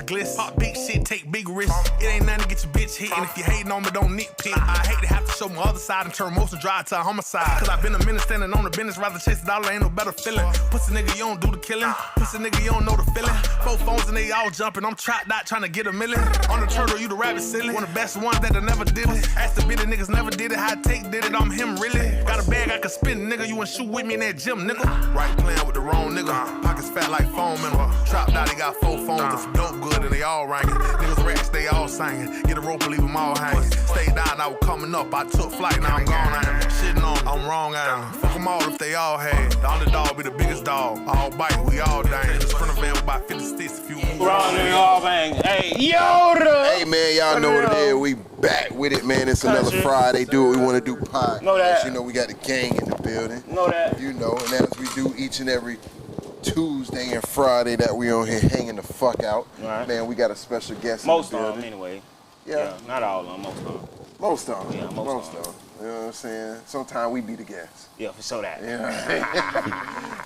gliss. Pop big shit, take big risks. It ain't nothing to get your bitch hit, and if you hating on me, don't nitpick. I hate to have to show my other side and turn most of dry to a homicide. Cause I been a minute standing on the business, rather chase the dollar, ain't no better feeling. Pussy nigga, you don't do the killing. Pussy nigga, you don't know the feeling. 4 phones and they all jumping, I'm trapped out trying to get a million. On the turtle, you the rabbit silly. One of the best ones that never did it. Ask the bitty niggas never did it. High take did it, I'm him really. Got a bag I can spend, nigga. You and shoot with me in that gym, nigga. Right playing with the wrong nigga. Pockets fat like foam in them. Trapped out, they got 4 phones. It's dope good and they all ranking. Niggas rats, they all singing. Get a rope and leave them all hanging. Stay down, I was coming up. I took flight, now I'm gone. I am shitting on them. I'm wrong, I am. Fuck them all if they all had. The underdog be the biggest dog. All bite, we all dang. Just front of van with about 50 sticks if you move. Wrong, they all bang. Hey, Yoda! Hey, man, y'all know what it is. We back with it, man. It's another Friday. Do what we want to do podcast. Know that. You know, we got the gang in the building. Know that. You know, and as we do each and every Tuesday and Friday that we on here hanging the fuck out. Right. Man, we got a special guest Most in the of building. them, anyway. Yeah. Not all of them, most of them. Most of them. Yeah, most of them. You know what I'm saying? Sometimes we be the guests. Yeah, for sure that. Yeah.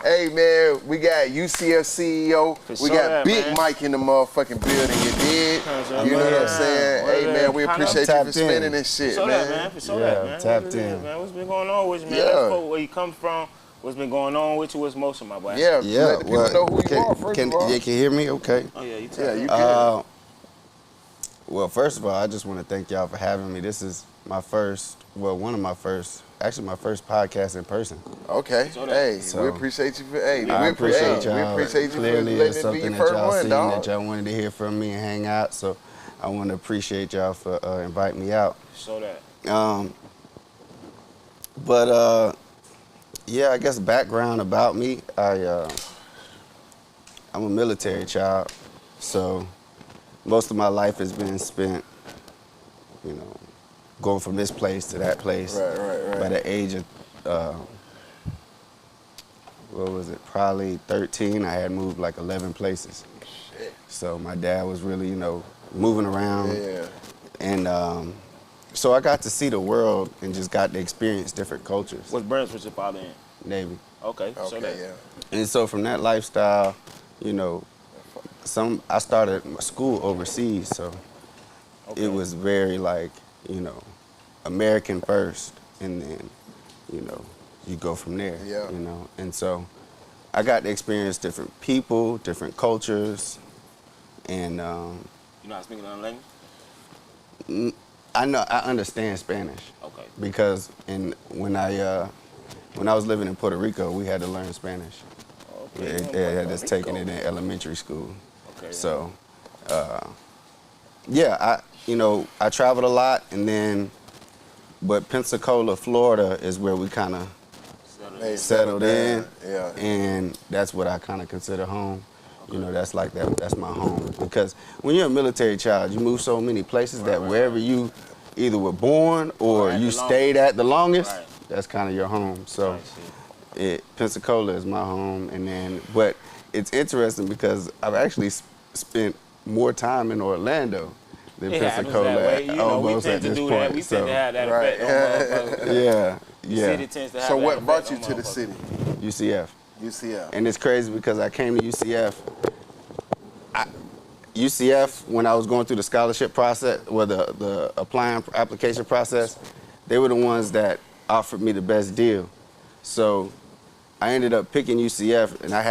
Hey, man, we got UCF CEO. We got that, Big man. Mike in the motherfucking building. You did. You know what I'm saying? Hey, man, we appreciate you for spending this shit, For sure man. that, man. For sure that, man. Tapped What it is, in. man. What's been going on with you, man? Yeah. Let's go where you come from. What's been going on with you? What's most of my boy? Yeah, Yeah, let the people know who you are, first can of all. you hear me? Okay. Oh, yeah, you tell Yeah, me. you can. Well, first of all, I just want to thank y'all for having me. This is my first, one of my first, actually my first podcast in person. Okay. So that- Hey, So- we appreciate you for, hey, I we appreciate y'all. We appreciate you for Clearly, letting it's it be something your that first y'all one, seen dog. that y'all wanted to hear from me and hang out. So I want to appreciate y'all for inviting me out. So that. Yeah, I guess background about me. I'm a military child, so most of my life has been spent, you know, going from this place to that place. Right. By the age of, probably 13, I had moved like 11 places. Shit. So my dad was really, you know, moving around. Yeah. And so I got to see the world and just got to experience different cultures. What branch was your father in? Navy. Okay, so Okay, that. yeah. And so from that lifestyle, you know, I started my school overseas, so Okay. it was very like, you know, American first, and then, you know, you go from there. Yeah. You know, and so I got to experience different people, different cultures, and You know how to speak another language? I understand Spanish. Okay. Because when I was living in Puerto Rico, we had to learn Spanish. Okay. They had us taking it in elementary school. Okay. So, I traveled a lot, but Pensacola, Florida is where we kind of settled in. Yeah. And that's what I kind of consider home. You know, that's my home. Because when you're a military child, you move so many places that wherever you either were born or you stayed at the longest, that's kind of your home. So Pensacola is my home. But it's interesting because I've actually spent more time in Orlando than Pensacola almost at this point. We tend to have that effect on motherfuckers. Yeah. The city tends to have So that what effect brought you on to the motherfuckers. city? UCF. UCF. And it's crazy because I came to UCF. UCF, when I was going through the scholarship process, or the application process, they were the ones that offered me the best deal. So I ended up picking UCF, and I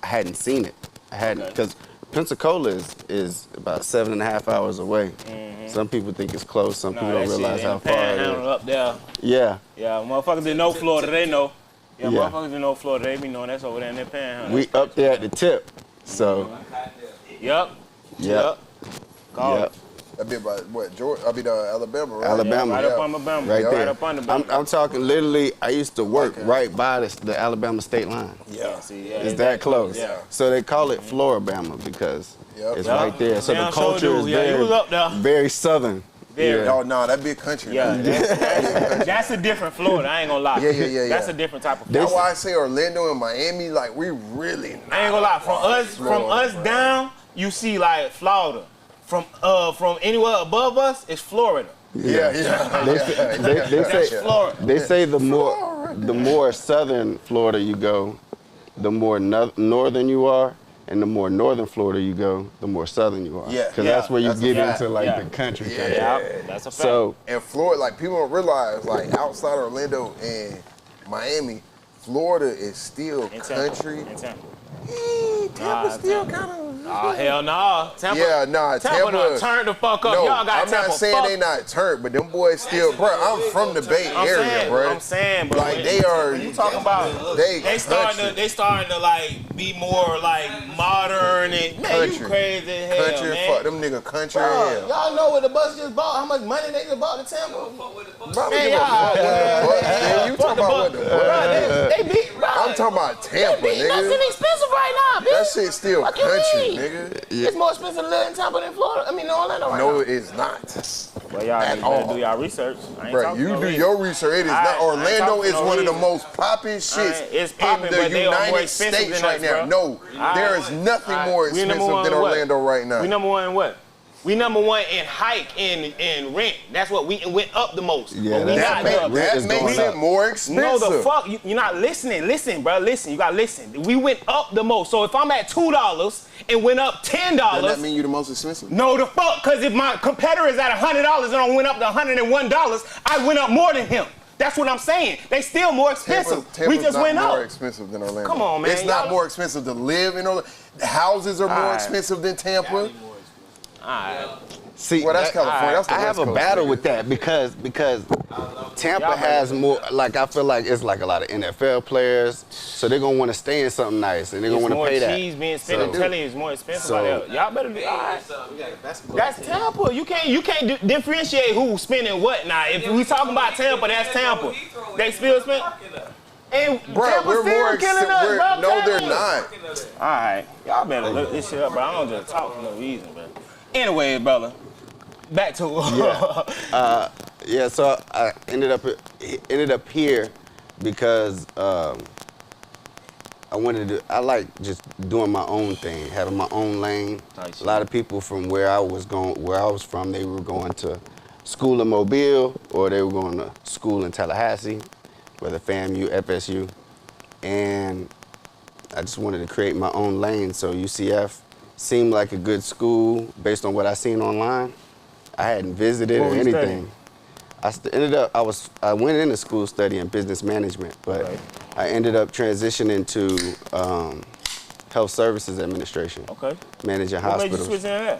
hadn't seen it. Because Pensacola is about 7.5 hours away. Mm-hmm. Some people think it's close. Some people don't realize how far it is. Up there. Yeah. Yeah, motherfuckers that know Florida, they know. Yeah, Yeah. motherfuckers that know Florida, they be knowing that's over there in that panhandle. We up there at the tip. So. Yep. Yep. Call Yep. it. That'd be about what? Georgia? I'll be Alabama. Alabama, right? Right up on Alabama. Right there. Right up on the I'm talking literally, I used to work right by the Alabama state line. Yeah, see, yeah. It's that close. Yeah. So they call it Floribama because it's right there. So Damn the culture sure is do. Yeah, you was up there. very southern. Very. Yeah. Oh, no, that'd be a country. Yeah, man. that's a different Florida. I ain't gonna lie. Yeah. That's a different type of That's Florida. why I say Orlando and Miami, like, we really not. I ain't gonna lie. From us Florida, down, you see like Florida. From anywhere above us, it's Florida. Yeah. They That's say Florida. they say the more southern Florida you go, the more northern you are, And the more northern Florida you go, the more southern you are. Yeah. Because that's where you get into like Yeah. the country. Yeah, that's a fact. So, And Florida, like people don't realize, like outside Orlando and Miami, Florida is still country. In Tampa. Tampa's still kind of. Oh, hell no. Tampa, Yeah, nah, Tampa done turned the fuck up. No, Y'all got I'm Tampa not saying fucked. they not turned, but them boys still, bro. I'm from the Bay Area, bro. I'm saying, bro. Like they are. You talking about? They starting to like be more like modern and man, country. you crazy as hell, Country, man. fuck them nigga country Bro, as hell. y'all know what the bus just bought? How much money they just bought the Tampa? Bro, Man, give a fuck what the Bucks did. You talking about what the Bucks? Bro, they beat, bro. I'm talking about Tampa, That's nigga. inexpensive right now, bitch. That shit still What you country, mean? nigga. It's more expensive to live in Tampa than Florida. I mean, Orlando right No, now. it is not. Well, y'all at need to all. do y'all research. I ain't Bro, talking you no do reason. your research. It is I not. ain't Orlando talking is no one of the reason. most popping shits It's in popping, the but they are more United expensive States than right us, now. bro. No, there is nothing more We number expensive one than in what? Orlando right now. We number one in what? We number one in hike and rent. That's what we went up the most. Yeah, But we that's- not rent that is makes going it up. more expensive. No, the fuck, you're not listening. Listen, bro, listen. You gotta listen. We went up the most. So if I'm at $2 and went up $10, Does that mean you the most expensive? no, the fuck, because if my competitor is at $100 and I went up to $101, I went up more than him. That's what I'm saying. They still more expensive. Tampa's we just not went more up. expensive than Orlando. Come on, man. It's not Y'all- more expensive to live in Orlando. The houses are more Alright. expensive than Tampa. All right. see, Well, that's California. That's the I have West a Coast, battle nigga. with that because Tampa Y'all has more, like I feel like it's like a lot of NFL players, so they're gonna want to stay in something nice and they're gonna It's want to more pay that. cheese being spent. I'm So- telling you, it's more expensive So- out there. Y'all better do. All right. That's Tampa. You can't differentiate who's spending what now. If we talking about Tampa, that's Tampa. They still spend. And Bro, Tampa we're still more killing us, expensive. bro. No, they're Tampa. not. All right, y'all better look this shit up, bro. I don't just talk for no reason, man. Anyway, brother, back to Yeah, so I ended up here because I like just doing my own thing, having my own lane. Nice. A lot of people from where I was from, they were going to school in Mobile or they were going to school in Tallahassee, whether FAMU, FSU, and I just wanted to create my own lane. So UCF seemed like a good school based on what I seen online. I hadn't visited What or were you anything. I went into school studying business management, but Right. I ended up transitioning to health services administration, Okay. managing What made you hospitals. switch into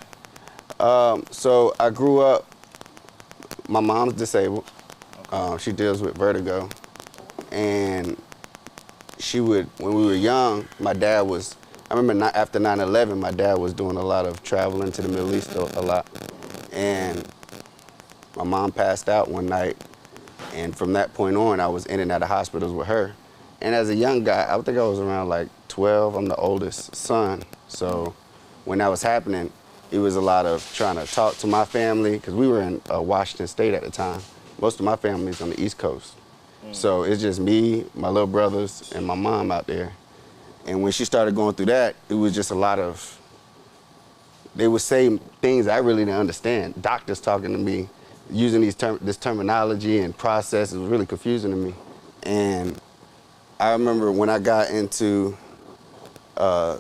that? So I grew up, my mom's disabled. She deals with vertigo. And when we were young, my dad I remember after 9/11, my dad was doing a lot of traveling to the Middle East a lot. And my mom passed out one night. And from that point on, I was in and out of hospitals with her. And as a young guy, I think I was around like 12. I'm the oldest son. So when that was happening, it was a lot of trying to talk to my family, because we were in Washington State at the time. Most of my family's on the East Coast. So it's just me, my little brothers, and my mom out there. And when she started going through that, it was just a lot of, they would say things I really didn't understand. Doctors talking to me, using this terminology and process, it was really confusing to me. And I remember when I got into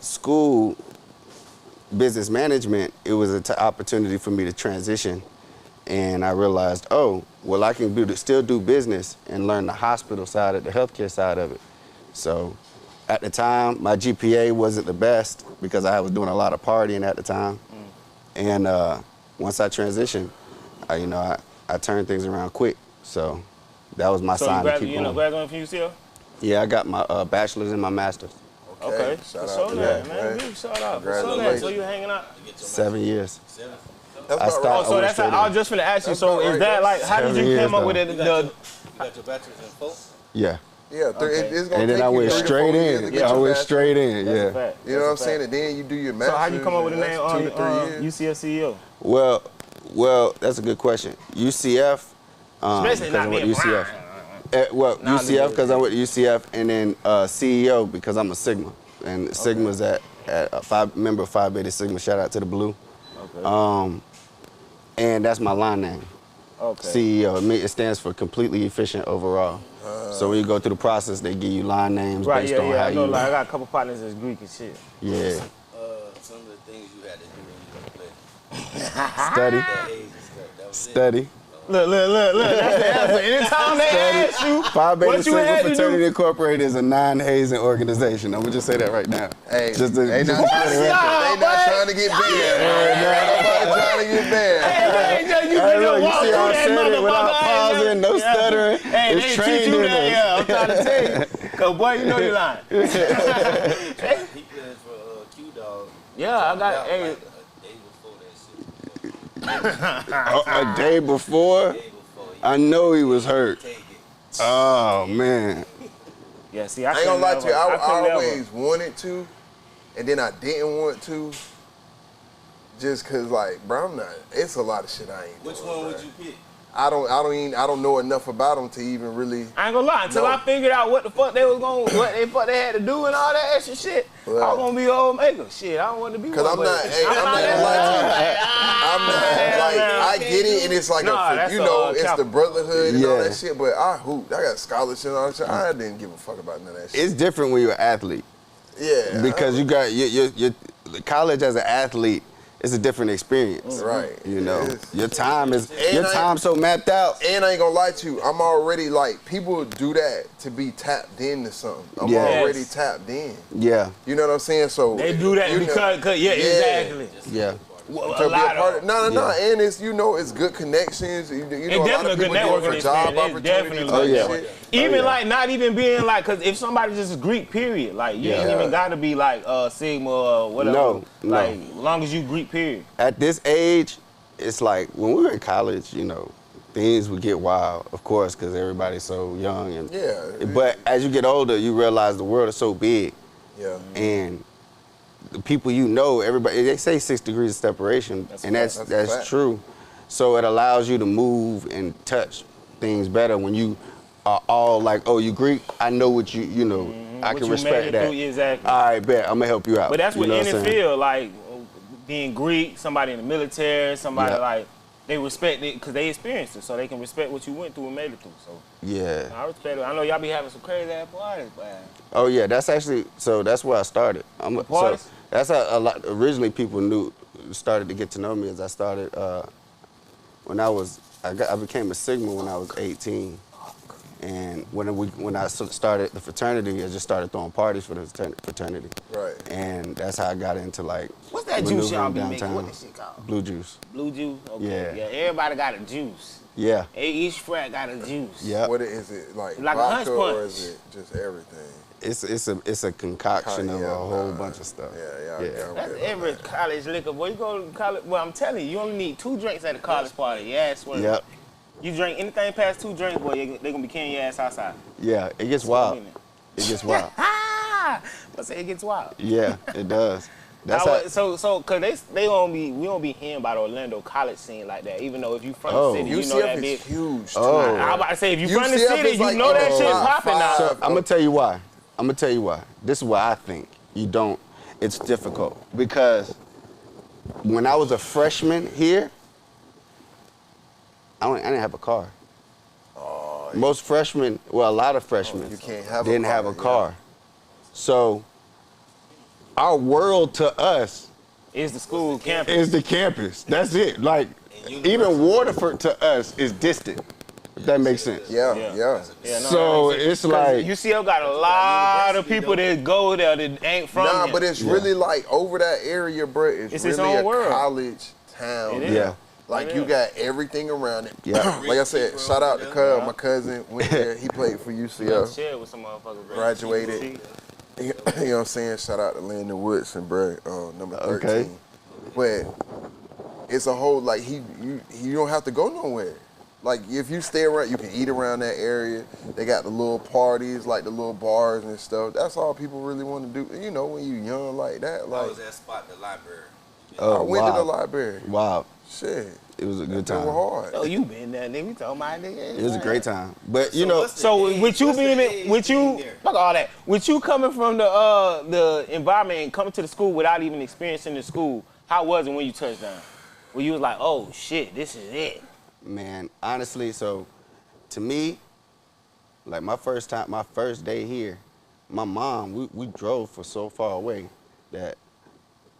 school, business management, it was an opportunity for me to transition. And I realized, oh, well, I can still do business and learn the hospital side of the healthcare side of it. So at the time, my GPA wasn't the best because I was doing a lot of partying at the time. And once I transitioned, I turned things around quick. So that was my sign to keep You know, going. graduating from UCL? Yeah, I got my bachelor's and my master's. Okay. Shout So out to that, that, man. man. Big shout out. So Congratulations. you hanging out? 7 years. That's I about stopped- right. Oh, so went that's straight how, I in. was just finna ask you. That's So about is right. that like, how did 7 you years come up though. with it? You got your bachelor's in folk? Yeah. Yeah, it's gonna And then take I you went 3 to 4 straight years to in. get I your went bachelor's. straight in, That's a yeah. fact. You know what I'm That's a saying? fact. And then you do your master's. So how you come up with the and name that's 2 to 3 years. UCF CEO? Well, that's a good question. UCF, Especially because not I went being to UCF. Nah, UCF because I went to UCF, and then CEO because I'm a Sigma, and Sigma's at a member of Phi Beta Sigma. Shout out to the Blue. Okay. And that's my line name. Okay. CEO. It stands for completely efficient overall. So when you go through the process, they give you line names Right, based yeah, on yeah. how I know, you. like, I got a couple partners that's Greek and shit. Yeah. things you had to do when you was playing? Study. That age and stuff. That was Study. Look. That's the answer. Anytime they ask you, Phi Beta what you Sigma had to Fraternity do. Incorporated is a non-hazing organization. I'm gonna just say that right now. Hey, just to, they just not, to they not trying to get banned. Nobody trying to get banned. You Hey, look, you walk see through how I that said it without motherfucker. pausing, no stuttering. Hey, It's they trained teach you in that. us. Yeah, I'm trying to tell you. Cause boy, you know you're lying. he playing for Q-Dog. Yeah, I got. Hey, Like a day before that shit. A day before, Day before. I know he was hurt. Take it. Oh, man. yeah. See, I ain't gonna lie to you. I couldn't always wanted to, and then I didn't want to, just cause like, bro, I'm not. It's a lot of shit I ain't. Which doing, one bro. would you pick? I don't know enough about them to even really. I ain't gonna lie, until No. I figured out what the fuck they was going, what they fuck they had to do and all that extra shit. Well, I was gonna be old maker. Shit, I don't want to be. Cause one, I'm but not. Hey, I'm not that gonna lie to you. like, I'm not like I get it, and it's like Nah, a, that's you know, it's cap. the brotherhood and all Yeah. that shit. But I hooped. I got scholarships and all that shit. I didn't give a fuck about none of that shit. It's different when you're an athlete Yeah. because you got your college as an athlete. It's a different experience. Right. You know, It's- your time is And time so mapped out. And I ain't gonna lie to you, I'm already like, people do that to be tapped into something. I'm Yes. already tapped in. Yeah, You know what I'm saying? So They do that you know, because yeah, exactly. yeah. Well, To a be a lot part of of, no, and it's, you know, it's good connections. You know, a lot definitely of a good people do it networking for job experience. It's opportunities. definitely and Oh, yeah. shit. even yeah. like not even being like, cause if somebody just Greek, period, like you ain't Yeah. even gotta be like Sigma or whatever. No. Like as long as you Greek, period. At this age, it's like when we were in college, you know, things would get wild, of course, because everybody's so young. And Yeah. But as you get older, you realize the world is so big, Yeah. and the people you know, everybody, they say 6 degrees of separation, That's and a fact. That's a that's fact. true. So it allows you to move and touch things better when you are all like, oh, you Greek, I know what you know, I What can you respect made it that. through, exactly. All right, bet, I'm gonna help you out. But that's what You know in the I'm saying? field, like being Greek, somebody in the military, somebody Yeah. like they respect it because they experienced it, so they can respect what you went through and made it through. So Yeah. I respect it. I know y'all be having some crazy ass parties, but Oh yeah, that's actually, so that's where I started. So parties? that's how a lot, originally people started to get to know me as I started, when I became a Sigma when I was 18. And when I started the fraternity, I just started throwing parties for the fraternity. Right. And that's how I got into like, what's that juice y'all maneuvering be making? What downtown. that shit called? Blue juice. Blue juice? Okay. Yeah. Everybody got a juice. Yeah. Each frat got a juice. Yeah. What is it like? Like a vodka hunch or punch. is it just everything? It's a concoction of Yeah, a whole nah. bunch of stuff. Yeah. That's every college liquor. Boy, you go to college. Well, I'm telling you, you only need 2 drinks at a college party. Yeah, I swear. Yep. You drink anything past 2 drinks, boy, they gonna be carrying your ass outside. Yeah. It gets wild. It gets wild. Ah! Let's say it gets wild. Yeah, it does. That's how, So, cause we don't be hearing about Orlando college scene like that. Even though if you from Oh. the city, you know UCF that is bitch. huge too. Oh. I was about to say if you from the UCF city, is you like know in that the shit top popping now. five. So I'm gonna tell you why. This is why I think you don't. It's difficult because when I was a freshman here, I didn't have a car. Most freshmen, well, a lot of freshmen you can't have a didn't car, have a yeah. car. So our world to us It's the school campus. is the campus. That's it. Like even Waterford to us is distant. If that makes sense. Yeah. Yeah, no, So that makes it's sense. 'Cause like UCL got a lot of people that go there that ain't from Nah, here. but it's really like over that area, bro. It's It's its really own a world. college town. It is. Yeah. Like It you is. got everything around it. Yeah. Like I said, shout out to Cub, my cousin went there. He played for UCF. Share with some motherfuckers. bro. Graduated. See? You know what I'm saying? Shout out to Landon Woodson, bro. Number 13. Okay. But it's a whole like you don't have to go nowhere. Like if you stay around, you can eat around that area. They got the little parties, like the little bars and stuff. That's all people really want to do. You know, when you young like that. I Like was at spot the library. Oh, I went to the wow. library. Wow. Shit, It was a good they were time. hard. Oh, you been there, nigga. We talking about nigga. It was a great time. But you So know, what's the So age? with you What's the being age with you, being there? fuck all that. With you coming from the environment and coming to the school without even experiencing the school, how was it when you touched down? When you was like, oh shit, this is it. man, honestly, so to me, like my first day here, my mom, we drove for so far away that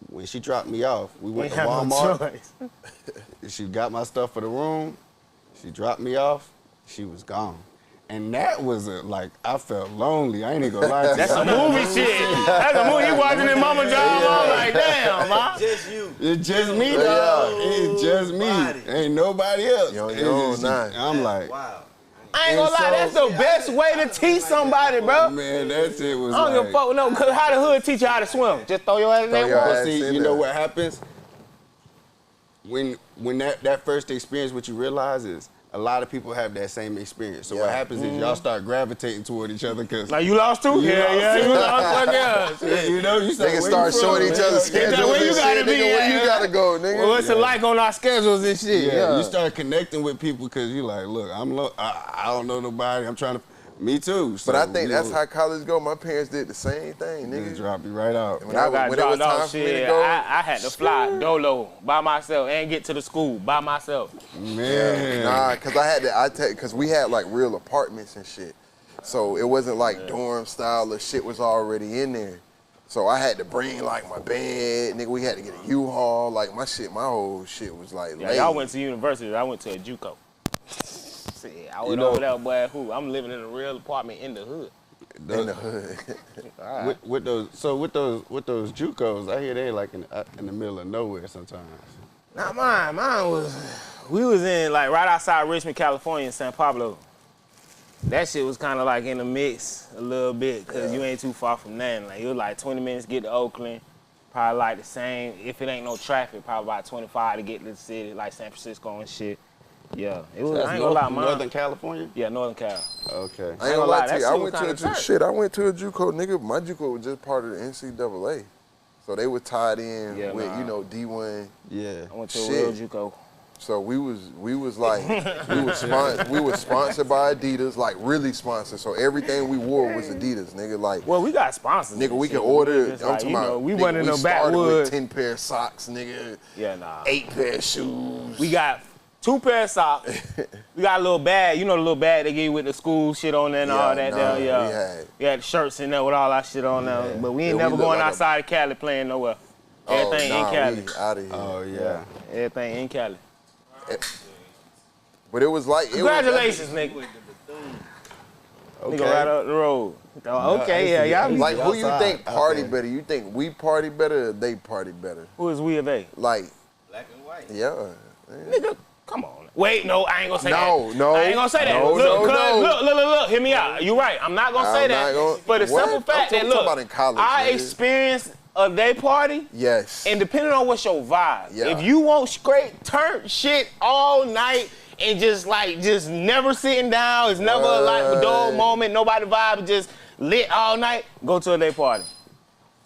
when she dropped me off, we went to Ain't had no Walmart. choice. She got my stuff for the room. She dropped me off. She was gone. And that was like, I felt lonely. I ain't even gonna lie to you. That's a movie shit. That's a movie. You watching it, mama drive on like, damn, ma. Just you. It's just me, dog. It's just me. Body. Ain't nobody else. Yo, It's yo, just- nah. I'm like, Wow. I ain't gonna lie, that's the best way to teach somebody, bro. man, that shit was I don't give a like. fuck, no, cause how the hood teach you how to swim? Just throw your ass in Throw that your water. ass See, in you know there. what happens? When that first experience, what you realize is a lot of people have that same experience. So what Yeah. happens is y'all start gravitating toward each other because Like, you lost too? You Yeah, lost yeah, too. you lost. Fuck yeah. you know you start, Niggas where start you showing from, each man? other schedules where you and gotta shit. be Nigga, where at? you gotta go, nigga? Well, what's it like on our schedules and shit? Yeah, you start connecting with people because you like, look, I don't know nobody. I'm trying to. Me too. So, But I think you that's know, how college go. My parents did the same thing, just nigga. drop you right out. When I got when it was dropped time off for me to shit. go, I had to fly dolo by myself and get to the school by myself. Man. nah, cause I had to. Cause we had like real apartments and shit, so it wasn't like dorm style. The shit was already in there. So I had to bring like my bed, nigga. We had to get a U-Haul. Like my whole shit was like. Yeah, laid. y'all went to university. I went to a JUCO. Shit, I went over there, boy. I'm living in a real apartment in the hood. in the hood. With those JUCOs, I hear they like in the middle of nowhere sometimes. Not mine. Mine was, we was in like right outside Richmond, California, in San Pablo. That shit was kind of like in the mix a little bit because you ain't too far from nothing. Like it was like 20 minutes to get to Oakland. Probably like the same, if it ain't no traffic, probably about 25 to get to the city, like San Francisco and shit. Yeah, it was, I ain't gonna lie, mine. Northern California? Yeah, Northern Cal. Okay. I ain't gonna gonna lie, lie to that you. I shit went was to a kinda tight. shit. I went to a JUCO, nigga. My JUCO was just part of the NCAA, so they were tied in Yeah, with nah. you know D1. Yeah. I went to a Shit. real JUCO. So we was like we was sponsored by Adidas, like really sponsored. So everything we wore was Adidas, nigga. Like Well, we got sponsors. nigga, and we shit. can order. Just I'm like, talking you about. know, we nigga, went in we the started backwood. with 10 pair of socks, nigga. Yeah, nah. 8 pair of shoes. We got 2 pair of socks. We got a little bag, you know the little bag they give you with the school shit on there and all that there, yeah. We had shirts in there with all that shit on there. But we ain't Yeah, we never look going like outside of Cali playing nowhere. Everything in Cali. We out of here. Oh yeah. Everything in Cali. But it was like Congratulations, nigga. Okay. Nigga right up the road. Okay, I yeah, used to y'all. Like who you outside, think party out there. better? You think we party better or they party better? Who is we or they? Like Black and white. yeah. Nigga, come on. Wait, no, I ain't gonna say No, that. no. I ain't gonna say that. No, Look, no, cuz, no. look, hear me out. You right. I'm not gonna say I'm that. not gonna- For the What? simple fact I'm that, talking look, about in college, our nigga. experience of day party, Yes. and depending on what's your vibe, Yeah. if you want straight turn shit all night and just never sitting down, it's never like a dull Right. moment, nobody vibe, just lit all night, go to a day party.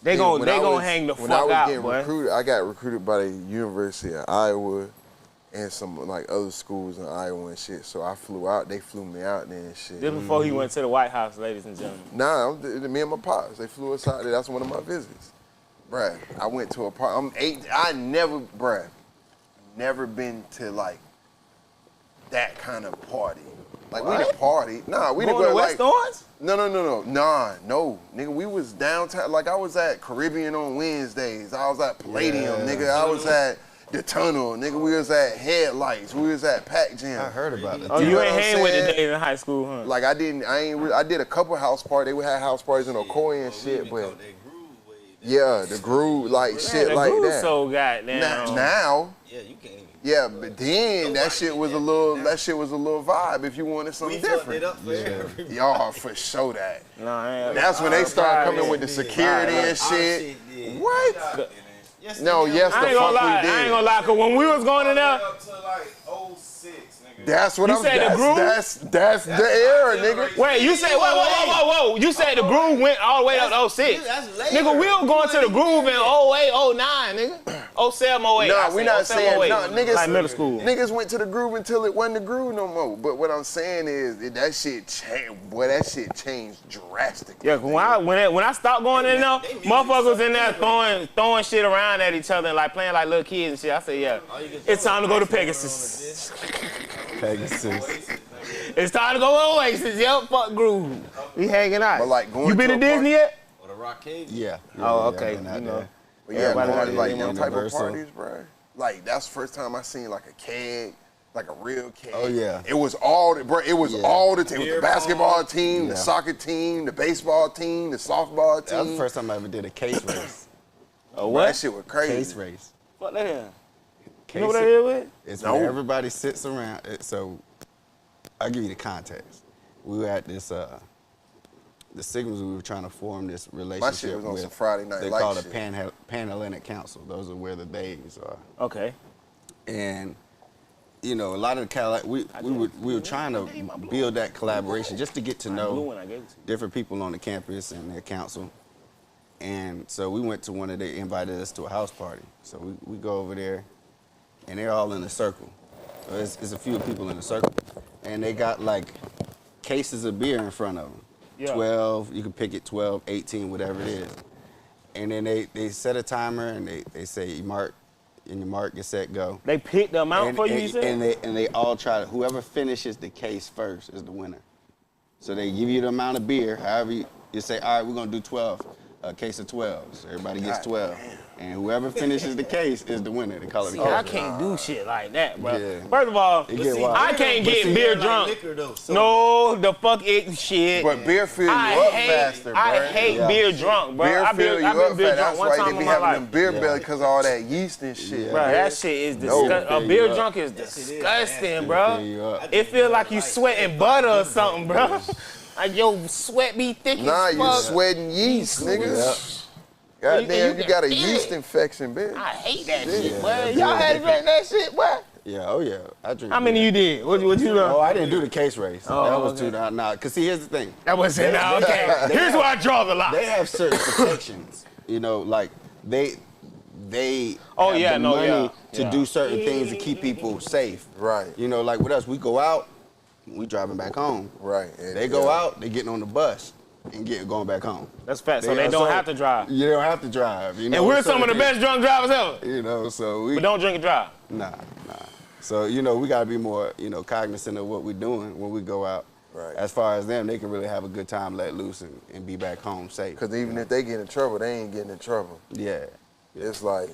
They When I gonna was- hang the when fuck I was out, getting boy. recruited, I got recruited by the University of Iowa and some like other schools in Iowa and shit. So I flew out. They flew me out there and shit. This before he went to the White House, ladies and gentlemen. Nah, me and my pops, they flew us out there. That's one of my visits. Bruh, I went to a party. I'm 8. I never been to like that kind of party. Like we didn't party. Nah, we didn't Going go to like. West Orange? No. Nigga, we was downtown. Like I was at Caribbean on Wednesdays. I was at Palladium, nigga. I was at the Tunnel, nigga. We was at Headlights. We was at Pac Jam. I heard about it. Oh, You you know ain't what I'm hang with the saying? days in high school, huh? Like I did a couple house parties. They would have house parties in Ocoee and shit, but They groove way down. yeah, the groove, like shit the like groove that. so goddamn. Now, Yeah, you can't even. yeah, but then that shit was a little vibe if you wanted We something fucked it different. up for everybody. Y'all for sure that. No, I ain't. That's when they start coming with the did. security and Our shit. did. What? Yes, No, they yes, did. the I ain't gonna fuck lie. we did. I ain't gonna lie. Cause when we was going in there, Up to like 06, nigga. That's what You I'm said the groove? That's the era, nigga. wait, you said whoa. You said the groove went all the way up to 06. That's later. Nigga, we were going to the groove in 08, 09, nigga. 07, 08. Nah, we not 07, saying 08. no, niggas. Like middle school. Niggas went to the groove until it wasn't the groove no more. But what I'm saying is that shit changed. Boy, that shit changed drastically. Yeah, 'cause when I stopped going in there, motherfuckers in there throwing shit around at each other and like playing like little kids and shit. I said, yeah, it's time to go to Pegasus. Pegasus. It's time to go to Oasis. Yep, fuck groove. We hanging out. But like going you been to to a Disney party- yet? Or the Rock Cave. Yeah. Oh, yeah, okay. I've been out You know. there. But yeah, Everybody going to got like their them type of universal. parties, bro. Like that's the first time I seen like a keg, like a real keg. Oh, yeah. It was all the, bro. It was Yeah. all the team. It was Beer the basketball pong. team, the Yeah. soccer team, the baseball team, the softball team. That was the first time I ever did a case race. A Bro, what? that shit was crazy. Case race. Fuck that is. Case You know what that is with? It's No. when everybody sits around. So I'll give you the context. We were at this, the Signals, we were trying to form this relationship was on with. some Friday Night They Lights call it shit. Pan-Hellenic Council. Those are where the days are. Okay. And you know, a lot of the we were trying to build that collaboration just to get to Blue know one I gave it to you. different people on the campus and their council. And so we went to they invited us to a house party. So we go over there, and they're all in a circle. So it's a few people in a circle, and they got like cases of beer in front of them. Yeah. 12, you can pick it 12, 18, whatever it is. And then they set a timer, and they say, you mark, and you mark, get set, go. They picked the amount for you, you said? And they all try to, whoever finishes the case first is the winner. So they give you the amount of beer, however you say, all right, we're gonna do 12, a case of 12. So everybody gets 12. And whoever finishes the case is the winner. They call it a See, I case. can't do shit like that, bro. Yeah. First of all, It get wild. I can't get beer drunk. Liquor, though, so No, the fuck it shit. But beer fill you I up hate, faster, bro. I hate Yeah. beer drunk, bro. Beer I've fill been, you I've been up beer fast. drunk That's one why time they in be my having life. them beer Yeah. belly because of all that yeast and shit. Bro, man. that shit is No. disgusting. A Fill beer you drunk is Yes, it is. disgusting, bro. Fill you up. It feel like you sweating butter or something, bro. Like your sweat be thick Nah, as you fuck. sweating yeast, nigga. Goddamn, you you got a can feel yeast it. infection, bitch. I hate that Yeah. shit, boy. Yeah. Y'all had to drink that shit, boy. Yeah, oh yeah, I drink How many beer. you did? What you Oh, done? I didn't do the case race. Oh, that was okay. too, nah, cause see, here's the thing. That wasn't now. Okay, here's where I draw the line. They have certain protections, you know, like they Oh, have yeah, the no, money yeah, to yeah. do certain things to keep people safe. Right. You know, like with us, we go out, we driving back home. Right. And, They go yeah. out, they getting on the bus and going back home. That's fact. So they don't have to drive. You don't have to drive. You know, And we're certain some of the things, best drunk drivers ever. You know, so we But don't drink and drive. nah. So you know, we gotta be more, you know, cognizant of what we're doing when we go out. Right. As far as them, they can really have a good time, let loose, and be back home safe. Because even if they get in trouble, they ain't getting in trouble. Yeah. It's like,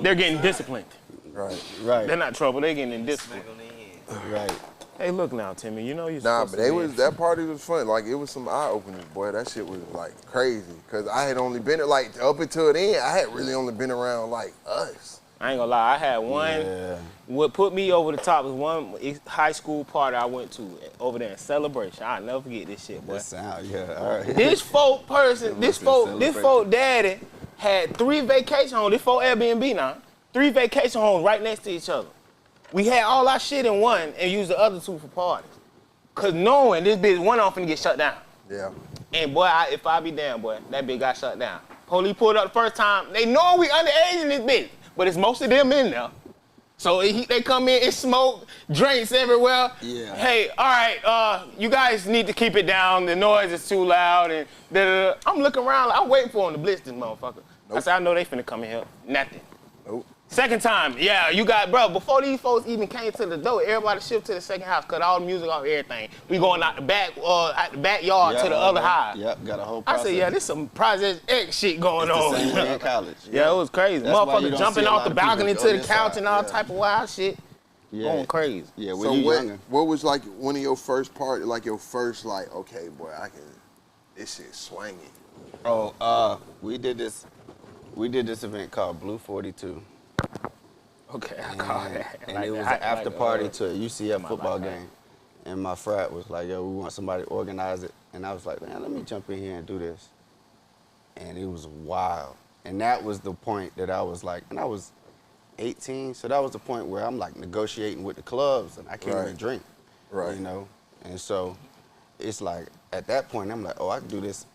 They're getting disciplined. right. Right. They're not trouble. They're getting in discipline. Smack on the head. Right. Hey, look now, Timmy. You know you're Nah, supposed but to they be- was that party was fun. Like it was some eye openers, boy. That shit was like crazy. Cause I had only been like up until then, I had really only been around like us. I ain't gonna lie. I had one. Yeah. What put me over the top was one high school party I went to over there in Celebration. I'll never forget this shit, boy. That sound, yeah. All right. This folk person, this folk Celebration. daddy had 3 vacation homes. This folk Airbnb now. 3 vacation homes right next to each other. We had all our shit in one and used the other 2 for parties. Cause knowing this bitch one off and get shut down. Yeah. And boy, if I be damn, boy, that bitch got shut down. Police pulled up the first time. They know we underage in this bitch, but it's most of them in there. So they come in, it's smoke, drinks everywhere. Yeah. Hey, all right, you guys need to keep it down. The noise is too loud. And da-da-da. I'm looking around, I'm waiting for them to blitz this motherfucker. I said, I know they finna come in here. Nothing. Nope. Second time, yeah, you got, bro, before these folks even came to the door, everybody shift to the second house, cut all the music off, everything. We going out the backyard to the other house. Yep, got a whole I process. said, yeah, this some Project X shit going It's on. the same way in college. Yeah, it was crazy. That's why you Motherfucker don't jumping see a off lot the of people balcony go to the this couch side, and all yeah. type of wild shit. Yeah. Going crazy. Yeah, when So you what? younger. What was like one of your first party? Like your first like, okay, boy, I can. This shit swinging. Oh, we did this event called Blue 42. Okay, I call that. And Like it was that. an after party Like, to a UCF football like that. game. And my frat was like, yo, we want somebody to organize it. And I was like, man, let me jump in here and do this. And it was wild. And that was the point that I was like, and I was 18, so that was the point where I'm like negotiating with the clubs and I can't even Right. drink. Right. You know? And so it's like, at that point, I'm like, oh, I can do this.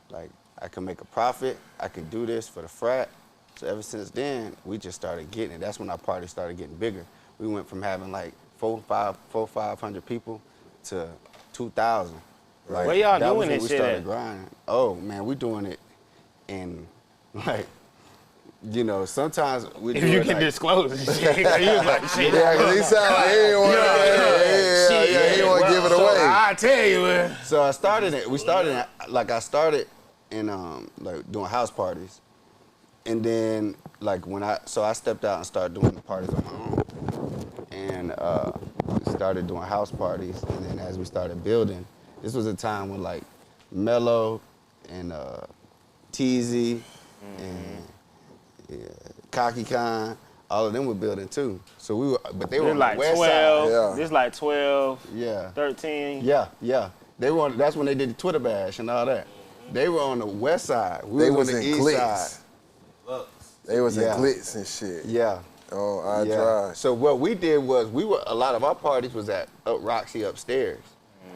Like, I can make a profit. I can do this for the frat. So ever since then, we just started getting it. That's when our party started getting bigger. We went from having like 500 people to 2,000. Like, Where y'all that doing was when this we shit started at? grinding. Oh man, we doing it in like, you know, sometimes we If do you it can like, disclose it, shit. You was like, shit. Yeah, cause he sound like he didn't want to. Yeah, he didn't want to give it So away. I tell you, man. So I started in like doing house parties. And then, like, I stepped out and started doing the parties on my own. And we started doing house parties. And then as we started building, this was a time when, like, Mello and Teezy and Cocky Khan, all of them were building too. So we were, but they were on like the west 12. side. Yeah. This like 12, Yeah. 13. Yeah. They were on, that's when they did the Twitter bash and all that. They were on the west side. We They was was on the in east Glitz. side. Look. They was in Yeah. Glitz and shit. Yeah. Oh, I Yeah. drive. So what we did was a lot of our parties was at Roxy upstairs.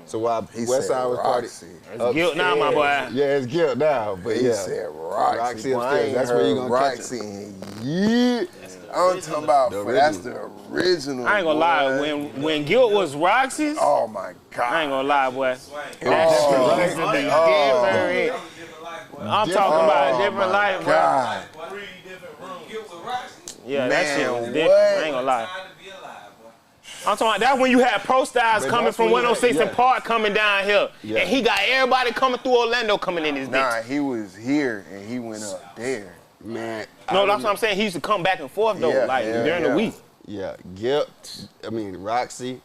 So while He west said side was Roxy. It's guilt now, my boy. Yeah, it's guilt now, but He yeah. said Roxy. Roxy Boy, I upstairs. ain't That's where you heard gonna catch Roxy in years. I'm talking about, The that's original. the original. I ain't gonna lie, boy. when Guilt was Roxy's, Oh my God. I ain't gonna lie, boy. Oh, That shit used to be different. I'm talking about a different life, bro. God. 3 different rooms. Yeah, that shit was Man, different. what? I ain't gonna lie. I'm talking about that's when you had pro styles But coming that's from when you 106 had- and Park coming down here. Yeah. And he got everybody coming through Orlando coming in his Nah, bitch. he was here and he went up there. Man. No, that's what I'm saying. He used to come back and forth though, Yeah, like yeah, during yeah. the week. Yeah, Guilt, Roxy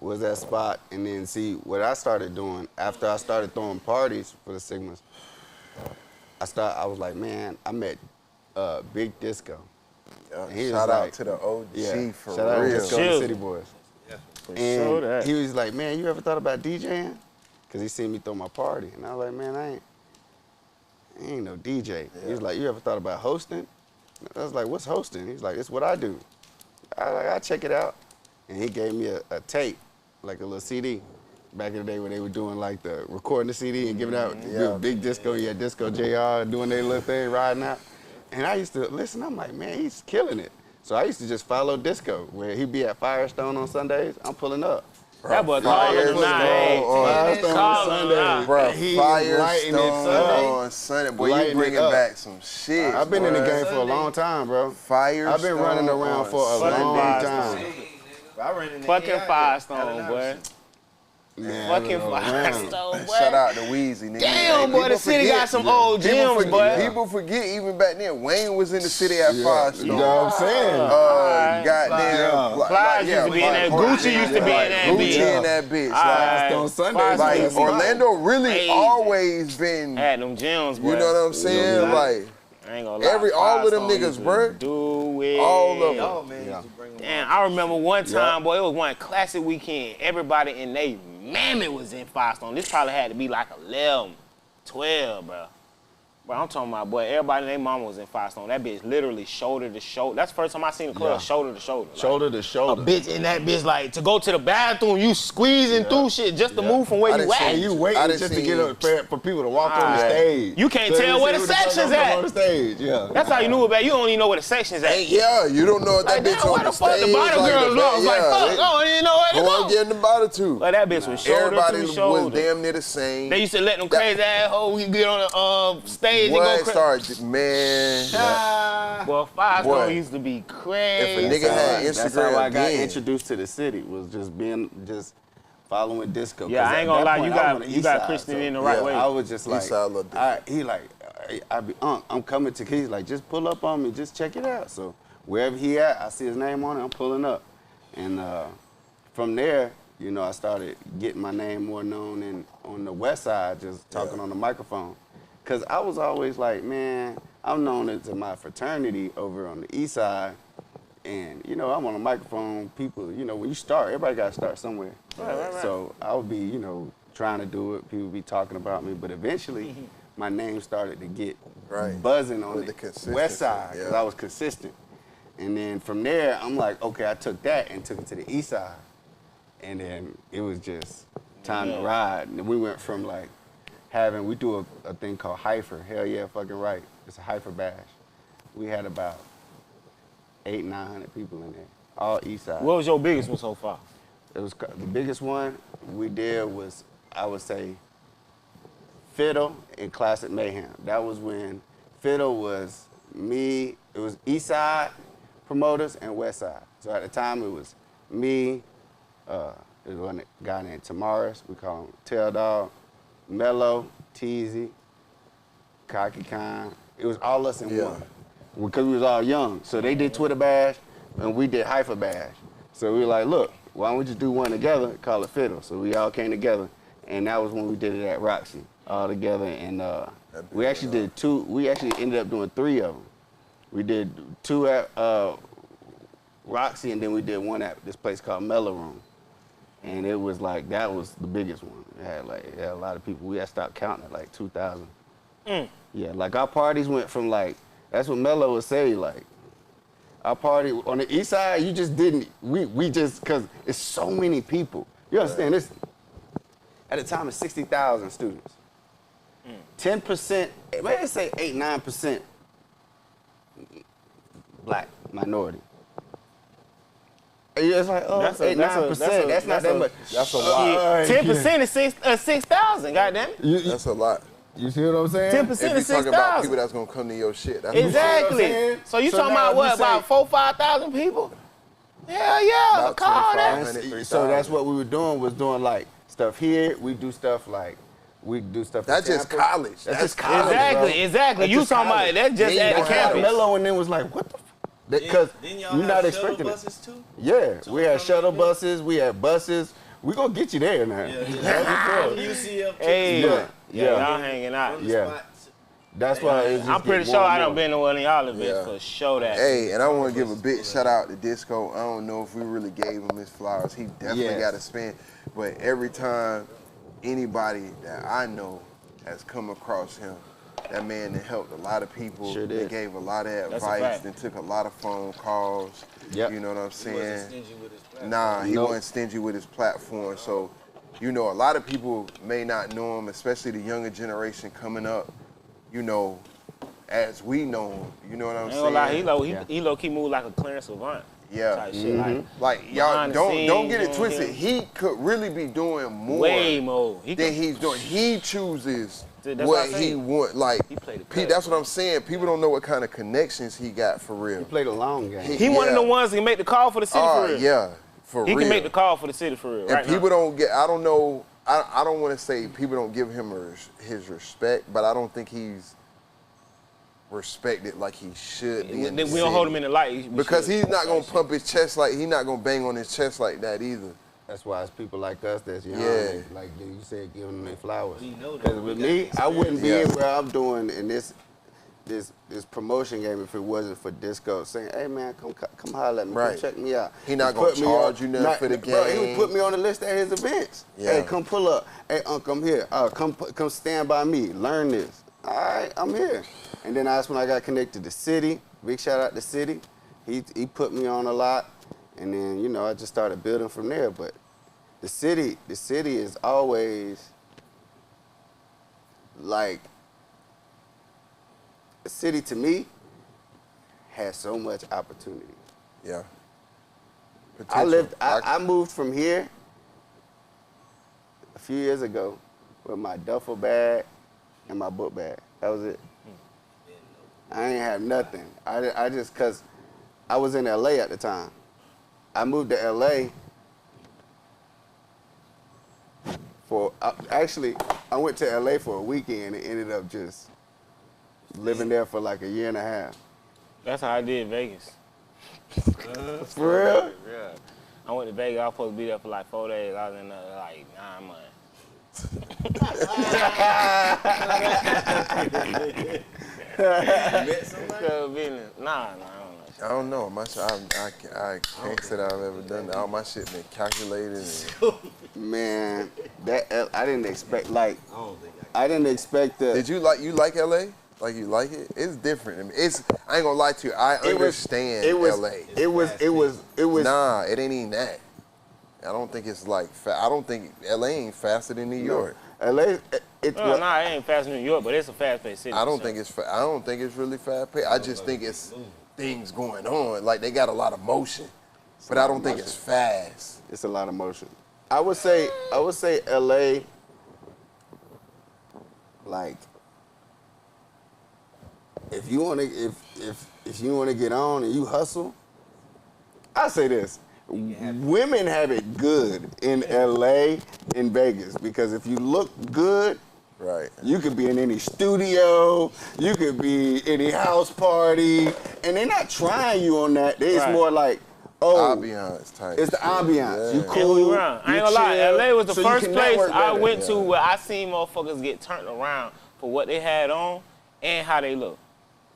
was that spot. And then see, what I started doing, after I started throwing parties for the Sigmas, I was like, man, I met Big Disco. And he was Shout out like- to the OG Yeah, for shout out to real. Disco and the Chill. City Boys. For And sure that. he was like, man, you ever thought about DJing? Because he seen me throw my party. And I was like, man, I ain't no DJ. He was like, you ever thought about hosting? I was like, what's hosting? He's like, it's what I do. I was like, I'll check it out. And he gave me a tape, like a little CD. Back in the day when they were doing like the recording the CD and giving out Big Disco, yeah, Disco JR doing their little thing, riding out. And I used to listen, I'm like, man, he's killing it. So I used to just follow Disco, where he'd be at Firestone on Sundays, I'm pulling up. That boy called him tonight. Firestone Call on him Sundays. out. Bro, He lighting it Firestone up. on Sunday. Boy, Lighting you it bringing up. back some shit. I've been in the boy. game for a long time, bro. Firestone I've been running around on for a Sunday. long time. I ran in the Fucking AI Firestone, boy. Man, Fucking I don't know. Firestone, boy. Shout out to Weezy, nigga. Damn, Hey, boy, the people city forget. got some old People gems, forget, boy. people forget even back then, Wayne was in the city at Firestone. You know what I'm saying? Goddamn. Flies used to be in there. Gucci used to be in that Gucci bitch. in that bitch. Firestone Sundays. Like That's Orlando really Crazy. always been, Had them gems, boy. you know what I'm saying? Yeah. Like, I ain't gonna lie. all of them Firestone niggas, used to bruh. Do it. All of them. Y'all, man, used to bring them Damn, I remember one time, boy, it was one classic weekend. Everybody in they mammoth was in Firestone. This probably had to be like 11, 12, bro. Bro, I'm talking about, boy, everybody and their mama was in Firestone. That bitch literally shoulder to shoulder. That's the first time I seen the club shoulder to shoulder. Like, Shoulder to shoulder. a bitch in that bitch, like, to go to the bathroom, you squeezing through shit just to move from where I you done at. seen And you I waiting done just to seen- get up for people to walk on the Alright. stage. You can't So tell you where see the who fuck section's gonna come at. on the stage, yeah. That's how you knew about it. You don't even know where the section's at. Hey, yeah, you don't know if that Like, bitch damn, on where the the fuck stage. the bottom girls the look? I was like, yeah, fuck, they- I don't even know where to Who I'm go. getting the bottom to. But that bitch was shoulder Everybody to was shoulder. damn near the same. They used to let them crazy assholes we get on the stage and go What crazy. started, man? Boy, Firestone Boy. used to be crazy. If a nigga had That's how I Instagram got then. introduced to the city, was just following Disco. Yeah, 'Cause I at ain't gonna that lie, point, you I was got on the you east got side, Christian so, in the right yeah, way. I was just like, East side a little different. I'm coming to, he's like, just pull up on me, just check it out. So wherever he at, I see his name on it, I'm pulling up. And from there, you know, I started getting my name more known on the west side, just talking on the microphone. Cause I was always like, man, I'm known to my fraternity over on the east side. And, you know, I'm on a microphone, people, you know, when you start, everybody got to start somewhere. Right. So I would be, you know, trying to do it, people be talking about me, but eventually my name started to get buzzing on With the the consistency, west side, because yeah. I was consistent. And then from there, I'm like, okay, I took that and took it to the east side. And then it was just time to ride. And we went from like we do a thing called Hypher, hell yeah, fucking right. It's a Hypher bash. We had about 800-900 people in there, all east side. What was your biggest one so far? It was the biggest one we did was, I would say, Fiddle and Classic Mayhem. That was when Fiddle was me, it was east side promoters and west side. So at the time it was me, there was one guy named Tamaris, we call him Tail Dog, Mello, Teezy, Cocky Khan, It was all us in Yeah. one. Because we was all young. So they did Twitter Bash, and we did Hypha Bash. So we were like, look, why don't we just do one together, call it Fiddle. So we all came together, and that was when we did it at Roxy, all together. And we actually did 2, we actually ended up doing 3 of them. We did 2 at Roxy, and then we did 1 at this place called Mellow Room. And it was like, that was the biggest one. It had a lot of people. We had stopped counting at like 2,000. Yeah, like our parties went from like, that's what Mello would say, like, our party on the east side, you just didn't, we just, cause it's so many people. You understand this? At the time, it's 60,000 students. 10%, maybe say 8-9% black minority. And it's like, oh, That's 8-9%, that's not that much. That's a lot. 10% is 6,000, goddamn it. That's a lot. You see what I'm saying? 10% If you is talking about 6,000. people that's gonna come to your shit, that's Exactly. So you So talking now about what? you say- About 4,000-5,000 people? Hell yeah, About call that. 2,500. So that's what we were doing, was doing like stuff here. We do stuff like, That's just college. That's just college, Exactly, bro. exactly. That's You just talking about college. that's just Then at you the gonna have campus. Mellow and then was like, what the Because Then y'all you're have not shuttle expecting it. buses too? Yeah, we had shuttle buses, we had buses. We gonna get you there now. UCF. Hey, Yeah, yeah, yeah. y'all hanging out. Yeah. That's why it's just I'm pretty get sure more I and done more. been to one of y'all events Yeah. for sure that. Hey, and I want to give a big shout out to Disco. I don't know if we really gave him his flowers. He definitely Yes. got to spend. But every time anybody that I know has come across him, that man that helped a lot of people. Sure They did. gave a lot of That's a advice fact. and took a lot of phone calls. Yep. You know what I'm He saying? wasn't stingy with his platform. Nah, he Nope. wasn't stingy with his platform. So, you know, a lot of people may not know him, especially the younger generation coming up, you know, as we know him. You know what I'm I ain't saying? gonna lie, Yeah. he low key move like a Clarence Avant. Yeah. Type shit, like Like, y'all, Behind the don't scenes, get it you know, twisted. He could really be doing more way more. He than could- he's doing. He chooses Dude, that's what what I'm he saying. want. Like, He played the Pete, cut. that's what I'm saying. People don't know what kind of connections he got for real. He played a long game. He one of Yeah. the ones that can make the call for the city for real. Yeah, for He real. can make the call for the city for real. And Right people now. don't get, I don't know, I don't want to say people don't give him his respect, but I don't think he's respected like he should be. in the We don't hold him city. in the light. We Because should. he's not going to pump his chest like, he's not going to bang on his chest like that either. That's why it's people like us that's young, Yeah. like you said, giving them their flowers. We know that. Because We with got me, the I wouldn't be experience. where I'm doing in this promotion game if it wasn't for Disco saying, "Hey man, come holler at me, Right. come check me out." He not put gonna me charge you nothing for the Bro, he game. would put me on the list at his events. Yeah. Hey, come pull up. Hey, Uncle, I'm here. Come stand by me. Learn this. All right, I'm here. And then that's when I got connected to City. Big shout out to City. He put me on a lot, and then you know I just started building from there. But the city is always like the city to me has so much opportunity. Yeah. I moved from here a few years ago with my duffel bag and my book bag. That was it. I ain't have nothing. I just, cause I was in LA at the time. I moved to LA I went to LA for a weekend and ended up just living there for like a year and a half. That's how I did Vegas. For real? Yeah. I went to Vegas. I was supposed to be there for like 4 days. I was in there like 9 months. met somebody? Nah, I don't know. I can't say that I've ever done that. All my shit been calculated. Man, I didn't expect, like, I don't think I didn't expect the. Did you like LA? Like you like it? It's different. I mean, I ain't gonna lie to you. I understand LA. It was. Nah, it ain't even that. I don't think it's like. I don't think LA ain't faster than New York. LA. It's nah, nah, it ain't fast in New York, but it's a fast-paced city. I don't so. think it's. I don't think it's really fast paced. I just think it's things going on. Like they got a lot of motion, but I don't think it's fast. It's a lot of motion. I would say LA. Like, if you wanna get on and you hustle, I say this. Women have it good in LA, in Vegas, because if you look good, Right. You could be in any studio, you could be any house party, and they're not trying you on that. It's more like, oh, ambiance type. it's the ambiance. You And cool. we run. I ain't gonna lie, chill, LA was the so you first can place network I better. went to where I seen motherfuckers get turned around for what they had on and how they look.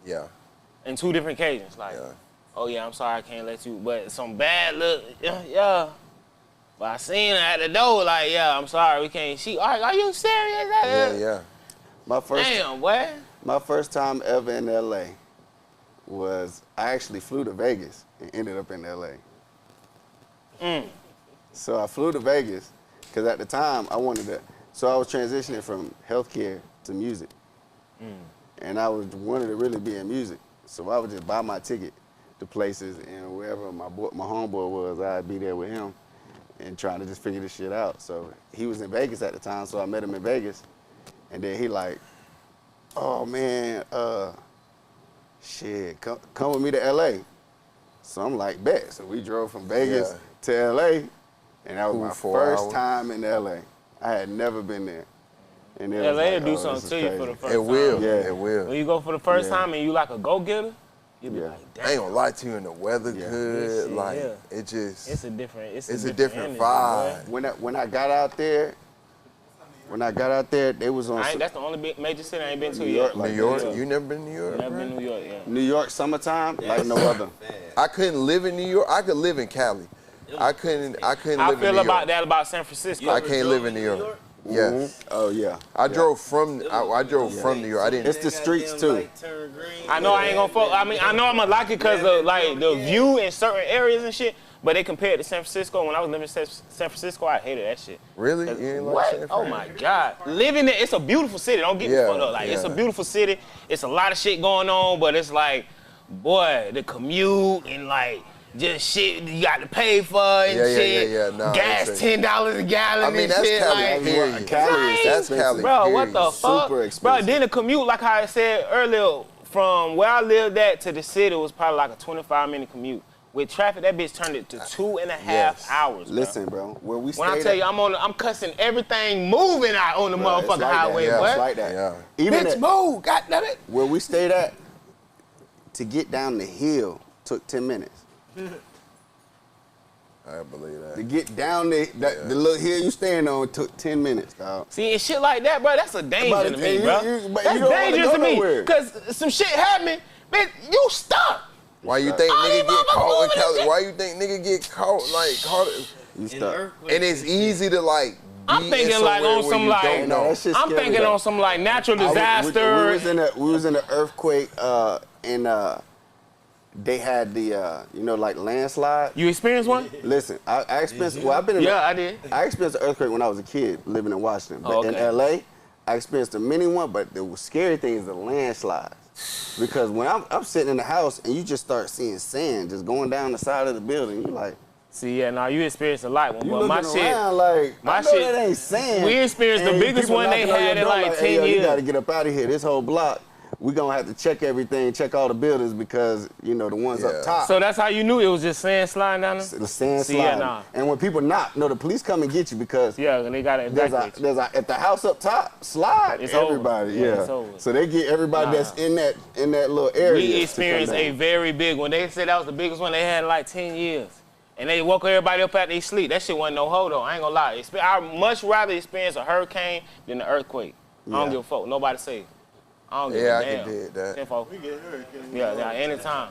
Yeah. In 2 different occasions. Like, Yeah. oh yeah, I'm sorry I can't let you, but some bad look, yeah. But I seen her at the door, like, yeah, I'm sorry, we can't. She, are you serious? Yeah. My first, Damn, boy. my first time ever in LA was I actually flew to Vegas and ended up in LA. So I flew to Vegas because at the time I wanted to. So I was transitioning from healthcare to music, and I wanted to really be in music. So I would just buy my ticket to places, and wherever my homeboy was, I'd be there with him and trying to just figure this shit out. So he was in Vegas at the time, so I met him in Vegas, and then he like, oh man, shit, come with me to LA. So I'm like, bet. So we drove from Vegas to LA, and that was my 4 first hours. time in LA. I had never been there. And it was LA like, will do oh, something this to is you crazy. for the first It time. will. Yeah. It will. When you go for the first Yeah. time and you like a go-getter, you be Yeah. like, I ain't damn. gonna lie to you, and the weather Yeah. good, Shit, like yeah. it just It's a different, it's a different energy, vibe. boy. When I got out there, they was on That's the only major city I ain't been to New yet. York, like New York. Yeah. You never been to New York? Never bro? been to New York, yeah. New York summertime like no other. I couldn't live in New York. I could live in Cali. I couldn't I live in feel New York. about that about San Francisco. I can't live in New York. Yes. Oh yeah. I drove from I drove from New York. I didn't. It's the streets too. I know I ain't gonna fuck. I mean, I know I'm gonna like it because of like the view in certain areas and shit. But they compared to San Francisco. When I was living in San Francisco, I hated that shit. Really? You ain't like What? San Oh Fran? my God. Living there, it's a beautiful city. Don't get me Yeah, fucked up. Like, it's a yeah. beautiful city. It's a lot of shit going on, but it's like, boy, the commute and like just shit you got to pay for and shit. Yeah. Nah, Gas it's $10 a gallon I mean, and that's shit. Cali, like, period. Cali is That's Cali, bro, what period. the fuck? Super Bro, expensive. then the commute, like I said earlier, from where I lived at to the city was probably like a 25-minute commute. With traffic, that bitch turned it to 2.5 hours. Bro. Listen, bro. Where we When I stayed tell at- you, I'm cussing everything moving out on the Bro, it's motherfucking like that. highway, Yeah, boy. It's like that. Yeah. Even Bitch, at- move, goddammit. where we stayed at, to get down the hill took 10 minutes. I believe To that. get down the little hill you stand on took 10 minutes, dog. See, and shit like that, bro, that's a danger But to me, you- bro. but That's you don't wanna dangerous go to me. nowhere. Because some shit happened, bitch, you stuck. Why you think All nigga these get caught in motherfuckers moving Cali? and Why you think nigga get caught? You stuck. And it's easy to like. I'm be thinking in like somewhere on where some you like, don't know. that shit I'm scary, thinking though. on some like natural We disaster. was in the earthquake and they had the like landslide. You experienced one? Listen, I experienced. Well, I've been in. Yeah, I did. I experienced an earthquake when I was a kid living in Washington, but Oh, in okay. LA, I experienced a mini one. But the scary thing is the landslides, because when I'm sitting in the house and you just start seeing sand just going down the side of the building, you like See, yeah, now you experienced a light one, you but looking my around shit. like my I know shit- that ain't sand. we experienced the And biggest people one they knocking on your had in door like 10 hey, yo, years. You got to get up out of here. This whole block, we gonna have to check everything, check all the buildings because the ones Yeah. up top. So that's how you knew it was just sand sliding down there? the sand See, slide. yeah, nah. And when people knock, the police come and get you because Yeah, and they got to there's evacuate you. if the house up top slide, It's over. everybody. Yeah, Yeah. it's over. So they get everybody Nah. that's in that little area. We to experienced come a down. very big one. They said that was the biggest one they had in like 10 years. And they woke everybody up at their sleep. That shit wasn't no hold on. I ain't gonna lie. I'd much rather experience a hurricane than an earthquake. I don't Yeah. give a fuck. Nobody say it. I don't give Yeah, a I damn. can dig that. Tenfold. Yeah, anytime.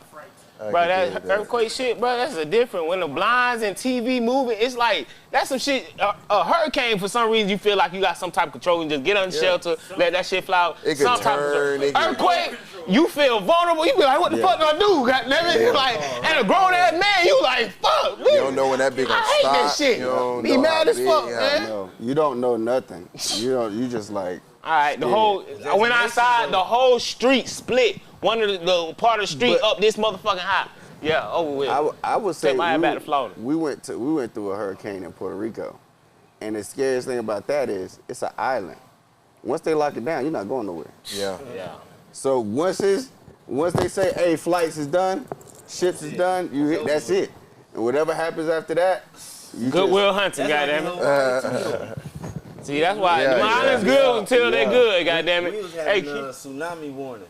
I Bro, can that dig that. earthquake shit, bro, that's a different. When the blinds and TV moving, it's like, that's some shit. A hurricane, for some reason, you feel like you got some type of control and just get under shelter, let that shit fly out. It can Some type of turn, it can- earthquake, you feel vulnerable. You be like, what the fuck do I do? Goddammit. Yeah. Like, and a grown ass man, you like, fuck. You don't know when that big gonna I hate stop. that shit. You don't Be know mad how as big, fuck, how- man. No, you don't know nothing. You just like All right, I went outside, the whole street split. One of the part of the street But- up this motherfucking high. Yeah, over with. I would say Take my ass back to Florida. We went through a hurricane in Puerto Rico, and the scariest thing about that is it's an island. Once they lock it down, you're not going nowhere. Yeah. Yeah. So once they say, hey, flights is done, ships is done, that's it. And whatever happens after that, you Goodwill Hunting, goddamn it. See, that's why Yeah, the island's good until they good, goddammit. We was Hey, having tsunami warnings.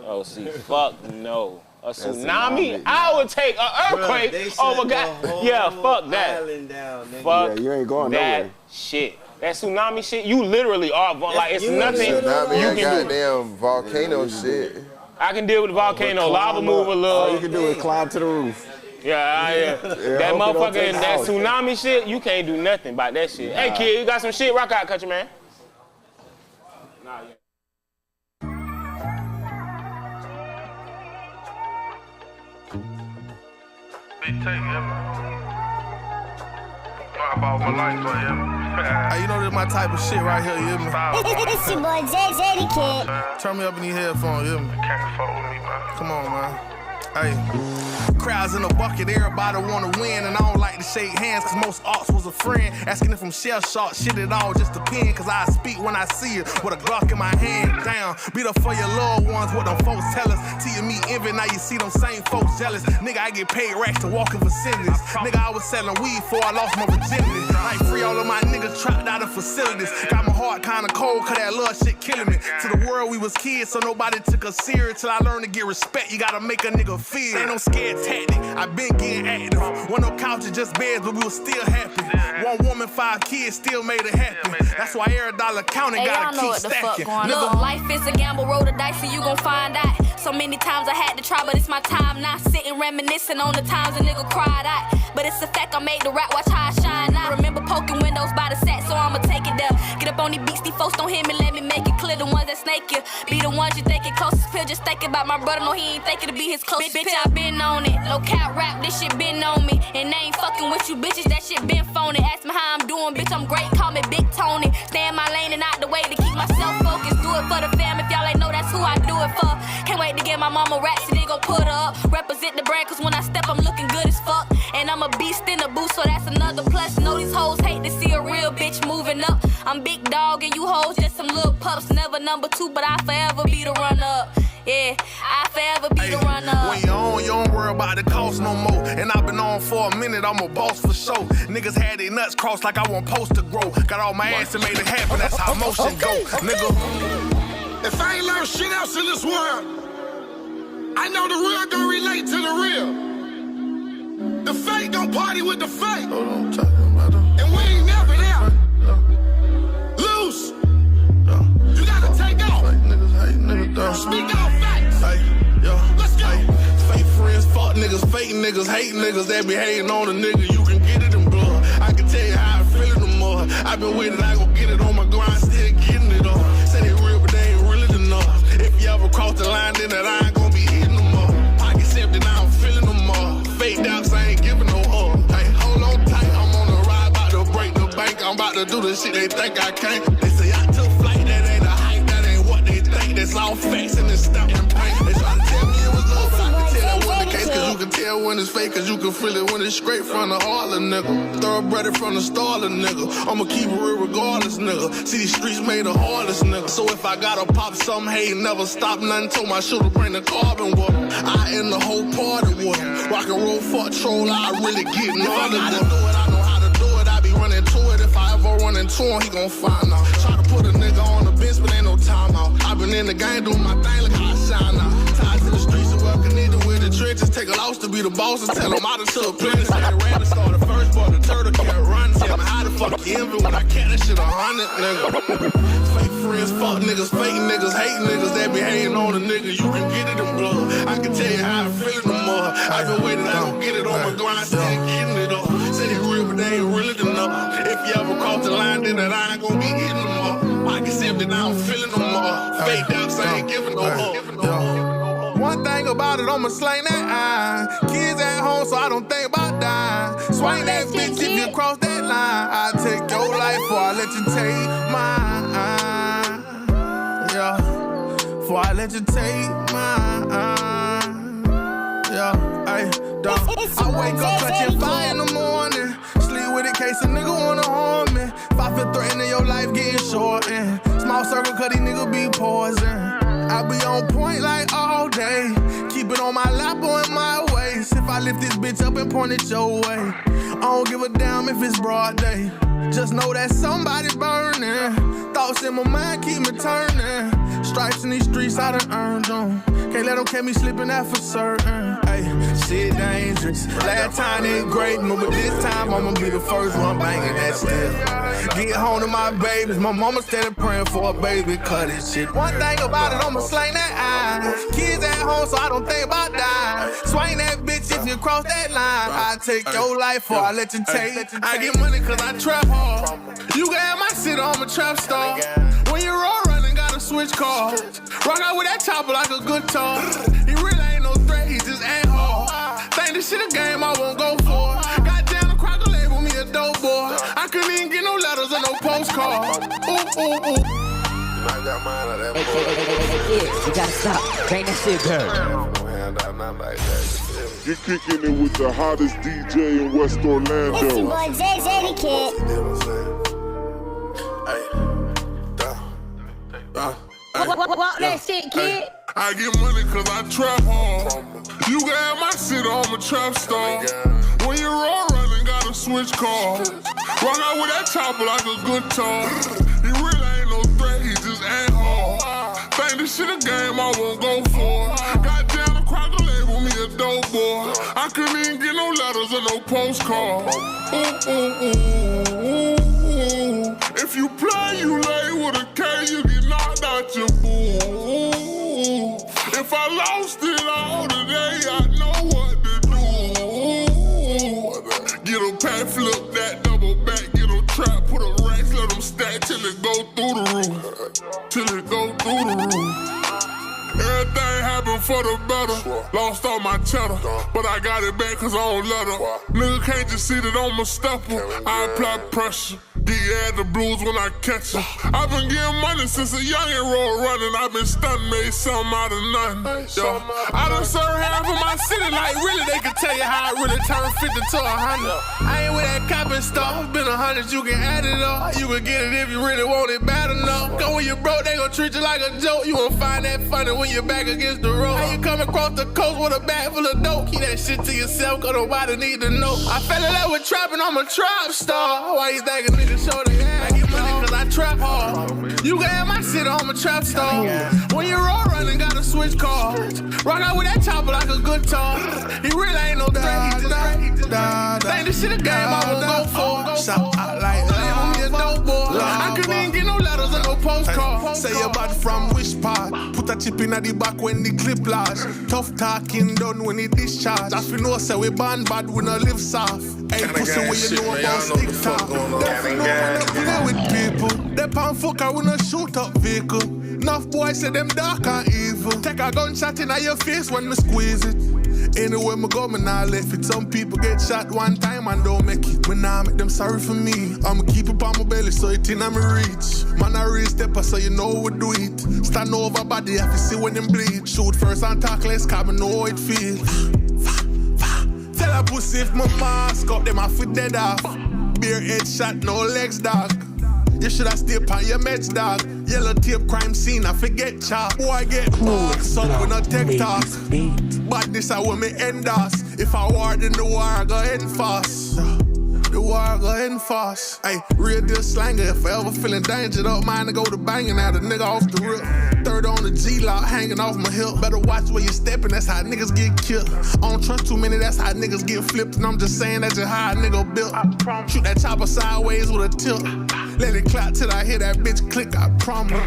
oh, see, fuck no. A tsunami? tsunami. I would take an Bruh, they earthquake shut over the God. whole Yeah, fuck that. island down, nigga. Fuck Yeah, you ain't going that nowhere. shit. That tsunami shit, you literally are, like, it's You nothing you Tsunami and can do. goddamn volcano shit. I can deal with the volcano, lava move a All you little. can do is climb to the roof. Yeah. That hope it don't motherfucker, take that out. tsunami shit, you can't do nothing about that shit. Hey, kid, you got some shit? Rock out, country man. Nah, yeah. Big take, I bought my life for him. Hey, you know this my type of shit right here, you hear me? It's your boy JJ the Kid. Turn me up in these headphones, you hear me? Can't fuck with me, man. Come on, man. Hey. Crowds in a bucket, everybody wanna win, and I don't like to shake hands, cause most arts was a friend. Asking if I'm shell shocked, shit it all just depend, cause I speak when I see it, with a Glock in my hand, down. Beat up for your loved ones, what them folks tell us. Till you meet envy, now you see them same folks jealous. Nigga, I get paid racks to walk in vicinities. Nigga, I was selling weed before I lost my virginity. Like free all of my niggas trapped out of facilities. Got my heart kinda cold, cause that love shit killing me. To the world we was kids, so nobody took us serious. Till I learned to get respect, you gotta make a nigga feel. Ain't no scared tactic, I been getting active. One no couches, just beds, but we was still happy. One woman, 5 kids, still made it happen. That's why every dollar counting, Hey, gotta y'all know keep what the fuck stacking. going on. Look, life is a gamble, roll the dice, and you gon' find out. So many times I had to try, but it's my time now. Sitting reminiscing on the times a nigga cried out. But it's a fact I made the rap, watch how I shine now. Remember poking windows by the set, so I'ma take it there. Get up on these beats, these folks don't hear me, let me make it clear. The ones that snake you, be the ones you think it closest pill. Just think about my brother, no he ain't thinking to be his closest bitch, I been on it. Low cap rap, this shit been on me. And I ain't fucking with you bitches, that shit been phony. Ask me how I'm doing, bitch, I'm great, call me Big Tony. Stay in my lane and out the way to keep myself focused. Do it for the fam, if y'all ain't know that's who I do it for. Can't wait to get my mama raps and they gon' put her up. Represent the brand, cause when I step, I'm looking good as fuck. And I'm a beast in the booth, so that's another plus. Know these hoes hate to see a real bitch moving up. I'm big dog and you hoes just some little pups. Never number 2, but I forever be the runner-up. Yeah, I forever be the runner-up. When you're on, you don't worry about the cost no more. And I've been on for a minute, I'm a boss for sure. Niggas had their nuts crossed like I want post to grow. Got all my ass and made it happen, that's how motion go, nigga. If I ain't learned shit else in this world, I know the real gon' relate to the real. The fake gon' party with the fake. Hold on, talking about them. And we ain't never there. Loose. You gotta take off. Fake niggas hate niggas dumb. Speak out facts. Hey, yo. Let's go. Hey, fake friends, fuck niggas, fake niggas, hate niggas that be hating on a nigga. You can get it in blood. I can tell you how I feel in the mud. I been with it, I gon' get it on my grind, still getting it up. Say they real, but they ain't really enough. If you ever cross the line, then that I ain't gon' be hitting them up. Pockets empty, now I'm filling them up. Fake doubts, I ain't giving no hug. Hey, hold on tight, I'm on the ride, about to break the bank. I'm about to do the shit they think I can't. They say I took flight, that ain't a hype, that ain't what they think. That's all facts and it's stuck in paint. They try to tell me it was love, but I can tell that wasn't the case. Cause you can tell when it's fake, cause you can feel it when it's straight from the heart, nigga. Thoroughbred from the start, nigga. I'ma keep it real regardless, nigga. See, these streets made the hardest, nigga. So if I gotta pop some, hey, never stop nothing. Told my shooter bring the carbon with him. I end the whole party with him. Rock and roll, fuck troll, I really get naughty with him. I know how to do it, I be running to it. If I ever run into him, he gon' find out. Try to put a nigga on the bench, but ain't no timeout. I been in the game doing my thing, look how I shine now. Tied to the streets, so welcome either with the trenches. Take a loss to be the boss and tell him I done took plenty. Say the rabbit started first, but the turtle can't run. Tell me how the fuck you envy when I catch that shit 100, nigga. Fake friends, fuck niggas, fake niggas, hate niggas that be hating on a nigga. You can get it in blood. I can tell you how I feel in the mud. I been waiting, I gon' get it on my grind, still getting it up. Say they real, but they ain't really enough. If you ever cross the line, then that I ain't gon' be hitting them up. Pockets empty, now I'm feeling them up. Fake doubts, I ain't giving no up. One thing about it, I'ma slang that eye. Kids at home, so I don't think about dying. Swing that bitch if you cross that line. I take your life, or I let you take mine. Yeah, before I let you take mine. Yeah, ay, dog. I wake up clutching fire in the morning. Sleep with it, case a nigga wanna harm me. If I feel threatening, your life getting shortened. Small circle, cause these niggas be poison. I be on point like all day. Keep it on my lap or in my waist. If I lift this bitch up and point it your way, I don't give a damn if it's broad day. Just know that somebody burning. Thoughts in my mind keep me turning. Stripes in these streets I done earned them. Can't let them catch me slipping that for certain. Ay, shit dangerous. Last time ain't great, but this time I'ma be the first one banging that still. Get home to my babies. My mama steady praying for a baby. Cut this shit. One thing about it, I'ma slang that eye. Kids at home, so I don't think about dying. Swing that bitch if you cross that line. I take your life or I let you take. I get money cause I trap hard. You can have my shit on my trap star. When you roll running, gotta switch cars. Rock out with that chopper like a guitar. He really ain't no threat, he just ain't hard. Think this shit a game I won't go for. Goddamn, the cracker label me a dope boy. I couldn't even get no letters or no postcards. Ooh, ooh, ooh. Hey, kid, you gotta stop. Bang that shit, girl. You're kicking it with the hottest DJ in West Orlando. It's your boy JJ the Kid. Walk that shit, kid. I get money cause I trap hard. You can have my shit on my trap star. When you roll running, gotta switch cars. Rock out with that chopper like a guitar. He really ain't no threat, he just ain't hard. Think this shit a game I won't go for. Goddamn, the cracker label me a dope boy. I couldn't even get no letters or no postcards. Ooh, ooh, ooh, ooh. If you play, you lay with a K, you get knocked out your boo. If I lost it all today, I know what to do. Get a pack, flip that double back, get a trap, put a racks, let them stack till it go through the roof. Till it go through the roof. Everything happened for the better. Lost all my cheddar, but I got it back cause I don't let her. Nigga can't just see that I'm a stepper. I apply pressure. Get at the blues when I catch her. I've been getting money since a youngin' road running. I've been stunned, made something out of nothing. Yo, I done served half of my city like really they can tell you how I really turned 50 to 100. I ain't with that copping stuff. Been 100, you can add it up. You can get it if you really want it bad enough. Cause when you broke, they gon' treat you like a joke. You won't find that funny when you're back against the road. How you come across the coast with a bag full of dope? Keep that shit to yourself, cause nobody need to know. I fell in love with trapping, I'm a trap star. Why you thinking niggas show the hand? I get money cause I trap hard. You can have my shit on my trap star. When you roll running, gotta switch cars. Rock out with that chopper like a guitar. He really ain't no threat, he just think this shit a game I won't go for. Shout out like label me a dope boy. I couldn't even get no letters or no postcards. Say your body from which part? Put a chip in at the back when the clip lodge. Tough talking done when it discharge. As we know, say we born bad, we no live soft. Hey, pussy, when you know about stick talk. Definitely know when I play with people. They pan fucker, we no shoot up vehicle. Enough boys say them dark and evil. Take a gunshot in your face when me squeeze it. Anywhere me go, me nah left it. Some people get shot one time and don't make it. Me nah make them sorry for me. I'ma keep it on my belly so it in me reach. Man, I real stepper so you know we do it. Stand over body, have to see when them bleed. Shoot first and talk less, cause me know how it feel. Tell a pussy if my mask up, them I foot dead off. Beer head shot, no legs, dog. You shoulda stay on your meds, dog. Yellow tape crime scene, I forget chop. Boy get boxed up with no tech talk. But this I when me end us. If I war, then the war I go end fast. The war go end fast. Ay, real deal slanger. If I ever feeling danger, don't mind to go to banging at a nigga off the rip. Third on the G-lock, hanging off my hip. Better watch where you stepping, that's how niggas get killed. I don't trust too many, that's how niggas get flipped. And I'm just saying that's just how a nigga built. Shoot that chopper sideways with a tilt. Let it clap till I hear that bitch click, I promise.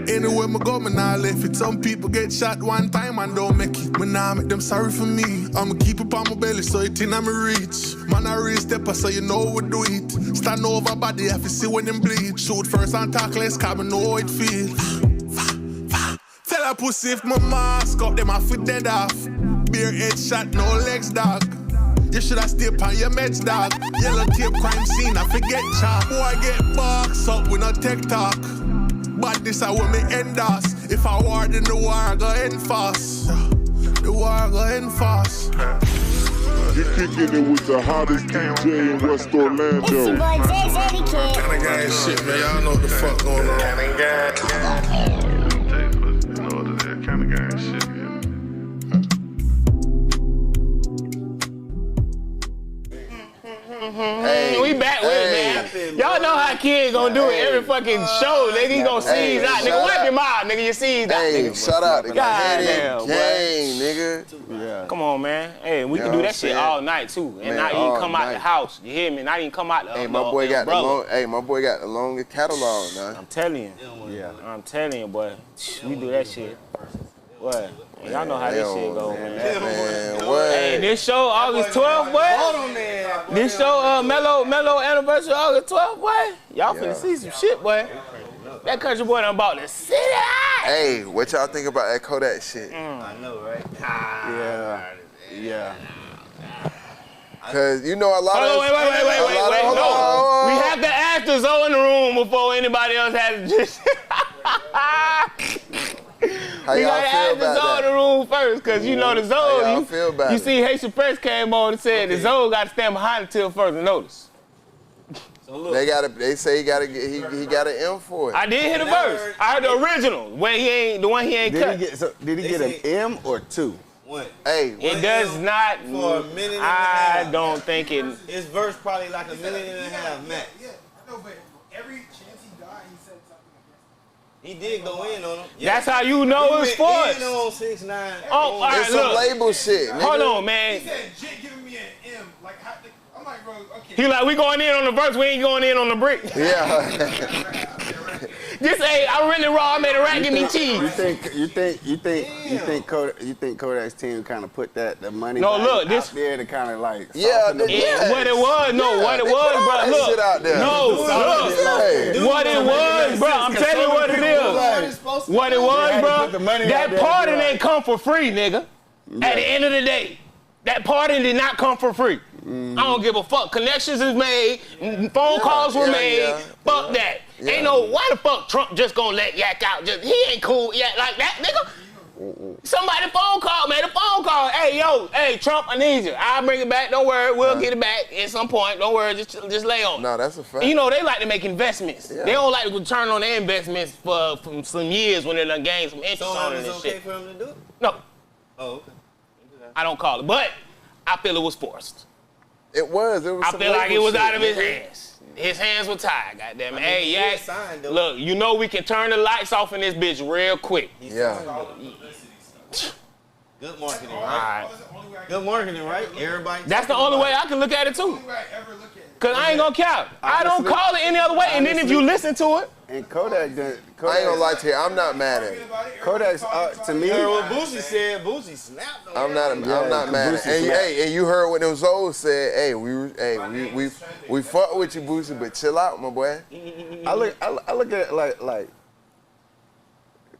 Anywhere me go, me nah left it. Some people get shot one time and don't make it. Me nah make them sorry for me. I'ma keep it on my belly so it in me reach. Man, I real stepper so you know we do it. Stand over body, have to see when them bleed. Shoot first and talk less, cause me know how it feel. Tell a pussy if my mask up, them I foot dead off. Beer head shot, no legs, dog. You shoulda stay on your meds, dog. Yellow tape crime scene, I forget chop. Boy get boxed up with no tech talk. But this I when me end us. If I war, then the war go end fast. The war go end fast. You're kicking it with the hottest DJ in West Orlando. It's your boy JJ the Kid. Kinda gang shit, man. Y'all know what the fuck going on. Kinda gang. Kinda gang shit, yeah. Hey, we back with it, man. kid gonna do it every fucking show, nigga. He gonna seize out. Nigga, wipe your mouth, nigga. You seized out, Hey, nigga. shout out to Goddamn, gang, nigga. Yeah. Come on, man. Hey, we can do that shit all night too, and Man, not even all come out the night. house. You hear me? Not even come out the. Hey, my boy got the long. Hey, my boy got the longest catalog now. I'm telling you. Yeah. I'm telling you, boy. We do that shit. What? Y'all know how this shit go, man. Man, what? Hey, this show August 12th, boy. This show Mellow anniversary August 12th, boy. Y'all finna see some shit, boy. That country boy done bought the city. Hey, what y'all think about that Kodak shit? I know, right? Yeah. Cause you know a lot of. Wait. No. We have to ask the Zoe in the room before anybody else has to just. How We y'all gotta feel ask the about Zoe in that? the room first, cause you know the How y'all Zoe. feel about You it? see, Haitian Press came on and said the Zoe got to stand behind until further notice. They say he got an M for it. I did hear the verse. I heard the original, where the one he ain't cut. Did he get an M or 2? One. Hey, It does not. For a minute and a I half. don't think it. His verse probably like a minute and a half max. No, but every chance he got, he said something against He did go in on him. That's how you know it's He went forced. in on 6ix9ine. Oh, all right, it's some look. label shit, nigga. Hold on, man. He said, Jit giving me an M. Like, I'm like, bro, okay. He like, we going in on the verse, we ain't going in on the brick. Yeah. Just say, I'm really raw, I made a rat, give me cheese. You think Kodak's team kind of put the money No, value look, this- out there to kind of like Yeah, soften the they- blow? yeah. What it was, They put all bro. that Look, shit out there. no, Hey. look. What it was, bro. I'm telling you what it is. What it was, had to bro. put the money out That there to party be like- didn't come for free, nigga. At the end of the day, that party did not come for free. I don't give a fuck. Connections is made, phone calls were made. Fuck that. Ain't no, why the fuck Trump just gonna let Yak out? He ain't cool yet like that, nigga. Somebody made a phone call. Hey, yo, hey, Trump, I need you. I'll bring it back. Don't worry, we'll get it back at some point. Don't worry, just lay on it. No, that's a fact. You know, they like to make investments. Yeah. They don't like to return on their investments for some years when they done gained some interest So on it it's and okay shit. for him to do it? No, Oh, okay. I don't call it. But I feel it was forced. It was. I some feel like label it was shit, out of his nigga. hands. His hands were tied, goddamn it. I mean, Hey, he yeah. is signed, though. Look, you know we can turn the lights off in this bitch real quick. Yeah. Good marketing, All right? right. Good marketing, right? Everybody. That's the only way I can look at it too. Only way I ever look at it. Cause I ain't gonna count. I don't Honestly- call it any other way. And then if you listen to it, And Kodak done. I ain't gonna lie to you. I'm not mad at it. Kodak's to me. You heard what Boosie said. Boosie snapped on I'm not mad at it. And you heard what them Zoes said. Hey, we fuck with you, Boosie, but chill out, my boy. I look at it like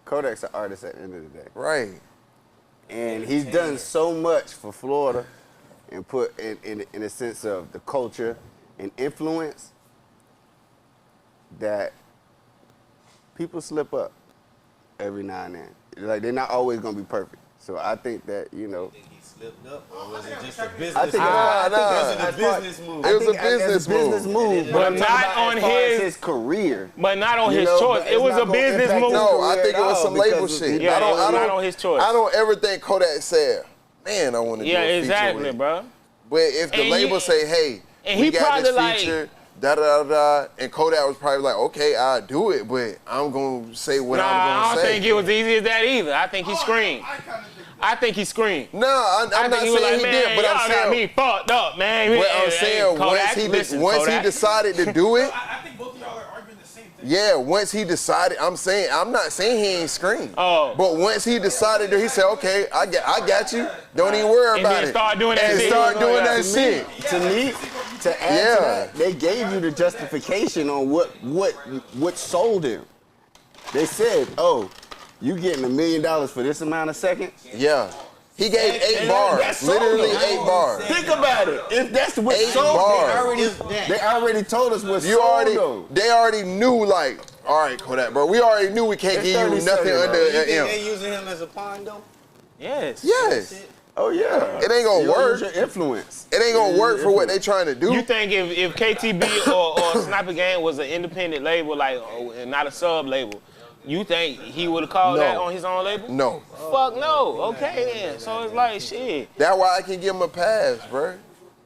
Kodak's an artist at the end of the day, Right. and he's done so much for Florida, and put in a sense of the culture and influence that people slip up every now and then. Like they're not always gonna be perfect. So I think that He slipped up, or was it just a business? I think Was it a business move? It was a as business move. But I'm talking not about on as far as his- career. but not on You his know, choice. but It it's was not a gonna business impact move. his No, I career think at it was all some label because of- shit. Yeah, I it was don't, not on his choice. I don't ever think Kodak said, man, I want to do Yeah, a feature exactly, with. bro. But if the And label he- say, hey, and we he got probably this like- feature, da-da-da-da, and Kodak was probably like, okay, I'll do it, but I'm going to say what Nah, I'm I going don't to say. think it was easy as that either. I think he screamed. I think he screamed. No, I'm I not think he was saying like, he man, did, but y'all I'm got me saying, fucked up, man. but Hey, I'm saying Kodak, once he decided to do it, I think both of y'all are arguing the same thing. yeah, once he decided, I'm not saying he ain't screamed. Oh. But once he decided to, he said, okay, I got you. Don't even worry And about then it. start doing that and shit. start doing Yeah. that shit. To me, to add Yeah. to that, they gave you the justification on what sold him. They said, "Oh, you getting $1 million for this amount of seconds?" Yeah. He gave 8 that bars. sold Literally him. 8 bars. Think about it. If that's what 8 sold, bars. they already told us what You sold already, though. they already knew, like, all right, Kodak, bro. We already knew we can't It's give you 30 nothing seconds, under bro. You an think M. they using him as a pawn, though? Yes. Yes. Oh yeah. It ain't gonna You work. use your influence. It ain't gonna work for what they trying to do. You think if KTB or Sniper Gang was an independent label, like, and not a sub label, you think he would have called No. that on his own label? No. Fuck no. Okay then. So it's like shit. That's why I can give him a pass, bro.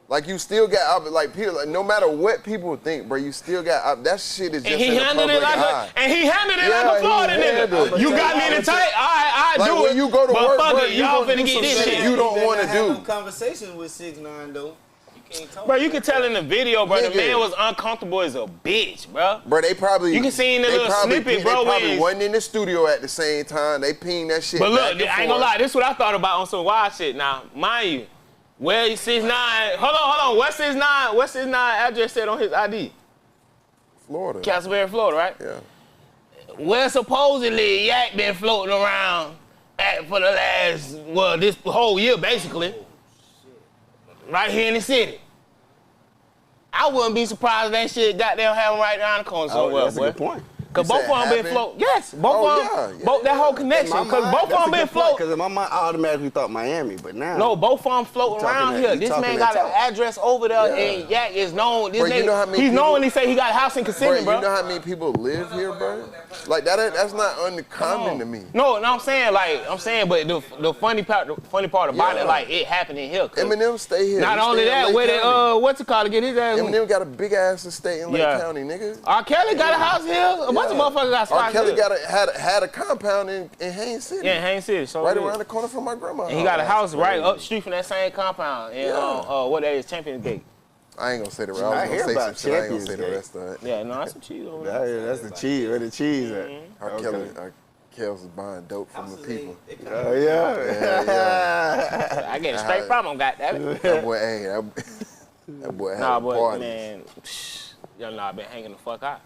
Like you still got like people. Like, no matter what people think, bro, you still got that shit is just And he in the handled public it like eye. and he handled it like a Florida nigga. You got me in the tight. I Like, do when it. you go to but work, fuck bro, it, you y'all gonna finna do get some this shit shit. you don't better want to not have do. no conversation with 6ix9ine though. You can't talk. Bro, you can tell in the video, bro, the Nigga. man was uncomfortable as a bitch, bro. Bro, they probably You can see in the they little probably snippet, they bro, probably when- wasn't in the studio at the same time. They pinged that shit. But look, back and I ain't gonna forth. lie, this is what I thought about on some wild shit. Now, mind you, where 6ix9ine, hold on, what's 6ix9ine address said on his ID? Florida. Castleberry, Florida, right? Yeah. Where supposedly Yak been floating around at for the last, this whole year basically, right here in the city. I wouldn't be surprised if that shit goddamn have right around the corner somewhere, That's a boy. good point. Cause You both said of them been happened? floating. Yes, both Oh, of yeah, them. yeah, That whole connection. Cause both of them been floating. Because in my mind, I automatically thought Miami, but now. No, both of them floating talking around that- here. you This talking man that got an talk. address over there, Yeah. and Yak is known. This Bro, you nigga, know how many he's people- known. He say he got a house in Bro, Kissimmee, you bro. know how many people live here, bro? Like that's not uncommon to me. No, I'm saying, but the funny part about Yeah. it, like it happened in here. 'cause Eminem stay here. Not He only stay in that, Lake where County. they what's it called to get his ass? Eminem got a big ass estate in Lake Yeah. County, nigga. R. Kelly got a house here. A bunch of motherfuckers got spots R. Kelly here. had a compound in Haines City. Yeah, in Haines City. So right it is. around the corner from my grandma. And he got a house right up street from that same compound. And what that is, Champions Gate. I ain't gonna say the rest. I I was hear gonna say some about shit. I ain't gonna Champions say the Gate. rest of it. Yeah, no, that's some cheese over there. Yeah, that's the cheese. Where the cheese at? R. Kells is buying dope from the people. Oh, yeah. I get a straight from him, goddammit. That boy, that boy had Nah, a but party. man, y'all know I've been hanging the fuck out.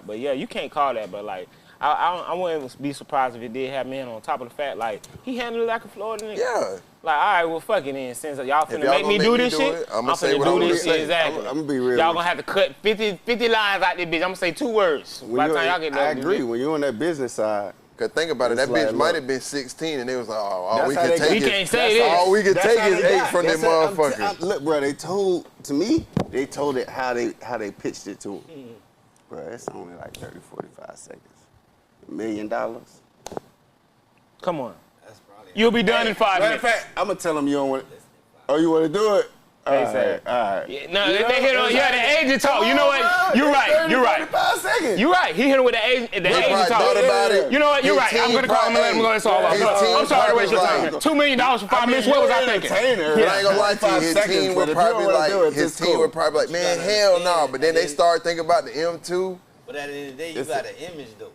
But yeah, you can't call that, but like, I wouldn't be surprised if it did have men on top of the fact, like, he handled it like a Florida nigga. Yeah. Like, all right, well, fuck it then. Since y'all finna y'all make me gonna do make this me do shit, it, I'ma I'm say finna what do I'm this gonna shit say. exactly. I'm gonna be real. Y'all gonna have to cut 50 lines out this bitch. I'm gonna say 2 words. By the time y'all get done. I agree. When you're on that business side, Cause think about it, It's that bitch like, might look. have been 16 and they was like, all That's we how can they take got- is We can't say this. all we can that's take how is they 8 got. from them That's how- motherfuckers. Look, bro, they told it how they pitched it to him. Bro, it's only like 30, 45 seconds. $1 million. Come on. You'll be done in 5 Matter of minutes. fact, I'm gonna tell him you don't want it. Oh, you want to do it? All say. right. Yeah, no, they hit on, the agent talk. You know what? You're right. 45 seconds. You're right. He hit him with the agent probably talk. thought about it. You know what? You're His right. I'm team gonna call him and let him go. It's all his off. team I'm sorry to waste your probably time. like- $2 million for 5 minutes. What was I thinking? But I ain't gonna lie to you, his team would probably like, man, hell no. But then they start thinking about the M2. But at the end of the day, you got an image though.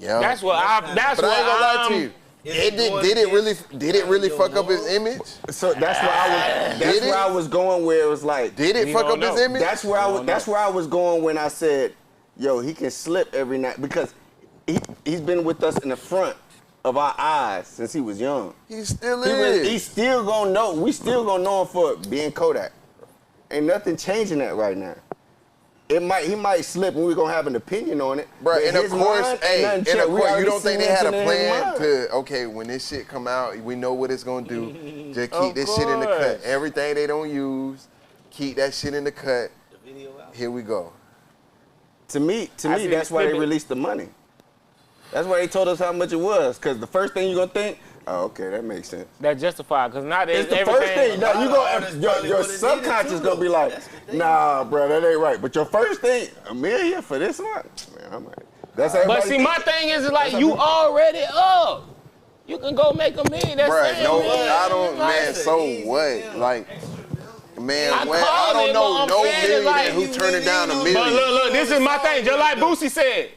Yeah. That's what I. That's But I what ain't gonna lie to I'm. you. Did it really fuck up his image? So that's where I was. That's Did it? where I was going. Where it was like, Did it We fuck up don't his know. image? That's where I was going when I said, "Yo, he can slip every night," because he's been with us in the front of our eyes since he was young. He still He's is. still gonna know. We still gonna know him for being Kodak. Ain't nothing changing that right now. He might slip, and we're gonna have an opinion on it. Bro, but and of his course, mind, hey, nothing and changed. of We course, you already don't think seen they had a it in his plan mind. to, okay, when this shit come out, we know what it's gonna do. Just keep Of this shit in the cut. course. Everything they don't use, keep that shit in the cut. The video out. Here we go. To me, see that's the why they snippet. released the money. That's why they told us how much it was. Because the first thing you're gonna think, oh, okay, that makes sense. That justified, because not It's the everything. first thing. No, Artists probably your would've did it subconscious too, gonna be though. like, That's the thing. nah, bro, that ain't right. But your first thing, $1 million for this one, man, I'm like, that's But everybody. see, my thing is like you already up. You can go make $1 million. That's Bruh, it, no, man. I don't, Like, man, so what? Like, man, I when, call I don't it, but know I'm no saying it's like millionaire who turning down $1 But million. look, this is my thing. Just like Boosie said,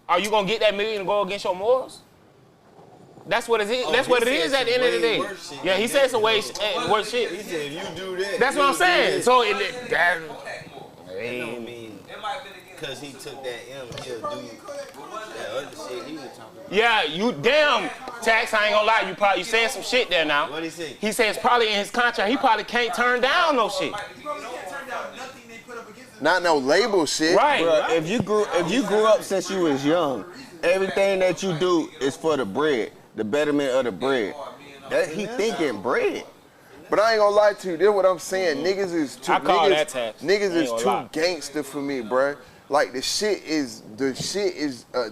are you gonna get that $1 million to go against your morals? That's what it is. That's what it is at the end of the day. Yeah, he said some worse shit. He said if you do that. That's what I'm saying. So that. It don't mean because he took that M, he'll do that other shit he was talking about. Yeah, you damn Tax. I ain't gonna lie. You saying some shit there now. What'd he say? He says probably in his contract he probably can't turn down no shit. Not no label shit. Right. Bro, if you grew up since you was young, everything that you do is for the bread, the betterment of the bread. That he thinking bread. But I ain't gonna lie to you. This is what I'm saying. Niggas is too. I call that tax. Niggas I ain't is gonna too lie. gangster for me, bruh. Like the shit is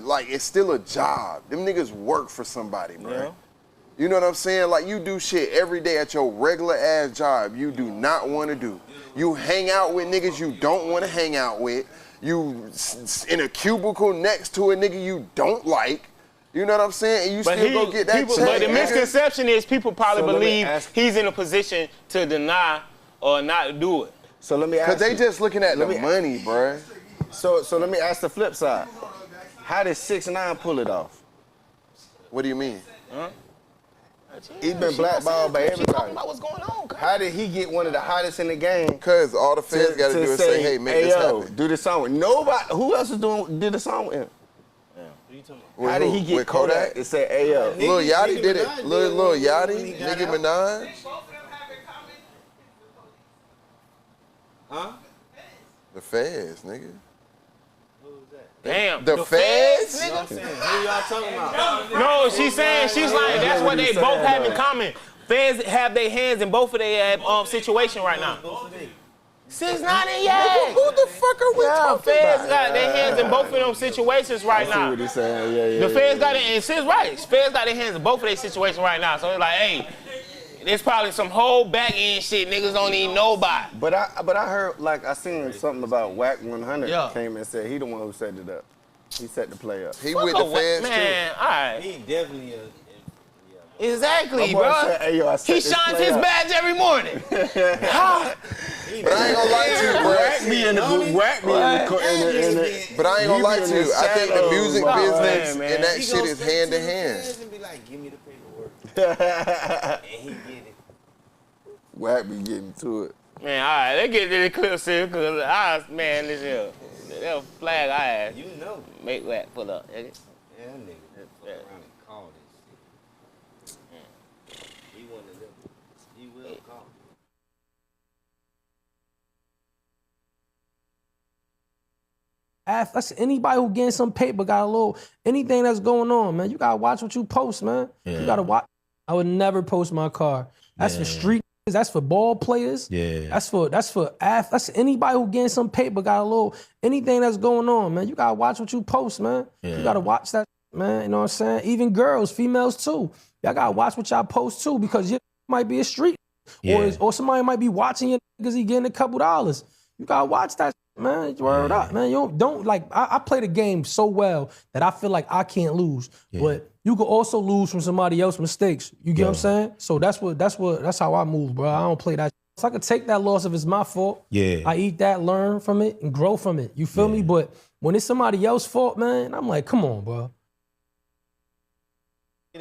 like it's still a job. Them niggas work for somebody, bruh. Yeah. You know what I'm saying? Like, you do shit every day at your regular ass job you do not want to do. You hang out with niggas you don't want to hang out with. You in a cubicle next to a nigga you don't like. You know what I'm saying? And you still go get that check. But the nigga. misconception is people probably believe he's in a position to deny or not do it. So let me ask you. Because they just looking at the money, bruh. So let me ask the flip side. How did 6ix9ine pull it off? What do you mean? Huh? He's been blackballed by everybody. Talking about what's going on, cuz. How did he get one of the hottest in the game? Because all the fans got to do is say, hey, make this happen. Do the song with nobody. Who else did the song with him? How did he get with Kodak? It said Ayo. Lil Yachty did it. Lil Yachty, Nicki Minaj. Huh? The Feds, nigga. Damn. The Feds? Nigga? Who y'all talking about? No, she's saying, she's like, that's what they both have in common. Feds have their hands in both of their situation right now. 6ix9ine and Ye. Who the fuck are we talking Feds about? got their hands in both of them situations right now. What he's saying. The Feds got it, and Sis right. Feds got their hands in both of their situations right now. So it's like, hey, there's probably some whole back end shit niggas don't even know about. But I heard, like, I seen something about Whack 100 came and said he the one who set it up. He set the play up. He with the Feds man, too. all right. He definitely Exactly, bro. Said, hey, yo, he shines his badge every morning. But I ain't gonna lie to you, bro. Whack me in the But I ain't gonna lie to you. I think the music business man. and that shit is hand to hand. and be like, give me the paperwork. And he get it. Whack be getting to it. Man, all right, let's get to the clip, sis, because man, this here, they'll flag our ass. You know. Make Whack pull up, nigga. Yeah, that nigga fuck around and call this shit. He one of them. He will call. That's anybody who getting some paper got a little anything that's going on, man. You gotta watch what you post, man. Yeah. You gotta watch. I would never post my car. That's for street. That's for ball players. Yeah. That's anybody who getting some paper got a little anything that's going on, man. You gotta watch what you post, man. Yeah. You gotta watch that, man. You know what I'm saying? Even girls, females too. Y'all gotta watch what y'all post too, because you might be a street, or somebody might be watching you because he getting a couple dollars. You gotta watch that, man. Word up, man. You don't like. I play the game so well that I feel like I can't lose, but you could also lose from somebody else's mistakes. You get what I'm saying? So that's how I move, bro. I don't play that. So I could take that loss if it's my fault. Yeah. I eat that, learn from it, and grow from it. You feel me? But when it's somebody else's fault, man, I'm like, come on, bro.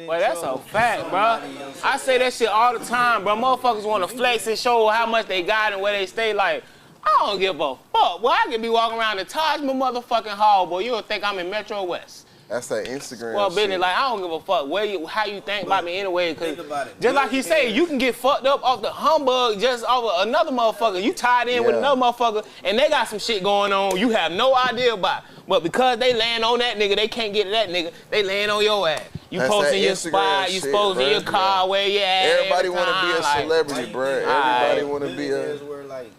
Well, that's a fact, bro. I say that shit all the time, bro. Motherfuckers want to flex and show how much they got and where they stay. Like, I don't give a fuck. Boy, I could be walking around the Taj Mahal motherfucking hall, boy. You don't think I'm in Metro West. That's that Instagram Well, shit. business, like, I don't give a fuck how you think about me anyway. Cause Think about it. just like he say, you can get fucked up off the humbug just off of another motherfucker. You tied in with another motherfucker, and they got some shit going on you have no idea about. But because they land on that nigga, they can't get to that nigga. They land on your ass. You That's posting that your Instagram spot, you shit, posting bruh. your car, where you at. Everybody every want to be a time, celebrity, like, bro. Everybody want to be a. Millionaires wear like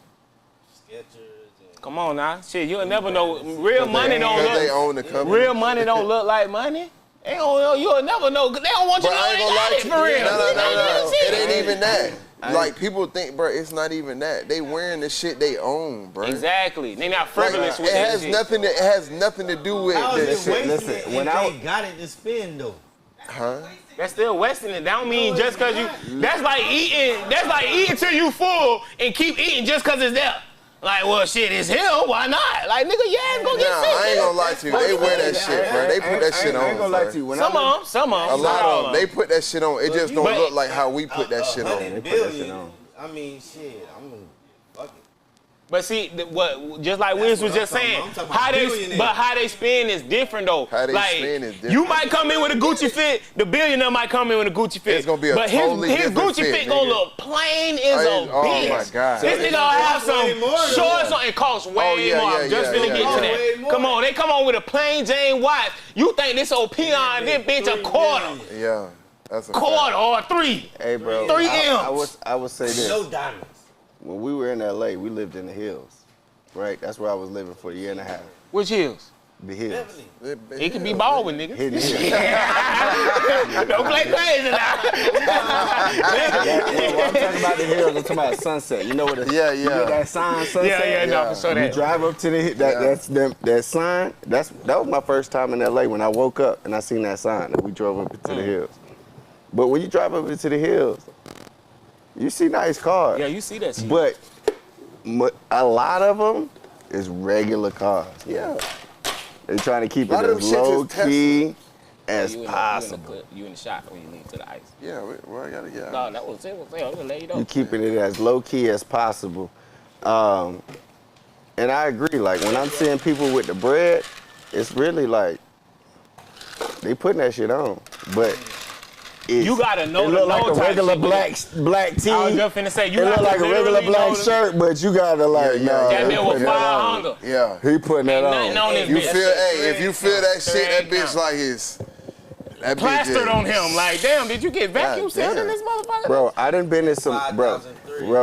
Skechers and Come on now, shit, you'll never know. Real money don't look. They own the company. Real money don't look like money. They don't, you'll never know. They don't want you to But know I ain't they gonna got lie it to for real. you. No. Shit. It ain't even that. Like, people think, bro, it's not even that. They wearing the shit they own, bro. Exactly. They not frivolous with it that has shit. It has nothing to do with how is the it shit. wasting it when if I they got it to spend though? Huh? That's still wasting it. That don't mean just cause you. That's like eating till you full and keep eating just cause it's there. Like, well, shit, it's him. Why not? Like, nigga, go get sick. I ain't gonna lie to you. They wear that shit, bro. They put that shit on. I ain't gonna lie to you. Some of them. A lot of them. They put that shit on. It just don't But- look like how we put that shit on. $100 billion. I mean, shit. I'm gonna fuck it. But see, just like Wiz was just saying, I'm talking about billionaires. how they spend is different though. How they like, spend is different. You might come in with a Gucci fit, the billionaire might come in with a Gucci fit. It's gonna be a but totally his different Gucci fit fit, gonna nigga. look plain as a Oh bitch. my God. This nigga gonna have some way more, shorts though. on. It costs way yeah, more. yeah, I'm just yeah, finna yeah, get yeah. to Way that. more. Come on, they come on with a plain Jane watch. You think this old peon, this bitch a quarter. Yeah, that's a Quarter fact. or three. Hey, bro. 3 I would say this. No diamonds. When we were in LA, we lived in the hills, right? That's where I was living for a year and a half. Which hills? The Hills. He can be baldwin, nigga. Hidden Hills. Don't play crazy now. Well, I'm talking about the Hills. I'm talking about Sunset. You know what? You get that sign, Sunset. No, for sure that. You drive up to that sign. That was my first time in LA when I woke up and I seen that sign and we drove up into the Hills. But when you drive up into the Hills, you see nice cars. Yeah, you see that shit. But a lot of them is regular cars. Yeah. They're trying to keep it as low key as possible. You in the shot when you leave to the ice. Yeah, well, I gotta get No, that was it. I'm gonna let you know. You keeping it as low key as possible. And I agree, like when I'm seeing people with the bread, it's really like, they putting that shit on. But you gotta know it look like a regular black tee. I was just finna say, you it look gotta like a regular black shirt, but you gotta like, that man was fire hunger. Yeah. He putting that on. You feel, if you feel that shit, that bitch like it's plastered on him. Like, damn, did you get vacuum sealed in this motherfucker? Bro, I done been in some, bro,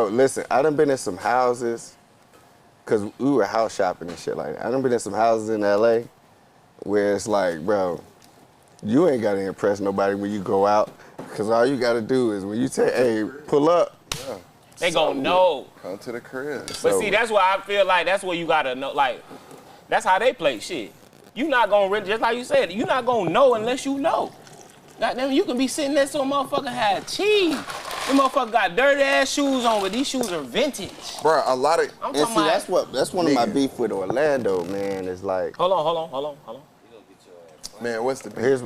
listen, I done been in some houses, cause we were house shopping and shit like that. I done been in some houses in LA where it's like, bro, you ain't gotta impress nobody when you go out, cause all you gotta do is when you say, hey, pull up. Yeah. They gon' know. Come to the crib. But see, that's why I feel like that's where you gotta know, like, that's how they play shit. You not gonna really, just like you said, you not gonna know unless you know. Goddamn, you can be sitting there so a motherfucker had cheese. Them motherfucker got dirty ass shoes on, but these shoes are vintage. Bro, a lot of, and see, that's one of my beef with Orlando, man, is like. Hold on. Man, what's the beef?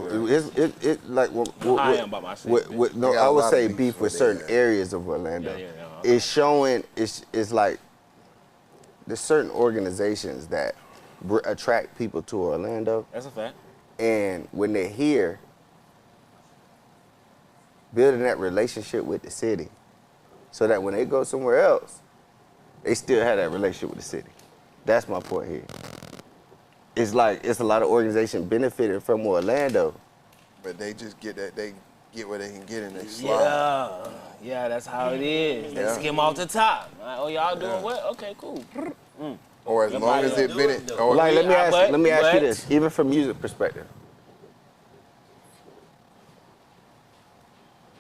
Like I am by myself. No, I would say beef with certain areas of Orlando. It's showing. It's like there's certain organizations that attract people to Orlando. That's a fact. And when they're here, building that relationship with the city, so that when they go somewhere else, they still have that relationship with the city. That's my point here. It's like, it's a lot of organizations benefiting from Orlando. But they just get that, they get what they can get and they slide. Yeah, that's how it is. They skim off the top. Like, oh, y'all doing what? Okay, cool. Or as long as it been it. Or like, let me ask you this, even from music perspective.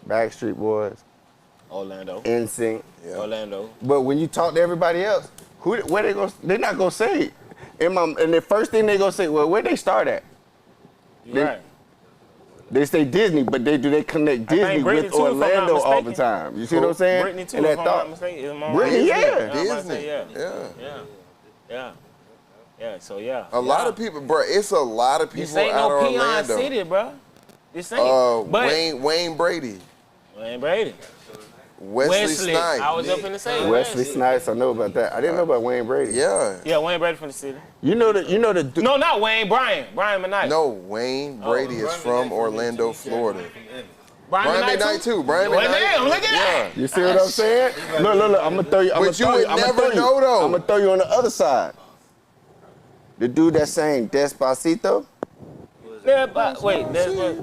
Backstreet Boys. Orlando. NSYNC. Yeah. Orlando. But when you talk to everybody else, where they go? They're not gonna say. And the first thing they gonna say, well, where they start at? Right. They say Disney, but do they connect Disney with Orlando all the time? You see what I'm saying? Britney too, if I'm not mistaken. Britney, yeah. Disney. Yeah, so yeah. A lot of people, bro, it's a lot of people out of Orlando. This ain't no Peon City, bro. This ain't. Wayne Brady. Wayne Brady. Wesley Snipes. I was up in the same. Wesley Snipes, I know about that. I didn't know about Wayne Brady. Yeah. Yeah, Wayne Brady from the city. You know the. No, not Wayne. Brian McKnight. No, Wayne Brady is from Orlando, Florida. Brian McKnight too. Brian well, McKnight. Damn, look at that. You see what I'm saying? Look. I'm gonna throw you. But you would never know though. I'm gonna throw you on the other side. The dude that sang Despacito. Yeah, but wait. There's one.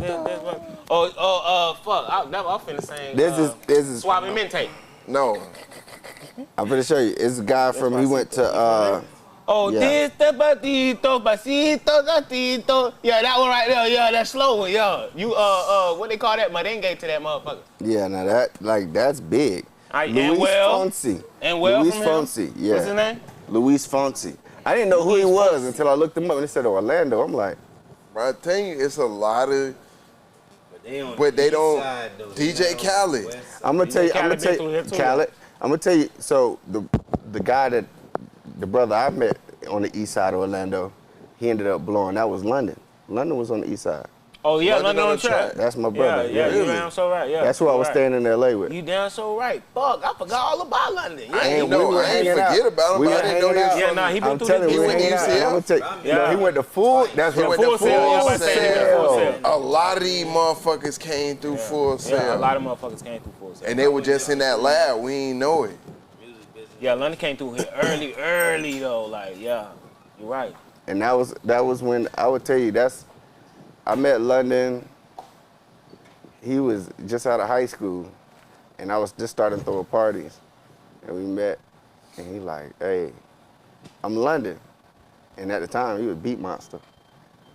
Fuck. I'm finna sing. There's this. Suavemente. No. I'm finna show you. It's a guy from. He went to. Despacito, pasito, gatito. Yeah, that one right there. Yeah, that slow one. Yeah. You what they call that? Merengue to that motherfucker. Yeah, now that's big. Luis Fonsi. Luis Fonsi. Yeah. What's his name? Luis Fonsi. I didn't know who he was until I looked him up and they said Orlando. I'm like, bro, I tell you, it's a lot of. But they don't. DJ Khaled. I'm gonna tell you, Khaled. I'm gonna tell you. So the guy that the brother I met on the east side of Orlando, he ended up blowing. That was London. London was on the east side. Oh yeah, London on the track. That's my brother. Yeah, you damn so right. Yeah, that's who I was staying in LA with. You damn so right. Fuck, I forgot all about London. Yeah, I ain't forget about him. I didn't know this. Yeah, nah, he been through this. He went to UCF. He went to Full. That's when Full Sail. A lot of these motherfuckers came through Full Sail. Yeah, a lot of motherfuckers came through Full Sail. And they were just in that lab. We ain't know it. Yeah, London came through here early though. Like, yeah, you're right. And that was when I would tell you I met London. He was just out of high school, and I was just starting to throw parties, and we met, and he like, hey, I'm London, and at the time he was Beat Monster.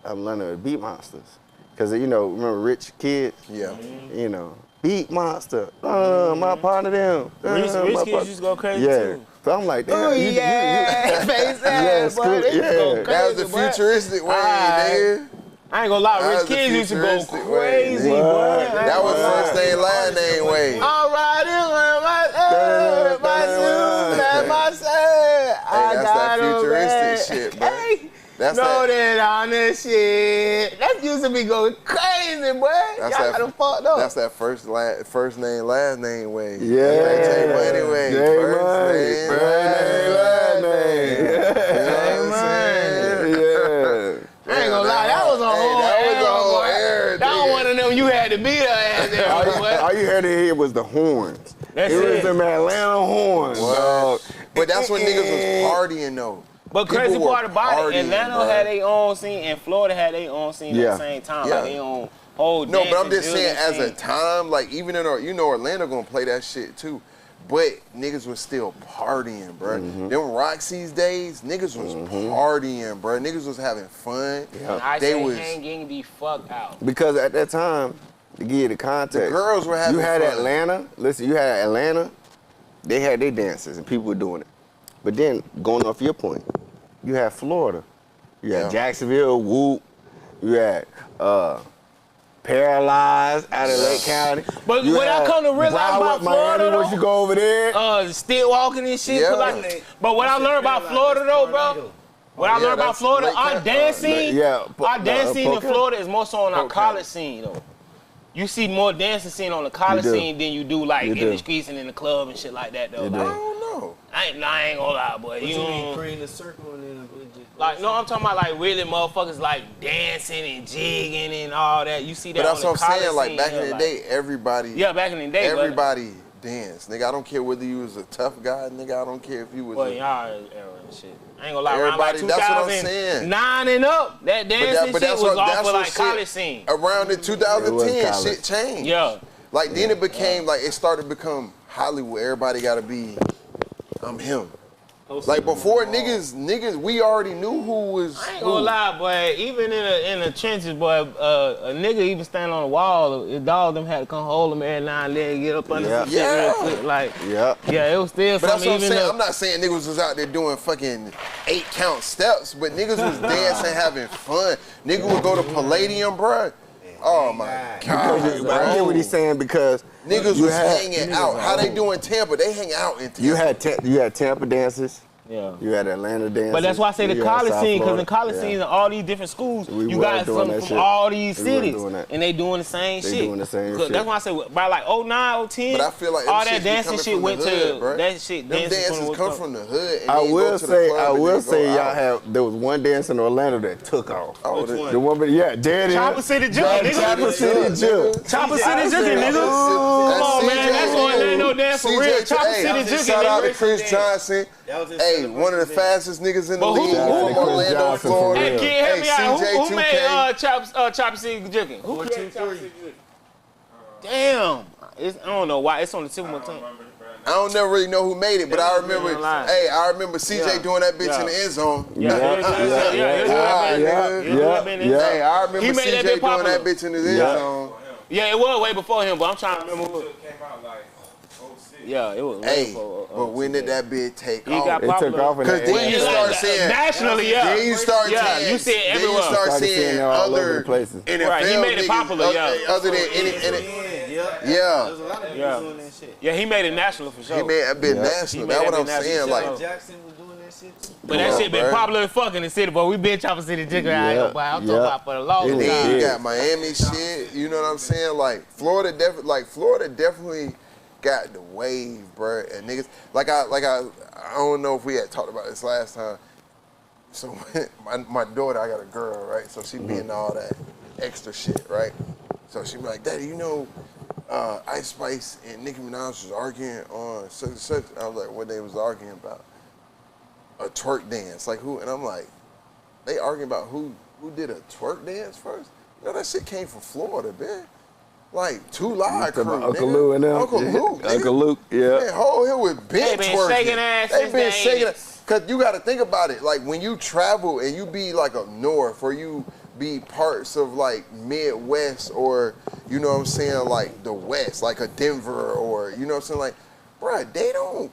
I'm learning with beat monsters. Cause you know, remember Rich Kids? Yeah. You know, beat monster. My partner them. Rich Kids used to go crazy too. So I'm like, damn. Face ass, boy. They used to go crazy, That was the futuristic way, nigga. I ain't gonna lie, Rich Kids used to go crazy, boy. That was first name, last name way. All right, my shoes, my set. That's that futuristic shit, bro. That's that on this shit. That used to be going crazy, boy. Y'all got them fucked up. That's that first name, last name way. Yeah. J Money way. First name, last name. You know what I'm saying? I ain't gonna lie, that was a whole era. That was one of them you had to beat her ass there, boy. All you had to hear was the horns. It was them Atlanta horns, dog. But that's when niggas was partying though. But People crazy were part about it, partying, Atlanta bro. had their own scene and Florida had their own scene at the same time. Like their own whole No, but I'm dancing, just saying building as a scene. time, like even in our, you know, Orlando gonna play that shit too. But niggas was still partying, bro. Them Roxy's days, niggas was partying, bro. Niggas was having fun. I They say was hanging the fuck out. Because at that time, to give you the context, the girls were having you had fun. Atlanta. Listen, you had Atlanta. They had their dances and people were doing it. But then going off your point, you had Florida. You had Jacksonville, Whoop. You had Paralyzed out of Lake County. But what I come to realize about Florida, once you go over there, still walking and shit. But what I learned about Florida though, bro. What I learned about Florida, our dance scene, our dance scene in Florida is more so on our college scene though. You see more dancing scene on the college scene than you do like in the streets and in the club and shit like that though. Like, I don't know. I ain't gonna lie, boy. You mean creating a circle and then like no, I'm talking about like really motherfuckers like dancing and jigging and all that. You see that? But that's on what the I'm college saying. Like scene, back in the day, everybody. Yeah, back in the day, everybody danced, nigga. I don't care whether you was a tough guy, nigga. I don't care if you was. Well, y'all era and shit. I ain't gonna lie. Everybody, around like that's what I'm saying. 2009 and up, that dancing shit was off for like college scene. Around the 2010, shit changed. Yeah. Like then it became like it started to become Hollywood. Everybody gotta be, I'm him. Like before, niggas, we already knew who was. I ain't gonna lie, boy. Even in the trenches, boy, a nigga even standing on the wall, the dog them had to come hold him every now and then, get up under some shit real quick. Like, yeah, it was still. But that's what I'm even saying. I'm not saying niggas was out there doing fucking 8 count steps, but niggas was dancing, having fun. Nigga would go to Palladium, bruh. Oh my God. I hear what he's saying because niggas was hanging out. How they do in Tampa? They hang out in Tampa. You had Tampa dances. Yeah. You had Atlanta dances. But that's why I say the college scene, because in college scene and all these different schools, you got some from all these cities, and they doing the same shit. Doing the same shit. That's why I say by like 09, 010, but I feel like all that dancing shit went to that shit. Them dances come from the hood. And I will say y'all have. There was one dance in Orlando that took off. Oh, the one, there it is. Chopper City Jug, nigga. Chopper City Jug. Chopper City Jug, nigga. Come on, man. That's one that ain't no dance for real. Chopper City Jug, nigga. Shout out to Chris Johnson. Hey, one of the fastest niggas in the league from Orlando, Florida. Hey, kid, help me out. CJ2K. Who made Chopper City Jug? Who created Chopper City Jug? Damn. I don't know why. It's on the tip of my tongue. I don't never really know who made it, but I remember. Hey, I remember CJ doing that bitch in the end zone. Hey, I remember CJ doing that bitch in the end zone. Yeah, it was way before him, but I'm trying to remember who. Yeah, it was. Hey, but when did that bitch take off? Got popular. It took off in Because then you start seeing nationally, yeah. Then you start seeing, you see it everywhere. Then you start seeing all over other the places. NFL Right, he made it niggas, popular, other than Yeah, he made it national for sure. He made it been national. That's what I'm saying. Like Jackson was doing that shit too. But that shit been popular as fuck in the city, but we been Chopper City Jigger out, but I'm talking about for the long and then time. you got Miami shit. You know what I'm saying? Like Florida definitely got the wave, bro. And niggas I don't know if we had talked about this last time. So my daughter, I got a girl, right? So she be in all that extra shit, right? So she be like, Daddy, you know, Ice Spice and Nicki Minaj was arguing on such and such. I was like, what they was arguing about? A twerk dance. Like who? And I'm like, they arguing about who did a twerk dance first? You know, that shit came from Florida, man. Like 2 Live Crew, Uncle Lou and them. Uncle Luke, nigga. Uncle Luke, yeah. Man, whole hill with been twerking. Shaking ass They been since the shaking 80s. ass. Cause you gotta think about it. Like when you travel and you be like up north or you be parts of like Midwest or, you know what I'm saying, like the West, like a Denver or, you know what I'm saying, like, bruh, they don't,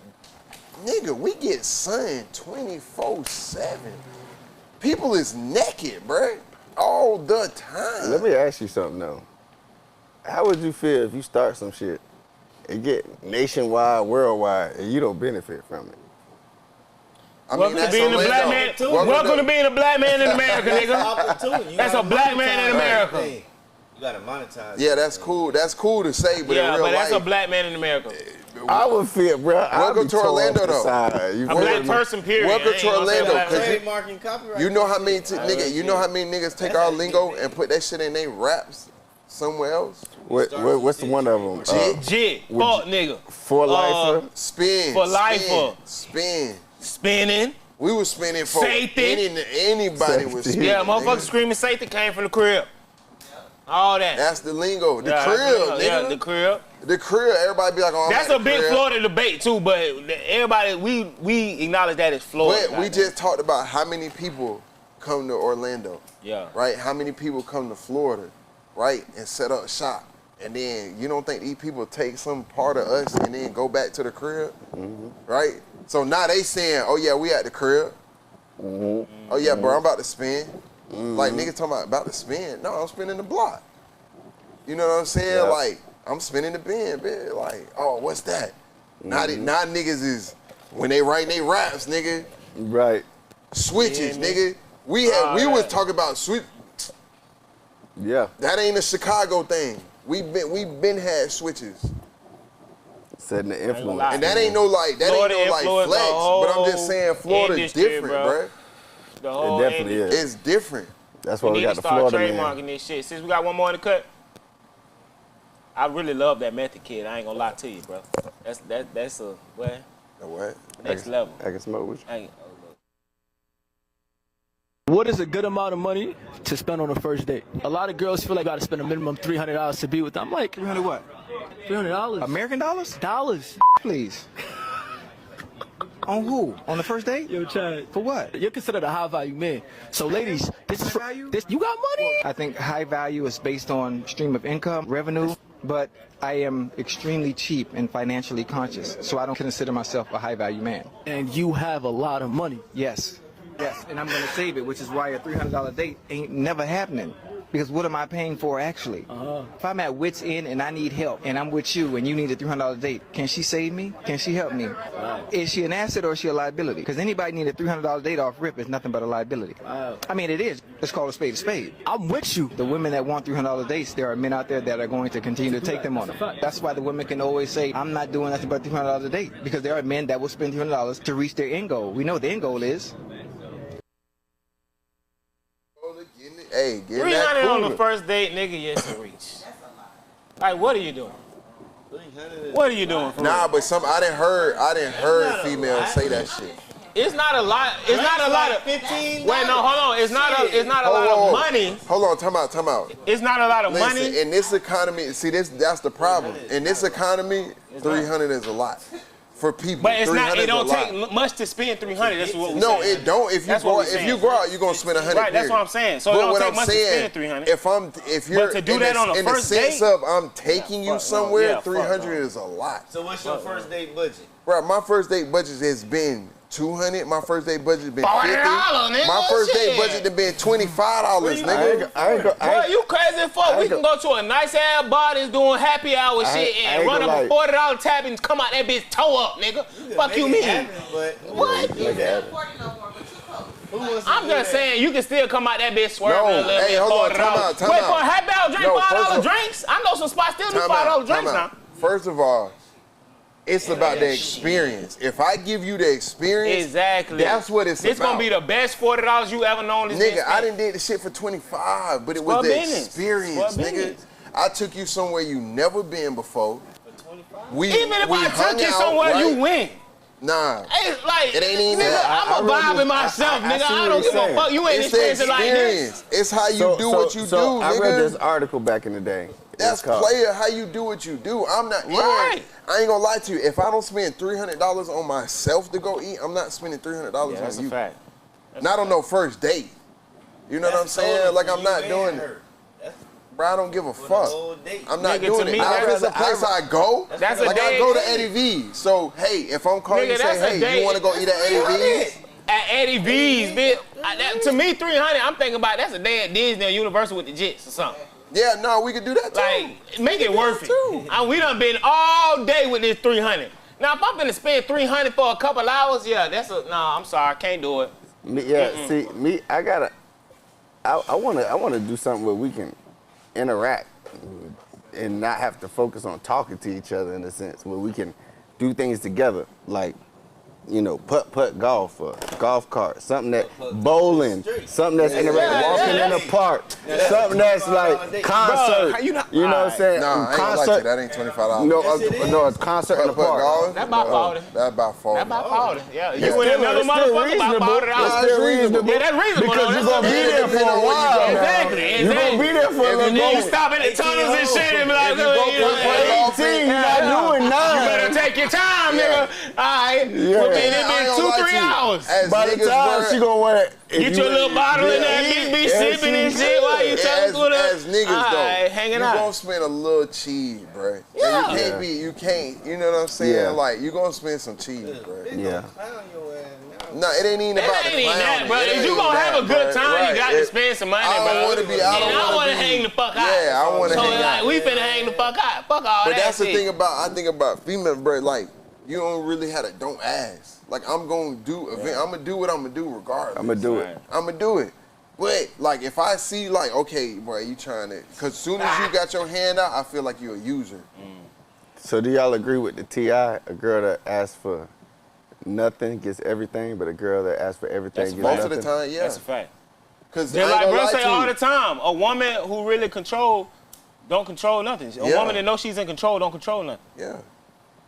nigga, we get sun 24/7. People is naked, bruh, all the time. Let me ask you something though. How would you feel if you start some shit and get nationwide, worldwide, and you don't benefit from it? I mean, Welcome to being a black man. Welcome to being a black man in America, nigga. That's a black man in America. You gotta monetize. Yeah, that's cool. That's cool to say, but in real that's life, a black man in America. I would feel, bro. Welcome to Orlando, though. A black person, period. Welcome to Orlando, Trademarking copyright. you know how many you know how many niggas take our lingo and put that shit in their raps somewhere else? What's the one of them? Jit, fuck nigga. For lifer. Spin. For lifer. Spin. Spinning. We was spinning for Safety. anybody was spinning. Yeah, motherfuckers screaming safety came from the crib. All that. That's the lingo. The Yeah, crib, nigga. Yeah, the crib. The crib, everybody be like, oh, That's a big Florida debate too, but everybody, we acknowledge that as Florida. But we just talked about how many people come to Orlando. Yeah. Right? How many people come to Florida, right? And set up shop. And then you don't think these people take some part of us and then go back to the crib? Right? So now they saying, oh yeah, we at the crib. Oh yeah, bro, I'm about to spin. Like niggas talking about to spin. No, I'm spinning the block. You know what I'm saying? Yeah. Like, I'm spinning the bin, bitch. Like, oh, what's that? Now niggas is, when they write they raps, nigga. Right. Switches, nigga. We was talking about switch. Yeah. That ain't a Chicago thing. We been had switches. Setting the influence. And that ain't no like flex, but I'm just saying Florida industry, different, bro. The whole It definitely is. It's different. That's why we need got to the start Florida man. trademarking this shit. Since we got one more in the cut, I really love that Method Kid. I ain't gonna lie to you, bro. That's a what? A what? Next level. I can smoke with you. What is a good amount of money to spend on a first date? A lot of girls feel like I gotta spend a minimum $300 to be with them. I'm like, 300 what? $300. American dollars? Dollars. Please. On who? On the first date? Yo, Chad. For what? You're considered a high value man. So ladies, this is this. You got money? I think high value is based on stream of income, revenue, but I am extremely cheap and financially conscious, so I don't consider myself a high value man. And you have a lot of money. Yes. Yes, and I'm gonna save it, which is why a $300 date ain't never happening. Because what am I paying for actually? If I'm at wit's end and I need help and I'm with you and you need a $300 date, can she save me? Can she help me? Is she an asset or is she a liability? Because anybody need a $300 date off rip is nothing but a liability. I mean, it is. Let's call a spade a spade. I'm with you. The women that want $300 dates, there are men out there that are going to continue to take them on them. That's why the women can always say, I'm not doing nothing but $300 a date. Because there are men that will spend $300 to reach their end goal. We know what the end goal is. Hey, get 300 on the first date, nigga, yes, to reach. Like, what are you doing? What are you doing? Nah, but I didn't heard females say that shit. It's not a lot. It's not a lot of 15. Wait, no, hold on. It's not a lot of money. Hold on, time out. It's not a lot of money. In this economy, see that's the problem. In this economy, 300 is a lot. For people, but it's not. It don't take much to spend 300. That's what we're saying. No, it don't. If you go out, you're gonna spend 100. Right. That's what I'm saying. So it don't take much to spend 300. If you're but to do that on a first date, in the sense of I'm taking you somewhere, 300 is a lot. So what's your first date budget? Bro, my first date budget has been 200. My first date budget has been $40, 50. nigga. My first date budget has been $25, nigga. Boy, you crazy fuck. We can go to a nice ass bar that's doing happy hour shit and run up a $40 tab and come out that bitch toe up, nigga. Fuck you mean? What? I'm just saying you can still come out that bitch swerving a little bit. Hold on, time out. Wait, for a happy hour drink, $5 drinks? I know some spots still do $5 drinks now. First of all, it's about the experience. If I give you the experience, exactly, that's what it's about. It's gonna be the best $40 you ever known. Nigga, I didn't did the shit for 25, but it was the experience, nigga. I took you somewhere you never been before. Even if I took you somewhere you went. Nah. Hey, like, it ain't even nigga, that. I'm a vibing myself, nigga. I don't give a fuck. You ain't experiencing like this. It's how you do what you do, nigga. I read this article back in the day. That's player how you do what you do. I'm not. Right. I ain't gonna lie to you. If I don't spend $300 on myself to go eat, I'm not spending $300 on you. That's a fact. Not on no first date. You know what I'm saying? Like, I'm not doing it. Bro, I don't give a fuck. I'm not doing it. Now, if it's a place I go, that's a like day. I go to Eddie V's. So, hey, if I'm calling you and say, hey, you want to go eat at Eddie V's? At Eddie V's, bitch. To me, 300, I'm thinking about that's a day at Disney or Universal with the Jets or something. Yeah, no, we could do that too. Like, make it worth it. We done been all day with this 300. Now, if I'm gonna spend 300 for a couple hours, yeah, I'm sorry, can't do it. I wanna do something where we can interact and not have to focus on talking to each other in a sense, where we can do things together, like, you know, putt golf or golf cart, something that bowling, something that's interactive, walking in the park, something that's like concert. You know what I'm saying? Nah, I ain't gonna lie to you, that ain't $25. No, a concert in the park. That's about $40. That's about $40. That's about $40. Yeah, you went another motherfucker about $40. It's reasonable. Yeah, that's reasonable. Because you're gonna be there for a while. Exactly. You're gonna be there for a little And then you bit. stop at the tunnels and shit and be like, you're not doing nothing. You better take your time, nigga. All right. And it been 2-3 hours. By the time she gonna want it, get your little bottle in there, be sipping and shit while you telling through the. As niggas though, hanging you out. gonna spend a little cheese, bro. Yeah. And you can't. You know what I'm saying? Yeah. Like you gonna spend some cheese, bro. Yeah. No, it ain't even about the clowning. Bro. If you gonna have a good time, you got to spend some money, bro. I want to be. I want to hang the fuck out. Yeah, I want to hang out. So like, we finna hang the fuck out. Fuck all that. But that's the thing about I think about female, bro. Like you don't really have to don't ask. Like I'm gonna do event. I'm gonna do what I'm gonna do regardless. I'm gonna do it. I'm gonna do it. But like if I see like okay, bro, you trying to? Cause soon as you got your hand out, I feel like you're a user. So do y'all agree with the T.I.? A girl that asks for nothing gets everything, but a girl that asks for everything gets nothing? Most of the time, yeah. That's a fact. Cause just like bro say all the time, a woman who really don't control nothing. A woman that knows she's in control don't control nothing. Yeah.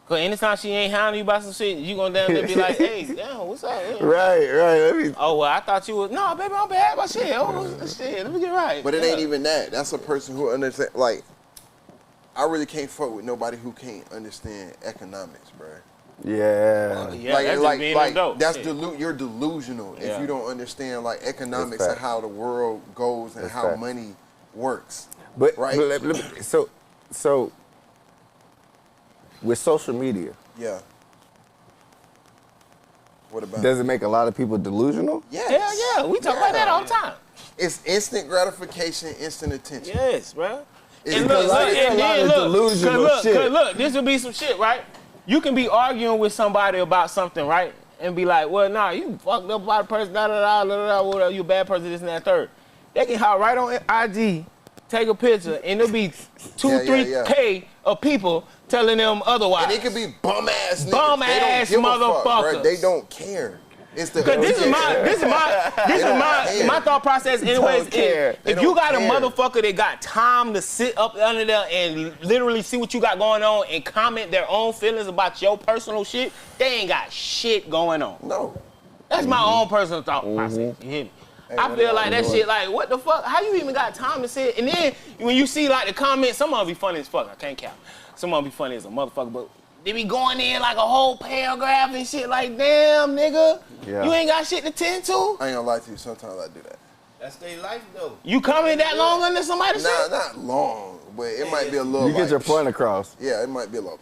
Cause anytime she ain't hounding you about some shit, you gonna damn near be like, hey, damn, what's up? Yeah. Right. Oh, well, I thought you was, no, baby, I'm bad about shit. Oh, shit, let me get right. But it ain't even that. That's a person who understands, like, I really can't fuck with nobody who can't understand economics, bro. Yeah. That's you're delusional if you don't understand, like, economics and how the world goes and how money works. But, right? So, with social media, yeah. What about? Does it make a lot of people delusional? Yes. Hell yeah, we talk about that all the time. It's instant gratification, instant attention. Yes, bro. And look, this would be some shit, right? You can be arguing with somebody about something, right? And be like, well, nah, you fucked up about a person, whatever, you a bad person, this and that, third. They can hop right on IG, take a picture, and it'll be 2-3K of people telling them otherwise. And it could be bum ass niggas. Bum ass motherfuckers. They don't care. It's the this is my thought process. Anyways, if you got a motherfucker that got time to sit up under there and literally see what you got going on and comment their own feelings about your personal shit, they ain't got shit going on. No. That's my own personal thought process. You hear me? I feel like that shit, like, what the fuck? How you even got time to sit? And then when you see like the comments, some of them be funny as fuck. I can't count. Some of them be funny as a motherfucker, but they be going in like a whole paragraph and shit like, damn, nigga, you ain't got shit to tend to? I ain't gonna lie to you, sometimes I do that. That's their life, though. You comment that long under somebody's shit? Nah, not long, but it might be a little. You get your point across. Yeah, it might be a little.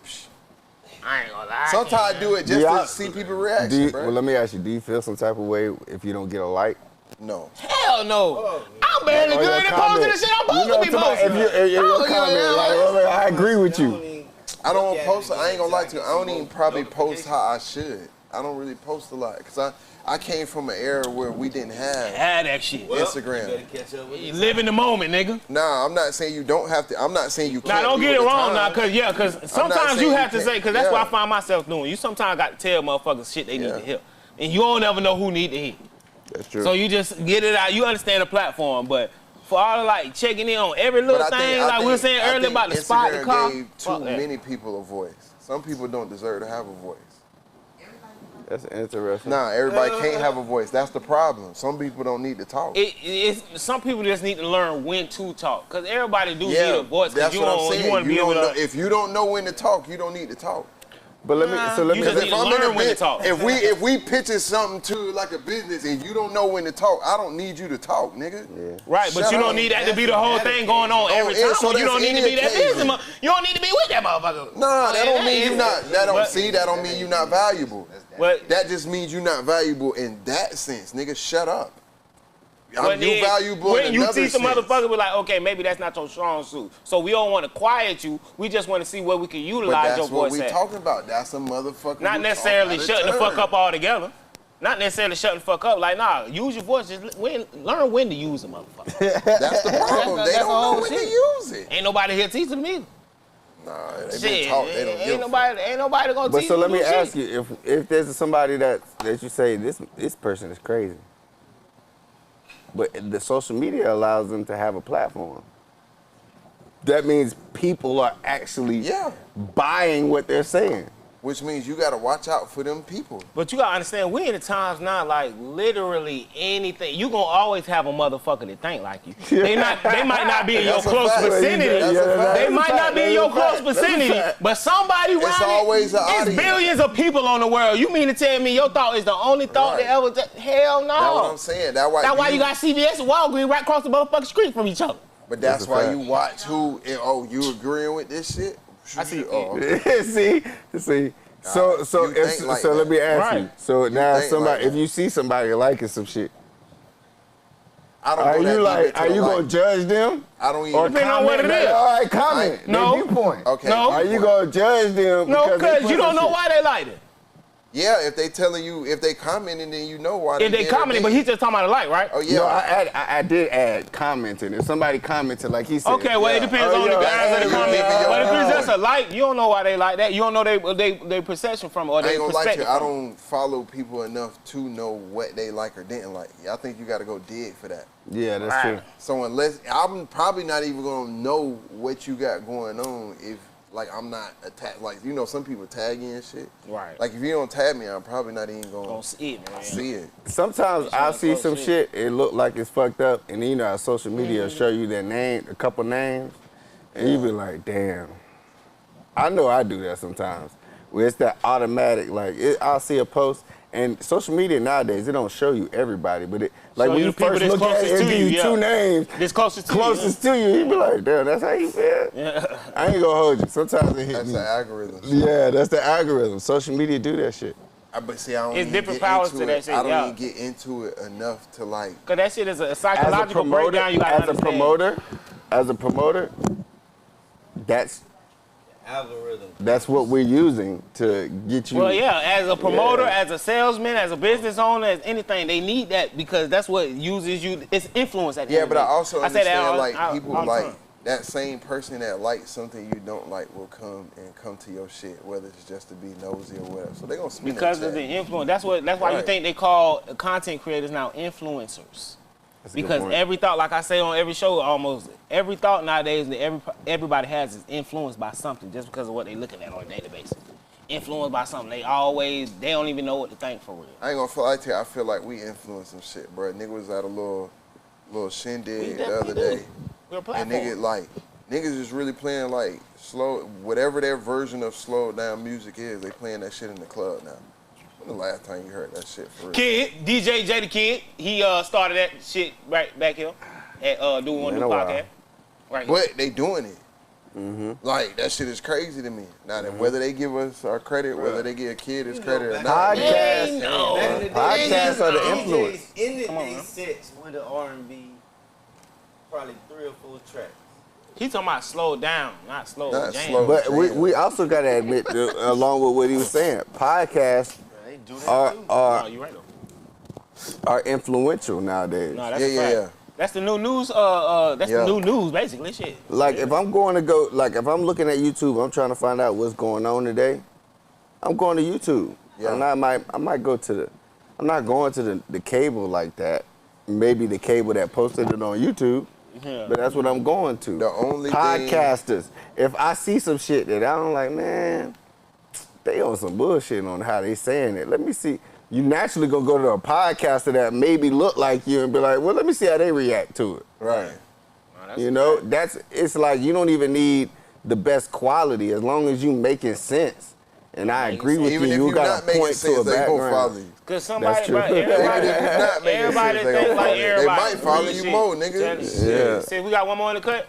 I ain't gonna lie. Sometimes I do it just to see people's reaction, bro. Well, let me ask you, do you feel some type of way if you don't get a like? No. Hell no. I'm barely good at posting the shit I'm supposed to be posting. If your comment, I agree with you. I don't post. I ain't gonna lie to you. I don't even probably post how I should. I don't really post a lot because I came from an era where we didn't have that shit. Instagram. You live in the moment, nigga. Nah, I'm not saying you don't have to. I'm not saying you can't. Nah, don't get it wrong now, cause sometimes you have to say, cause that's what I find myself doing. You sometimes got to tell motherfuckers shit they need to hear, and you don't ever know who need to hear. That's true. So you just get it out. You understand the platform, but for all of like checking in on every little thing, like we were saying earlier about the spot, the car. Gave too many people a voice. Some people don't deserve to have a voice. That's interesting. Nah, everybody can't have a voice. That's the problem. Some people don't need to talk. Some people just need to learn when to talk, cause everybody do need a voice. That's you what I'm saying. You want to be able to. If you don't know when to talk, you don't need to talk. But let me If I'm in a business, if we pitching something to like a business and you don't know when to talk, I don't need you to talk, nigga. Yeah. Right, but you don't need that to be the whole thing going on every time. So you don't need to be that business. You don't need to be with that motherfucker. Nah, that don't mean you not. That don't mean you not valuable. That just means you not valuable in that sense, nigga. Shut up. You valuable when in you another teach the sense. motherfucker, we're like, okay, maybe that's not your strong suit. So we don't want to quiet you. We just want to see where we can But utilize that's your what voice we at. talking about. That's a motherfucker. Not necessarily shutting the fuck up altogether. Not necessarily shutting the fuck up. Like, nah, use your voice. Just learn when to use a motherfucker. That's the problem. They don't know when to use it. Ain't nobody here teaching them either. Nah, they been taught. They don't give ain't nobody gonna But teach so you let me shit. ask you, if there's somebody that you say this person is crazy, but the social media allows them to have a platform. That means people are actually buying what they're saying. Which means you gotta watch out for them people. But you gotta understand, we in the times now, like literally anything. You gonna always have a motherfucker that think like you. They might not be in your close vicinity. They might not be in your close vicinity. But somebody around always an it's audience. billions of people on the world. You mean to tell me your thought is the only thought that ever? Hell no. That's what I'm saying. That's why you got CVS and Walgreens right across the motherfucking street from each other. But that's why you watch who. And, you agreeing with this shit? I see. See. So let me ask you. So now if you see somebody liking some shit, are you gonna judge them? I don't even. Or depending on what it is. All right, comment. No. Their viewpoint. Okay. No. Are you gonna judge them? No, because you don't know why they like it. Yeah, if they telling you, if they commenting, then you know why. If they commenting, but he's just talking about a like, right? Oh yeah. No, I did add commenting. If somebody commented, like he said. Okay, well it depends on the guys of the comment. But if it's just a like, you don't know why they like that. You don't know they perception from it or I their ain't gonna lie to perspective. you. I don't follow people enough to know what they like or didn't like. I think you got to go dig for that. Yeah, that's true. So unless I'm probably not even gonna know what you got going on if. Like, I'm not attacked. Like, some people tag you and shit. Right. Like, if you don't tag me, I'm probably not even going to see it, man. See it. Sometimes I'll see some shit, it look like it's fucked up, and then how social media will show you their name, a couple names, and you be like, damn. I know I do that sometimes. Where it's that automatic, like, I'll see a post, and social media nowadays, it don't show you everybody, but like when you first look at it, it give you two names. This closest to you, you be like, damn, that's how you feel. Yeah. I ain't gonna hold you. Sometimes it hits That's me. the algorithm. Yeah, that's the algorithm. Social media do that shit. But see, I don't It's even different get powers into to that it. shit, I don't yeah. even get into it enough to like. Cause that shit is a psychological breakdown. You gotta understand. As a promoter, that's algorithm. That's what we're using to get you. Well, yeah, as a promoter, as a salesman, as a business owner, as anything, they need that because that's what uses you. It's influence at the end Yeah, but of I the day. also say that understand all- like people all the like time. that same person that likes something you don't like will come to your shit, whether it's just to be nosy or whatever. So they gonna spin Because that of the check. influence. That's why you Right. think they call content creators now influencers. That's a good Because point. every thought, like I say on every show, almost every thought nowadays that everybody has is influenced by something just because of what they're looking at on a daily basis. Influenced by something. They don't even know what to think for real. I ain't gonna lie to you. I feel like we influenced some shit, bro. Nigga was at a little shindig the other day, We're a and platform. niggas is really playing like slow, whatever their version of slowed down music is. They playing that shit in the club now. When the last time you heard that shit for real? Kid, DJ J the Kid, he started that shit right back here at Do One New Podcast. Right here. But they doing it. Like, that shit is crazy to me. Now, that whether they give us our credit, whether they give a kid his credit or not. Podcasts are the influence. In the day sets with the R&B, probably 3 or 4 tracks. He talking about slow down, not slow jam. But we also got to admit, along with what he was saying, podcasts are influential nowadays. No, that's a fact. That's the new news. That's the new news, basically. Shit. Like if I'm looking at YouTube, I'm trying to find out what's going on today. I'm going to YouTube. Yeah. And I might go to I'm not going to the cable like that. Maybe the cable that posted it on YouTube. Yeah. But that's what I'm going to. The only podcasters. If I see some shit that I don't like, man, they on some bullshit on how they saying it. Let me see. You naturally gonna go to a podcaster that maybe look like you and be like, well, let me see how they react to it. Right. It's like you don't even need the best quality as long as you making sense And I agree with Even you. if You you're got not to making point sense, to a they gonna follow background. you. Cause somebody, true. everybody, Even if you're not making everybody sense, they think gonna like follow you. everybody. They might follow you Shit. more, nigga. Yeah. See, we got one more in the cut.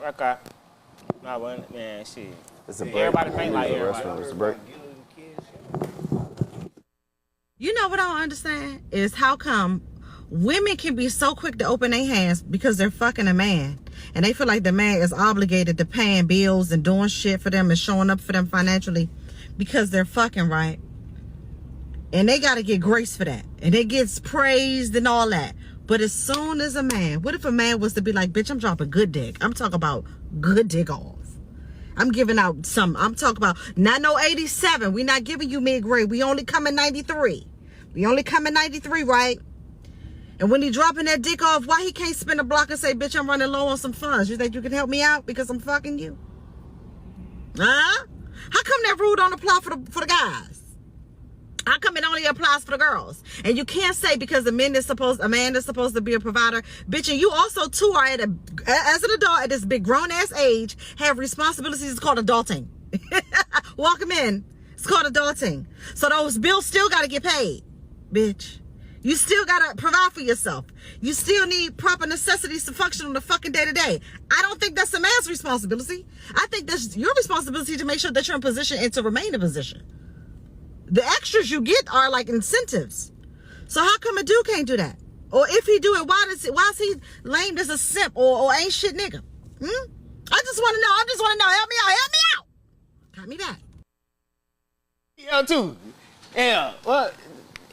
Okay. Nah, but man, shit. It's a break. Everybody think like It's a everybody. restaurant. It's a break. You know what I don't understand is how come women can be so quick to open their hands because they're fucking a man. And they feel like the man is obligated to paying bills and doing shit for them and showing up for them financially because they're fucking, right? And they got to get grace for that. And it gets praised and all that. But as soon as a man, what if a man was to be like, bitch, I'm dropping good dick. I'm talking about good dick off. I'm giving out some. I'm talking about not no 87. We not giving you mid-grade. We only come in 93. We only come in 93, right? And when he dropping that dick off, why he can't spin a block and say, bitch, I'm running low on some funds. You think you can help me out because I'm fucking you? Huh? How come that rule don't apply for the guys? How come it only applies for the girls? And you can't say because a man is supposed to be a provider. Bitch, and you also too are as an adult at this big grown ass age, have responsibilities. It's called adulting. Welcome in. It's called adulting. So those bills still gotta get paid, bitch. You still gotta provide for yourself. You still need proper necessities to function on the fucking day to day. I don't think that's a man's responsibility. I think that's your responsibility to make sure that you're in position and to remain in position. The extras you get are like incentives. So how come a dude can't do that? Or if he do it, why is he lame as a simp or ain't shit nigga? I just want to know. Help me out. Got me back. Yeah, too. Yeah. What?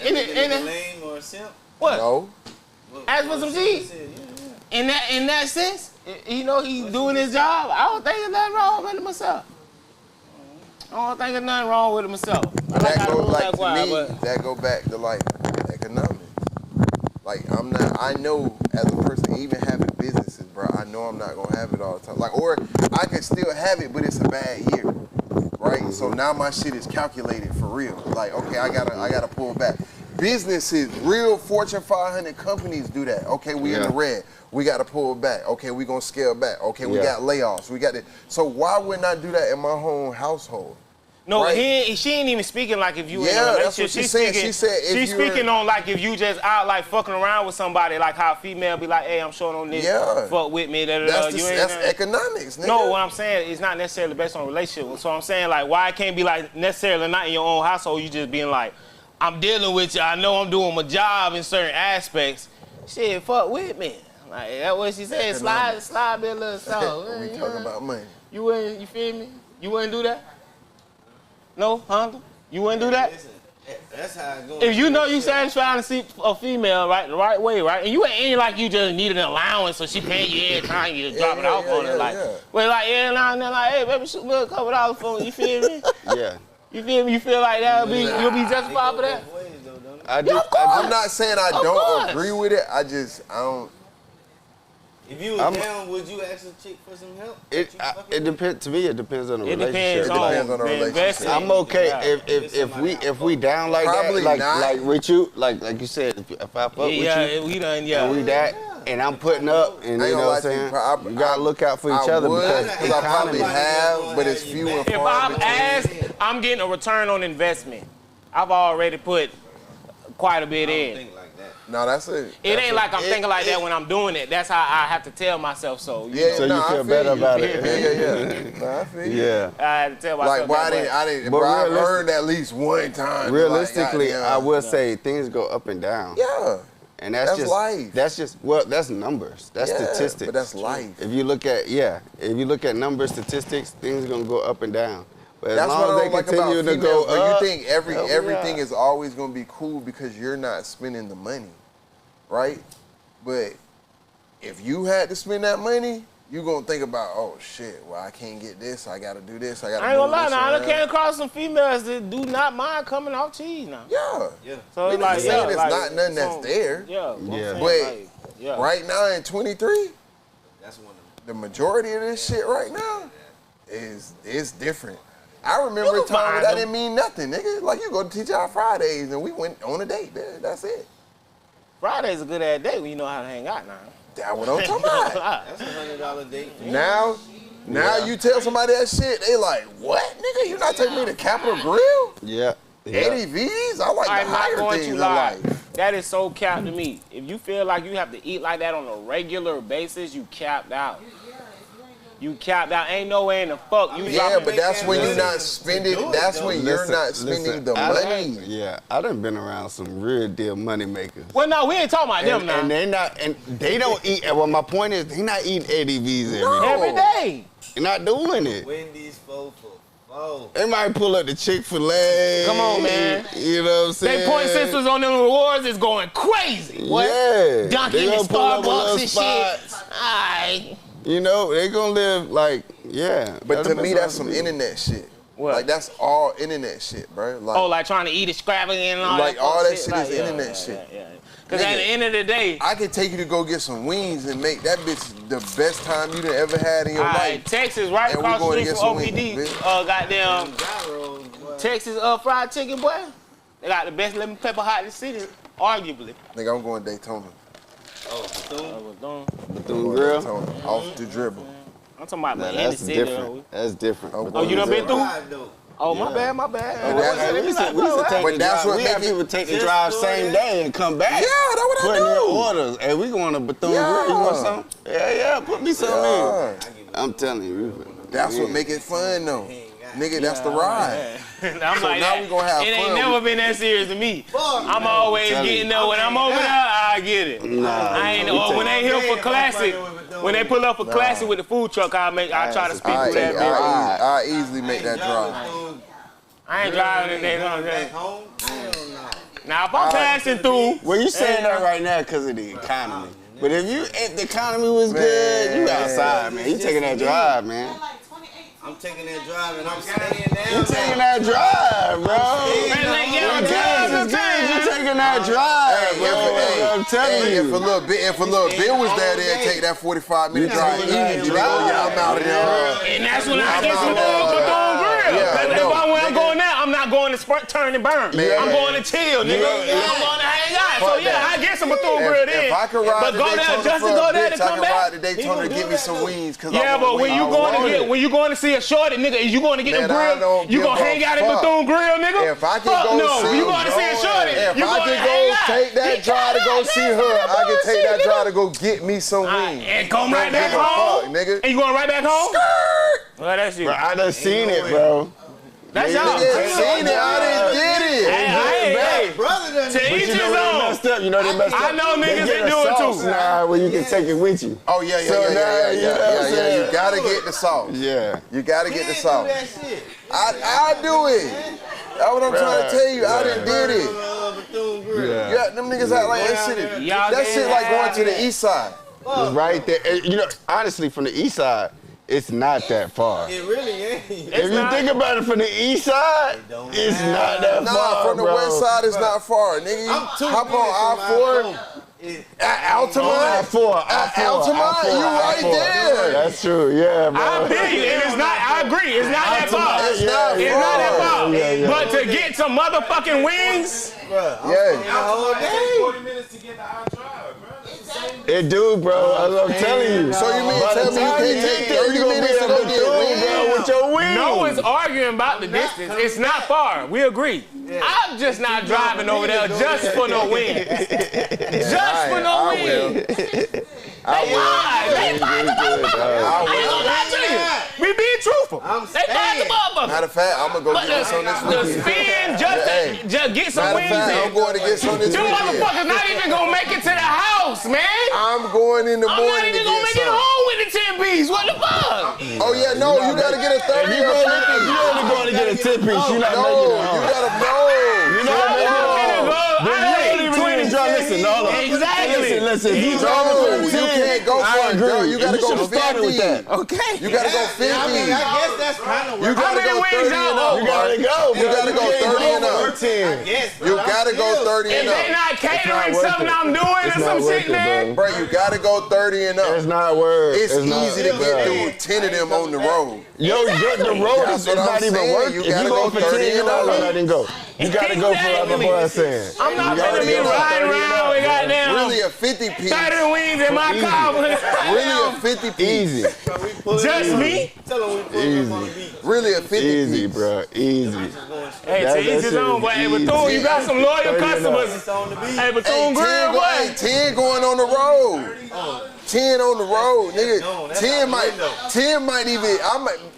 In a lame or a simp? What? No. Ask for some cheese. In that sense, you know, he's doing his job. I don't think there's nothing wrong with it myself. I don't think there's nothing wrong with it myself. That go back to like economics. Like I know as a person, even having businesses, bro, I know I'm not gonna have it all the time. Like, or I can still have it, but it's a bad year, right? So now my shit is calculated for real. Like, okay, I gotta pull back. Businesses, real Fortune 500 companies do that. Okay, we in the red. We got to pull back. Okay, we gonna scale back. Okay, we got layoffs. We got it. So why wouldn't I do that in my home household? No, right? she ain't even speaking like if you in a that's relationship. what she's saying. She said if she's speaking on like if you just out like fucking around with somebody, like how a female be like, hey, I'm showing on this, fuck with me. That's economics, nigga. No, what I'm saying is not necessarily based on relationship. So I'm saying like why it can't be like necessarily not in your own household. You just being like, I'm dealing with you. I know I'm doing my job in certain aspects. Shit, fuck with me. Like that's what she said. Slide me a little song. We talking about money. You wouldn't, you feel me? You wouldn't do that? No, Hunter? You wouldn't do that? Listen, that's how it goes. If you know you satisfying to see a female right the right way, right? And you ain't like you just need an allowance so she paying you every time you drop it off on her. Like, well, like, now and then, like, hey, baby, shoot me a couple dollars for me. You feel me? Yeah. You feel me? You feel like you'll be justified for that? I'm not saying I don't agree with it. I don't. If you was down, would you ask a chick for some help? It depends. To me, it depends on the relationship. It depends on the relationship. I'm okay if we down like Probably that, not. like with you, like you said, if I fuck with you, and we that, and I'm putting up, and you know what I'm saying, you gotta look out for each other because I probably have, but it's few and if far I'm between. asked, I'm getting a return on investment. I've already put quite a bit in. No, that's it. It ain't like I'm thinking like that when I'm doing it. That's how I have to tell myself so. So you feel better about it. Yeah. No, I feel you. Yeah. I had to tell myself. Like, why I didn't, bro, I've heard at least one time. Realistically, like, I will say things go up and down. Yeah. And that's just life. That's just that's numbers. That's statistics. But that's life. If you look at numbers, statistics, things are gonna go up and down. But as That's long what as I they don't like continue about to go females. up, You think everything is always gonna be cool because you're not spending the money, right? But if you had to spend that money, you're gonna think about, oh shit, well I can't get this, I gotta do this, I gotta. I ain't gonna lie, now I done came across some females that do not mind coming off cheese now. Yeah. So it's like, saying it's like, not nothing that's there. But right now in 23, that's one of the majority of this shit right now is different. I remember a time where that didn't mean nothing, nigga. Like you go to teach our Fridays and we went on a date, man. That's it. Friday's a good ass day when you know how to hang out now. That's what I'm talking about. That's $100 date. Now, Now you tell somebody that shit, they like, what, nigga? You not taking me to Capitol Grill? Yeah. ADVs? I like I'm the not higher going things to in lie. life. That is so capped to me. If you feel like you have to eat like that on a regular basis, you capped out. You capped out. Ain't no way in the fuck you. Yeah, but that's when you're not spending. That's when you're not spending the money. Yeah, I done been around some real deal money makers. Well, no, we ain't talking about them now. And they don't eat. Well, my point is, they not eating ADVs every day. They're not doing it. Wendy's 4 for 4. They might pull up the Chick-fil-A. Come on, man. You know what I'm saying? They point systems on them rewards is going crazy. What? Yeah. Dunkin' and Starbucks and spots. shit. Alright. You know, they gonna live like, yeah. But to me, that's some internet shit. What? Like, that's all internet shit, bro. Like, like trying to eat extravagant and all like that all that shit. shit Like, is internet shit. Yeah. Because at the end of the day, I could take you to go get some wings and make that bitch the best time you done ever had in your life. Texas, right And we across the going to street get from some OPD, wings, bitch. goddamn Texas fried chicken, boy. They got the best lemon pepper hot in the city, arguably. Nigga, I'm going to Daytona. Bethune Grill? Daytona, off the dribble. I'm talking about in the That's city. different. That's different. Oh, you done been through? Oh, my bad. We used to take the drive. We had people take the drive same day and come back. Yeah, that's what I Put in do. their orders. Hey, we going to Bethune Grill. You want some? Yeah. Put me some in. I'm telling you. That's what make it fun, though. Nigga, that's the ride. I'm So like, now we gonna have it fun. ain't never been that serious to me. I'm always getting there. When I'm over there, I get it. I ain't. Or when they here for classic, when they pull up for classic with the food truck, I try to speak through that bitch. I easily make that drive. I ain't driving in there. You know what I'm saying? Now if I'm passing through, Well, you saying that right now because of the economy. But if the economy was good, you outside, man. You taking that drive, man. I'm taking that drive and I'm staying there. You taking that drive, bro. When gas is good, you taking that drive, bro. I'm telling you. If a little Bill was there, they'd take that 45-minute drive. I'm out of there. And that's when I get some Bethune Grill. When I'm going there, I'm not going to turn and burn. I'm going to chill, nigga. I'm going to hang out. So I get some Bethune Grill then. If I could ride but go to there Daytona just to for go a there bitch, to I come can back. ride to Daytona to get me some wings. Yeah, but when you going to see a shorty, nigga, is you going to get the grill? You going to hang out at Bethune Grill, nigga? If I can go see you going to see a shorty? If I can go take that drive to go see her, I can take that drive to go get me some wings. And come right back home, nigga. And you going right back home? Well, that's you. Bro, I done seen it, bro. That's y'all. Seen it, I didn't get it. Hey, brother, to each his own. You know they messed up. I know niggas that do it too. Now where you can take it with you. Oh yeah. You gotta get the sauce. Yeah. You gotta get the sauce. I do it. That's what I'm trying to tell you. I done did it. Yeah, them niggas act like that shit. That shit like going to the east side. It's right there. You know, honestly, from the east side, it's not that far. It really ain't. If you think about it from the east side, it's not that far, Nah, from the bro. west side, it's not far. Nigga, you hop on I-4. Altamont? Altamont, you right there. That's true, yeah, bro. I feel you, and it's not, I agree, it's not that far. It's not that far. Yeah. But to get some motherfucking wings, yeah. 40 minutes to get to our drive, bro. It do, bro. I'm telling you. So you mean tell me you can't take 30 minutes to go get wings? Bro, with your wings. no one's arguing about the distance. It's not far. We agree. I'm just not driving over there just for no wings. Just for no wings. I will. They find the motherfucker. I ain't gonna lie to you. We being truthful. They find the motherfucker. Matter of fact, I'm gonna go But get some this the weekend. spin just get some Matter of wings fact, in. I'm going to get some this You weekend. motherfuckers not even gonna make it to the house, man. I'm going in the I'm not morning to even gonna get make it some. home with the 10 B's. What the fuck? Oh yeah, no, you gotta get a 30 If you or 50. only going to get a 10 piece, you're not No, making it you home. gotta know. You're not making it home. Then you only really drive. Listen, hold on. Exactly. Listen. If you drive No, for you can't go I for it. agree. No, you gotta go should've started 50. with that. Okay. You gotta go 50. I guess that's kind of You gotta go 30 and up. You gotta go. You gotta go 30 and up. 10. You gotta go 30 and up. If they not catering something I'm doing or some shit, man. Bro, you gotta go 30 and up. It's not worth. It's easy to get through 10 of them on the road. Yo, the road is not even worth. If you go for 10, you're not letting go. You gotta go for what the boy saying. I'm not gonna be riding around with goddamn really a 50 piece. 30 wings in my car. Really a 50 piece. Easy. Just me? Easy. Really a 50 Easy, piece. bro. Easy. Hey, to each his own, but hey, Bethune, you got some loyal customers. Hey, Bethune Grill, boy. 10 going on the road. 10 on the road, nigga. 10 might even.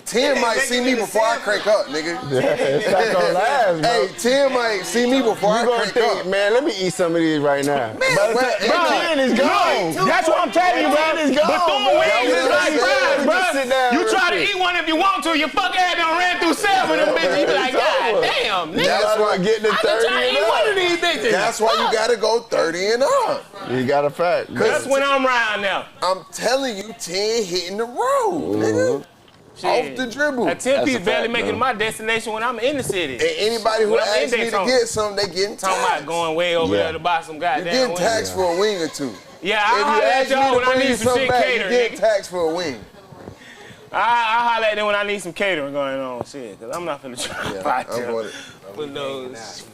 10 might see me before I crank up, nigga. It's not gonna last, bro. Hey, 10 might see me before I crank up. Man, let me eat some of these right now. Man, bro, 10 is gone. That's what I'm telling you, bro. Bethune wings is like fries, bro. You try to eat one if you want to. Your fuck ass done ran through 7 of them bitches. You be like, God damn, nigga. That's why getting the 30 I eat one of these bitches. That's why you gotta go 30 and up. You got a fact. That's when I'm riding now. I'm telling you, 10 hitting the road, nigga. Off the dribble. A 10-piece barely making it to my destination when I'm in the city. And anybody who asks me to get some, they getting talking about going way over there to buy some goddamn wings. You're getting taxed for a wing or two. Yeah, I'll holler at y'all when I need some shit catered. You get taxed for a wing. I'll holler at them when I need some catering going on, shit, because I'm not finna try to buy them. With those.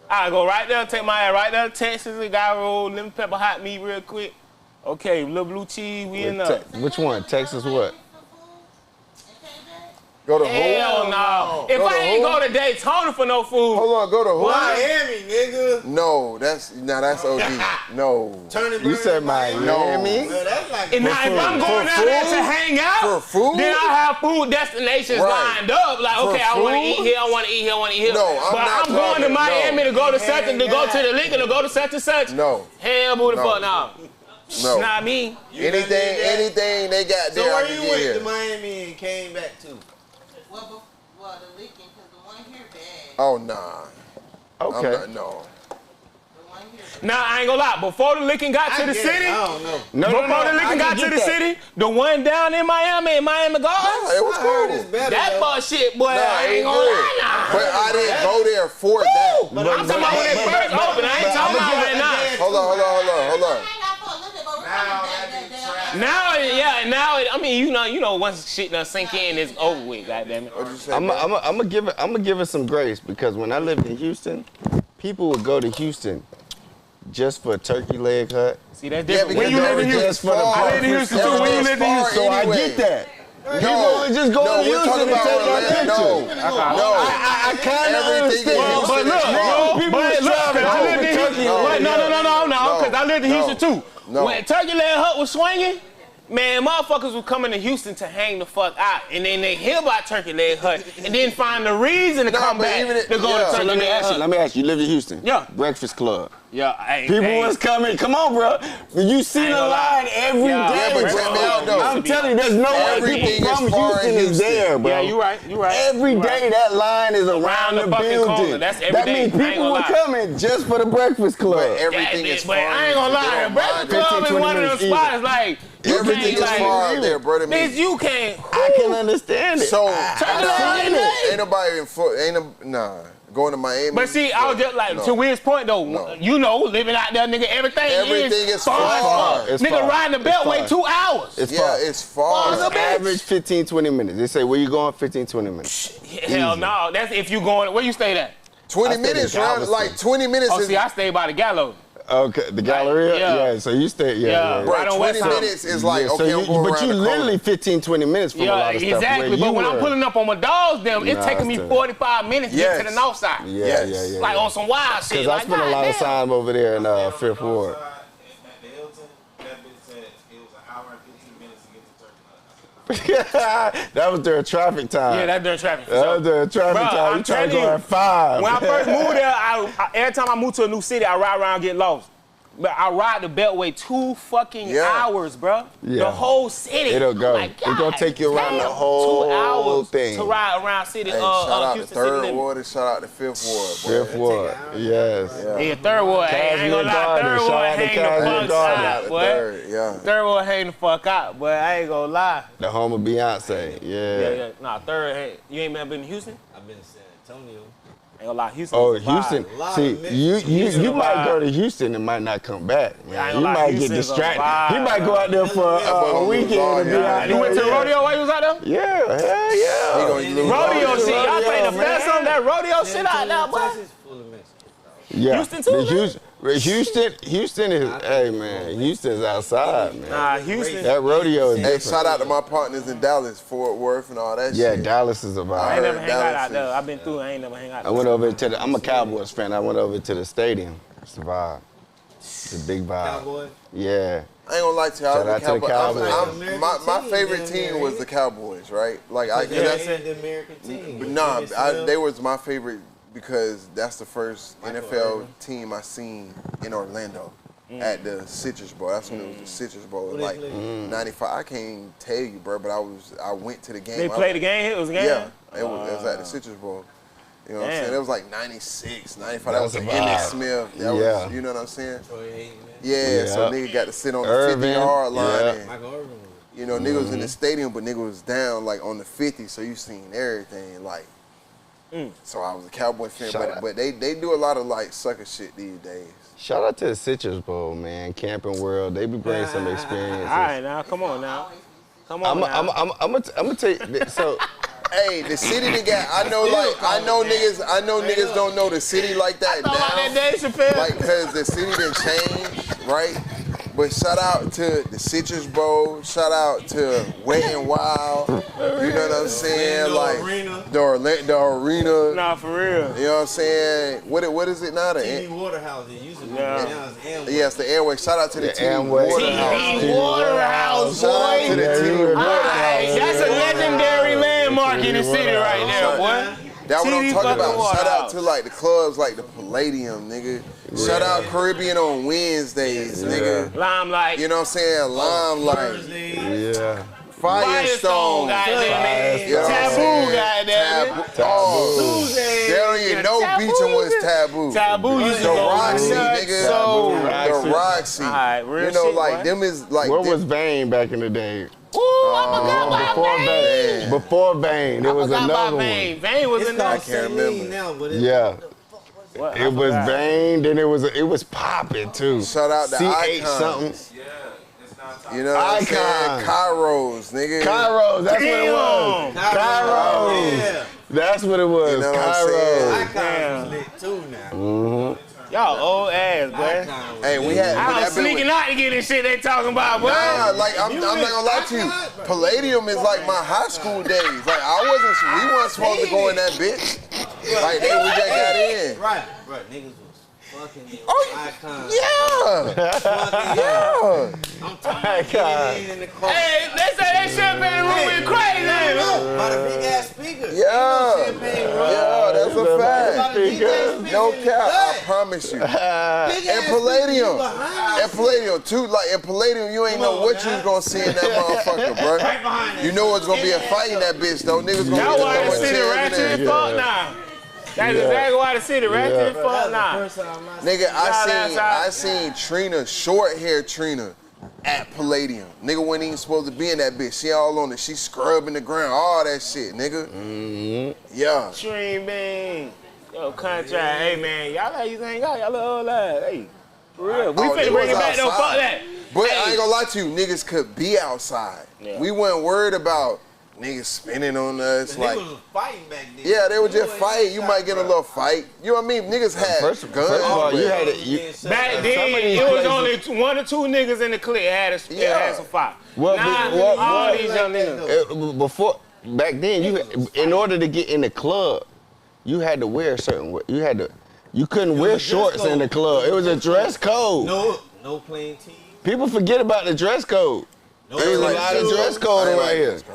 I'll go right there, take my ass right there to Texas, we got roll, lemon pepper hot meat real quick. Okay, little blue cheese, we in there. Which one? Texas what? Go to Hell no. If I ain't go to Daytona for no food. Hold on, go to who? Miami, nigga. No, that's OD. No. You said Miami? No. That's like And now if I'm going out there to hang out, for food, then I have food destinations lined up. Like, okay, I want to eat here, I want to eat here, I want to eat here. No, I'm going to Miami to go to such and to go to the Lincoln to go to such and such. No. Hell, boo the fuck no. No. Not me. Anything they got there, so I where can you get went here. to Miami and came back to? Well, the Lincoln, because the one here bad. Oh, nah. Okay. No. Nah, I ain't gonna lie. Before the Lincoln got to the city, I don't know. before the Lincoln got to the city, the one down in Miami Gardens, it was cool. That bullshit, boy, I ain't gonna lie. Nah. But I didn't go there for that. But I'm talking about when it first opened. I ain't talking about right now. Hold on. Now, I mean, you know, once shit done sink in, it's over with. Goddamn it. I'm gonna give it some grace because when I lived in Houston, people would go to Houston just for a turkey leg hut. See, that's different. Yeah, when you live in Houston, I live in Houston too. When you live in Houston, so I get that. People would just go to Houston and take my picture. No. I kind of understand. But look, because I lived in Houston too. When Turkey Leg Hut was swinging, man, motherfuckers were coming to Houston to hang the fuck out, and then they hear about Turkey Leg Hut, and then find the reason to come back to go to Turkey Leg Hut. Let me ask you, you live in Houston? Yeah. Breakfast Club. Yeah, people was coming. Come on, bro. You see the line every day. Yeah, but check me out, though. I'm telling you, there's no way people from Houston is there, bro. Yeah, you right. Every day that line is around the building. That means people were coming just for the Breakfast Club. But everything is far. I ain't gonna lie, the Breakfast Club is one of them spots like. Everything is far out there, brother. Bitch, you can't. I can understand it. So, ain't nobody going to Miami. But see, I was just like, to Will's point though, you know, living out there, nigga, everything is far. Nigga riding the beltway 2 hours. It's far. It's far. It's average 15, 20 minutes. They say, where you going? 15, 20 minutes. Hell no. That's if you going, where you stay at? 20 minutes, like 20 minutes. Oh, see, I stay by the Gallo. Okay, the Galleria? Yeah, so you stay, Right on 20 minutes is like, okay, I'm going but you literally 15, 20 minutes from a lot of stuff. Exactly, but when I'm pulling up on my dogs, it's taking me 45 minutes to get to the north side. Yeah. Like on some wild shit. Because I spent a lot of time over there in Fifth Ward. That was during traffic time. Yeah, that's during traffic. That was during traffic time. You trying to go at 5. When I first moved there, every time I moved to a new city, I ride around getting lost. But I ride the Beltway 2 fucking hours, bro. Yeah. The whole city. It'll go. Like, It's gonna take you around damn, the whole 2 hours thing. to ride around city. Hey, shout out Houston to 3rd City Ward and shout out to 5th Ward. Fifth Ward, yes. Yeah, 3rd Ward. Hey, I ain't gonna lie, 3rd Ward hang the fuck out, boy. 3rd Ward hang the fuck out, boy. I ain't gonna lie. The home of Beyonce, Yeah. Nah, 3rd. You ain't been to Houston? I've been to San Antonio. Ain't gonna lie, Houston. Oh, is a vibe. Houston. See, you might go to Houston and might not come back, man. You might get distracted. He might go out there for a weekend and be out there. You went to the rodeo while you was out there? Yeah, hell yeah. Rodeo shit. Y'all play the best on that rodeo shit out there, boy. Yeah. Houston too, Houston is, hey man, Houston's outside, man. Nah, Houston. That rodeo is Hey, different. shout out to my partners in Dallas, Fort Worth, and all that Yeah, shit. Dallas is a vibe. I ain't never hang out there. I've been through. I ain't never hang out I went over to the, I'm a Cowboys fan. I went over to the stadium. It's a vibe. It's a big vibe. Cowboys? Yeah. I ain't gonna lie to you. Shout out to the Cowboys. My favorite team was the Cowboys, right? Like that's the American team. But nah, they was my favorite because that's the first NFL team I seen in Orlando at the Citrus Bowl. That's when it was the Citrus Bowl. What Like they 95. I can't even tell you, bro, but I went to the game. They played the game? It was a game? Yeah, it was at the Citrus Bowl. You know what I'm Damn. saying? It was like 96, 95. That was a Emmitt vibe. Smith. That Yeah. was, you know what I'm saying? Troy Hayden, man. Yeah, so nigga got to sit on the 50-yard line. yeah. And, Michael Irvin. you know, nigga was in the stadium, but nigga was down like on the 50, so you seen everything. Like, so I was a Cowboy fan, but they do a lot of like sucker shit these days. Shout out to the Citrus Bowl, man. Camping World. They be bringing some experiences. All right, now, come on now. Come on now. I'm gonna tell you, so. Hey, the city done got. I know niggas don't know the city like that now. That Dave Chappelle. Like, cause the city done changed, right? But shout out to the Citrus Bowl. Shout out to Wet and Wild. You know what I'm saying? Like the arena. Nah, for real. You know what I'm saying? What is it now? The TV Waterhouse. It used to be. Yeah. Now it's Amway. Yes, the Airway. Shout out to the TV Amway. Waterhouse. TV Waterhouse, Shout out to boy. the TV Waterhouse. Hey, that's a legendary landmark in the city right there, boy. That's what I'm TV talking fucking about. Shout out Waterhouse. to like the clubs like the Palladium, nigga. Shout out Caribbean on Wednesdays, nigga. Limelight. You know what I'm saying? Limelight. Yeah. Firestone. goddamn. You know what I'm Taboo, saying? goddamn. Oh, they don't even know Taboo. beaching was taboo. Taboo used to The go Roxy, nuts, nigga. so- The Roxy. All right, real You know, shit, like boy. them is like. Where them- was Vane back in the day? Ooh, I forgot about Before Vane. Vane. Before Vane. There was I forgot another about one. Vane. Vane was It's in called there. can't Celine remember. now, but it's Yeah. What? I It was forgot. Vane, then it was popping too. Shout out to CH Icons. something. You know what I'm saying? Icon. Kairos, nigga. Kairos, that's what it was. Kairos. Yeah. That's what it was. You know what I'm Kairos. saying? Icon was lit too now. Y'all old ass, boy. Icon was Hey, we had. I was that been with- sneaking out to get this shit they talking about, boy. Nah, like I'm not gonna lie to you. Palladium is like my high school days. Like we weren't supposed to go in that bitch. Like we just got in. Right. Niggas was fucking in Icon. Yeah. Yeah. I'm talking about getting in the car. Hey, they say that champagne room went crazy. By the big ass speaker. Yeah. Yeah, that's a fact. Speaker. No cap, I promise you. And Palladium. And Palladium too. Like in Palladium, you ain't know what you was gonna see in that motherfucker, bro. You know it's gonna be a fight in that bitch though. Niggas gonna That's be why the throwing city chairs in ratchet there. as fuck now. That's exactly why the city ratchet as fuck now. Nigga, I seen Trina, short hair Trina, at Palladium. Nigga wasn't even supposed to be in that bitch. She all on it. She scrubbing the ground, all that shit, nigga. Yeah. Stream Bang. Yo, contract. Hey, man, y'all like you hang out. Y'all little old lads. Hey, for real. We Oh, finna they bring it was back, though. outside. Fuck that. But Hey. I ain't gonna lie to you, niggas could be outside. Yeah. We weren't worried about niggas spinning on us. Niggas Like, was fighting back then. yeah, they would just fight. You might get a little fight. You know what I mean? Niggas had First of guns. all, you but- had Back then, some of these it was places- only one or two niggas in the clique had some fight. All these young niggas. Before back then, in order to get in the club, you had to wear a certain way. You couldn't wear shorts in the club. It was a dress code. No plain tees. People forget about the dress code. No There was a like lot of shoes. dress code I ain't right like here. dress code.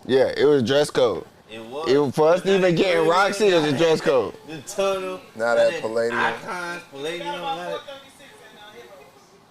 Yeah, it was dress code. It was. For us to even get in Roxy, it was a dress code. The tunnel. Not at Palladium. Icons, Palladium.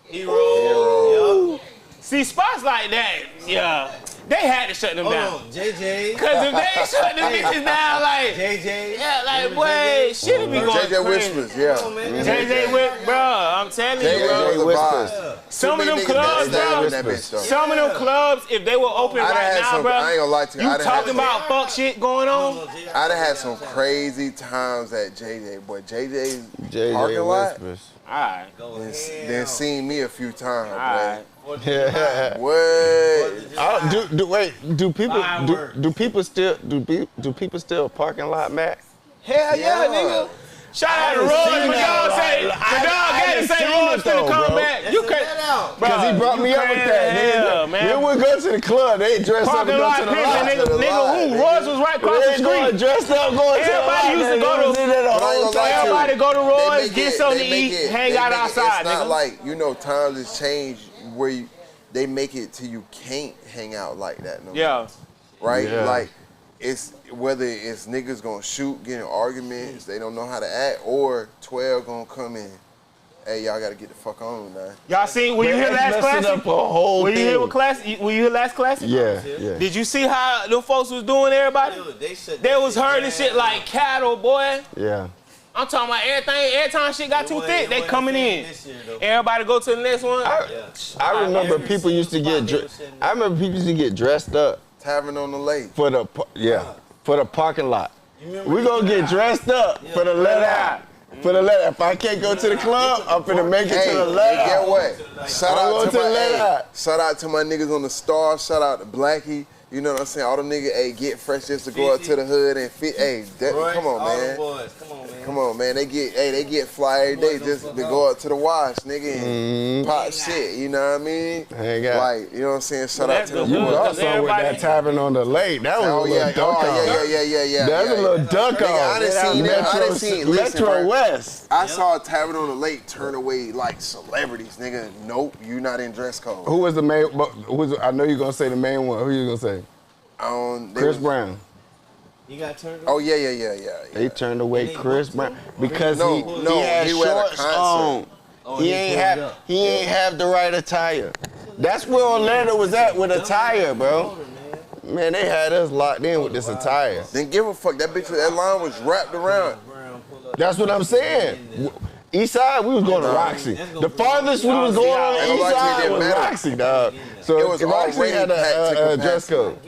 Hero. See, spots like that, yeah, they had to shut them down. JJ. Because if they ain't shut them bitches down, like, JJ. yeah, like, boy, shit would be going JJ crazy. Whispers, yeah. JJ Whispers, bro, I'm telling you, JJ bro. Whispers. Some of them clubs, bro, some of them clubs, if they were open right now, bro, I ain't gonna lie to you. you talking about fuck shit going on? I'd have had some crazy times at JJ, boy. JJ's parking lot. Alright. Then seen me a few times, Alright. Yeah. What? Do people still parking lot, Matt? Hell yeah, nigga. Shout out to Roy. The dog had to say Roy's finna come back. You can't. Because he brought me up with that. Yeah, man. Then we go to the club, they dress up and go to the lot. Nigga, who? Roy's was right across the street. Dressed up, going to the lot. Everybody used to go to. Everybody go to Roy's, get something to eat, hang out outside. It's not like, you know, times has changed where they make it to you can't hang out like that no more. Yeah. Right? Yeah. Like, it's whether it's niggas gonna shoot, get in arguments, they don't know how to act, or 12 gonna come in. Hey, y'all gotta get the fuck on now. Y'all seen, were you here last classic? Were you here with classic? Were you here last classic? Yeah. Did you see how them folks was doing everybody? They was hurting shit like cattle, boy. Yeah. I'm talking about everything. Every time shit got too thick, they coming in. Everybody go to the next one. I remember people used to get dressed up. Tavern on the Lake. For the parking lot. We gonna get dressed up for the let out. For the let out. If I can't go to the club, I'm finna make it to the let out. Get what? Shout out to my niggas on the Star. Shout out to Blackie. You know what I'm saying? All them niggas, get fresh just to go up to the hood and fit. Come on, man. Come on, man. They get fly every day just to go up to the wash, nigga, and pop shit. You know what I mean? Like, you know what I'm saying? Shout out to the You was also with that Tavern on the Lake. That was a little duck off. Yeah. That's a little duck off. I done seen Metro West. I saw Tavern on the Lake turn away like celebrities, nigga. Nope, you not in dress code. Who was the main? I know you're gonna say the main one. Who you gonna say? Chris Brown. He got turned away? Oh, yeah. They turned away Chris Brown because he had he shorts on. He ain't have the right attire. That's where Orlando was at with attire, bro. Man, they had us locked in with this attire. Didn't give a fuck. That line was wrapped around. That's what I'm saying. East side, we was going to Roxy. The farthest we was going on East side was Roxy, dog. So it was Roxy had a dress code.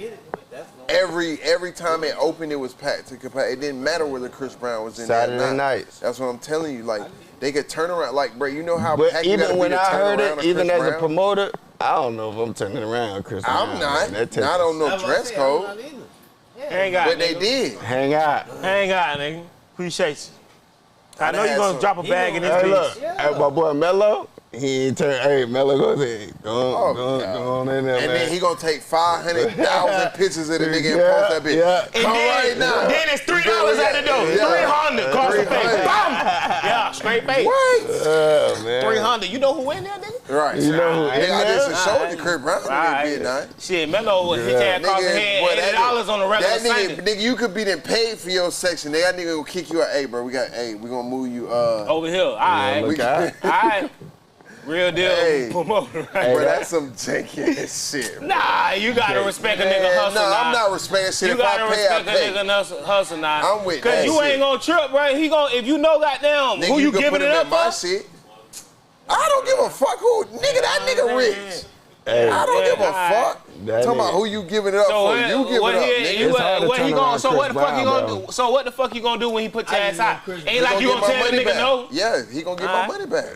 Every time it opened, it was packed to capacity. It didn't matter whether Chris Brown was in Saturday nights. That's what I'm telling you. Like, they could turn around. Like, bro, you know how but packed you gotta even when be to I turn heard around it, even Chris as a Brown? promoter, I don't know if I'm turning around Chris Brown. I'm not on no dress code. Hang out, But they did. Hang out, nigga. Appreciate you. I know you're gonna drop a bag in this bitch. Look, my boy Mello, he ain't turn. Hey, Mello goes in. Go on in there, and man. then he gonna take 500,000 pictures of the nigga and post that bitch. And Come then, right now. Then it's $3 at the door. 300 across the face. Bam! Yeah, straight face. What? Oh, man. 300. You know who in there, nigga? Right. You know who in I did some there? show with the Chris Brown in midnight. Shit, Mello hit that across the head, $80 on the regular Sunday. Nigga, you could be then paid for your section. That nigga will kick you out. Hey, bro, we gonna move you over here. All right. All right. Real deal promoter, right? Bro, that's some janky ass shit. Nah, you gotta respect a nigga hustle. Nah, now. I'm not respecting shit. You If I gotta pay, I respect pay. a nigga hustle now. I'm with Cause that you shit. ain't gonna trip, bro. He gonna, if you know goddamn Nigga, who you can giving put it him up in my for. shit. I don't give a fuck who. Nigga, that nigga rich. I don't give a fuck. Talking about who you giving it up for. You give it up, nigga. What he gonna? So what the fuck he gonna do? So what the fuck you gonna do when he put your ass out? Ain't like you gonna tell the nigga no. Yeah, he gonna get my money back.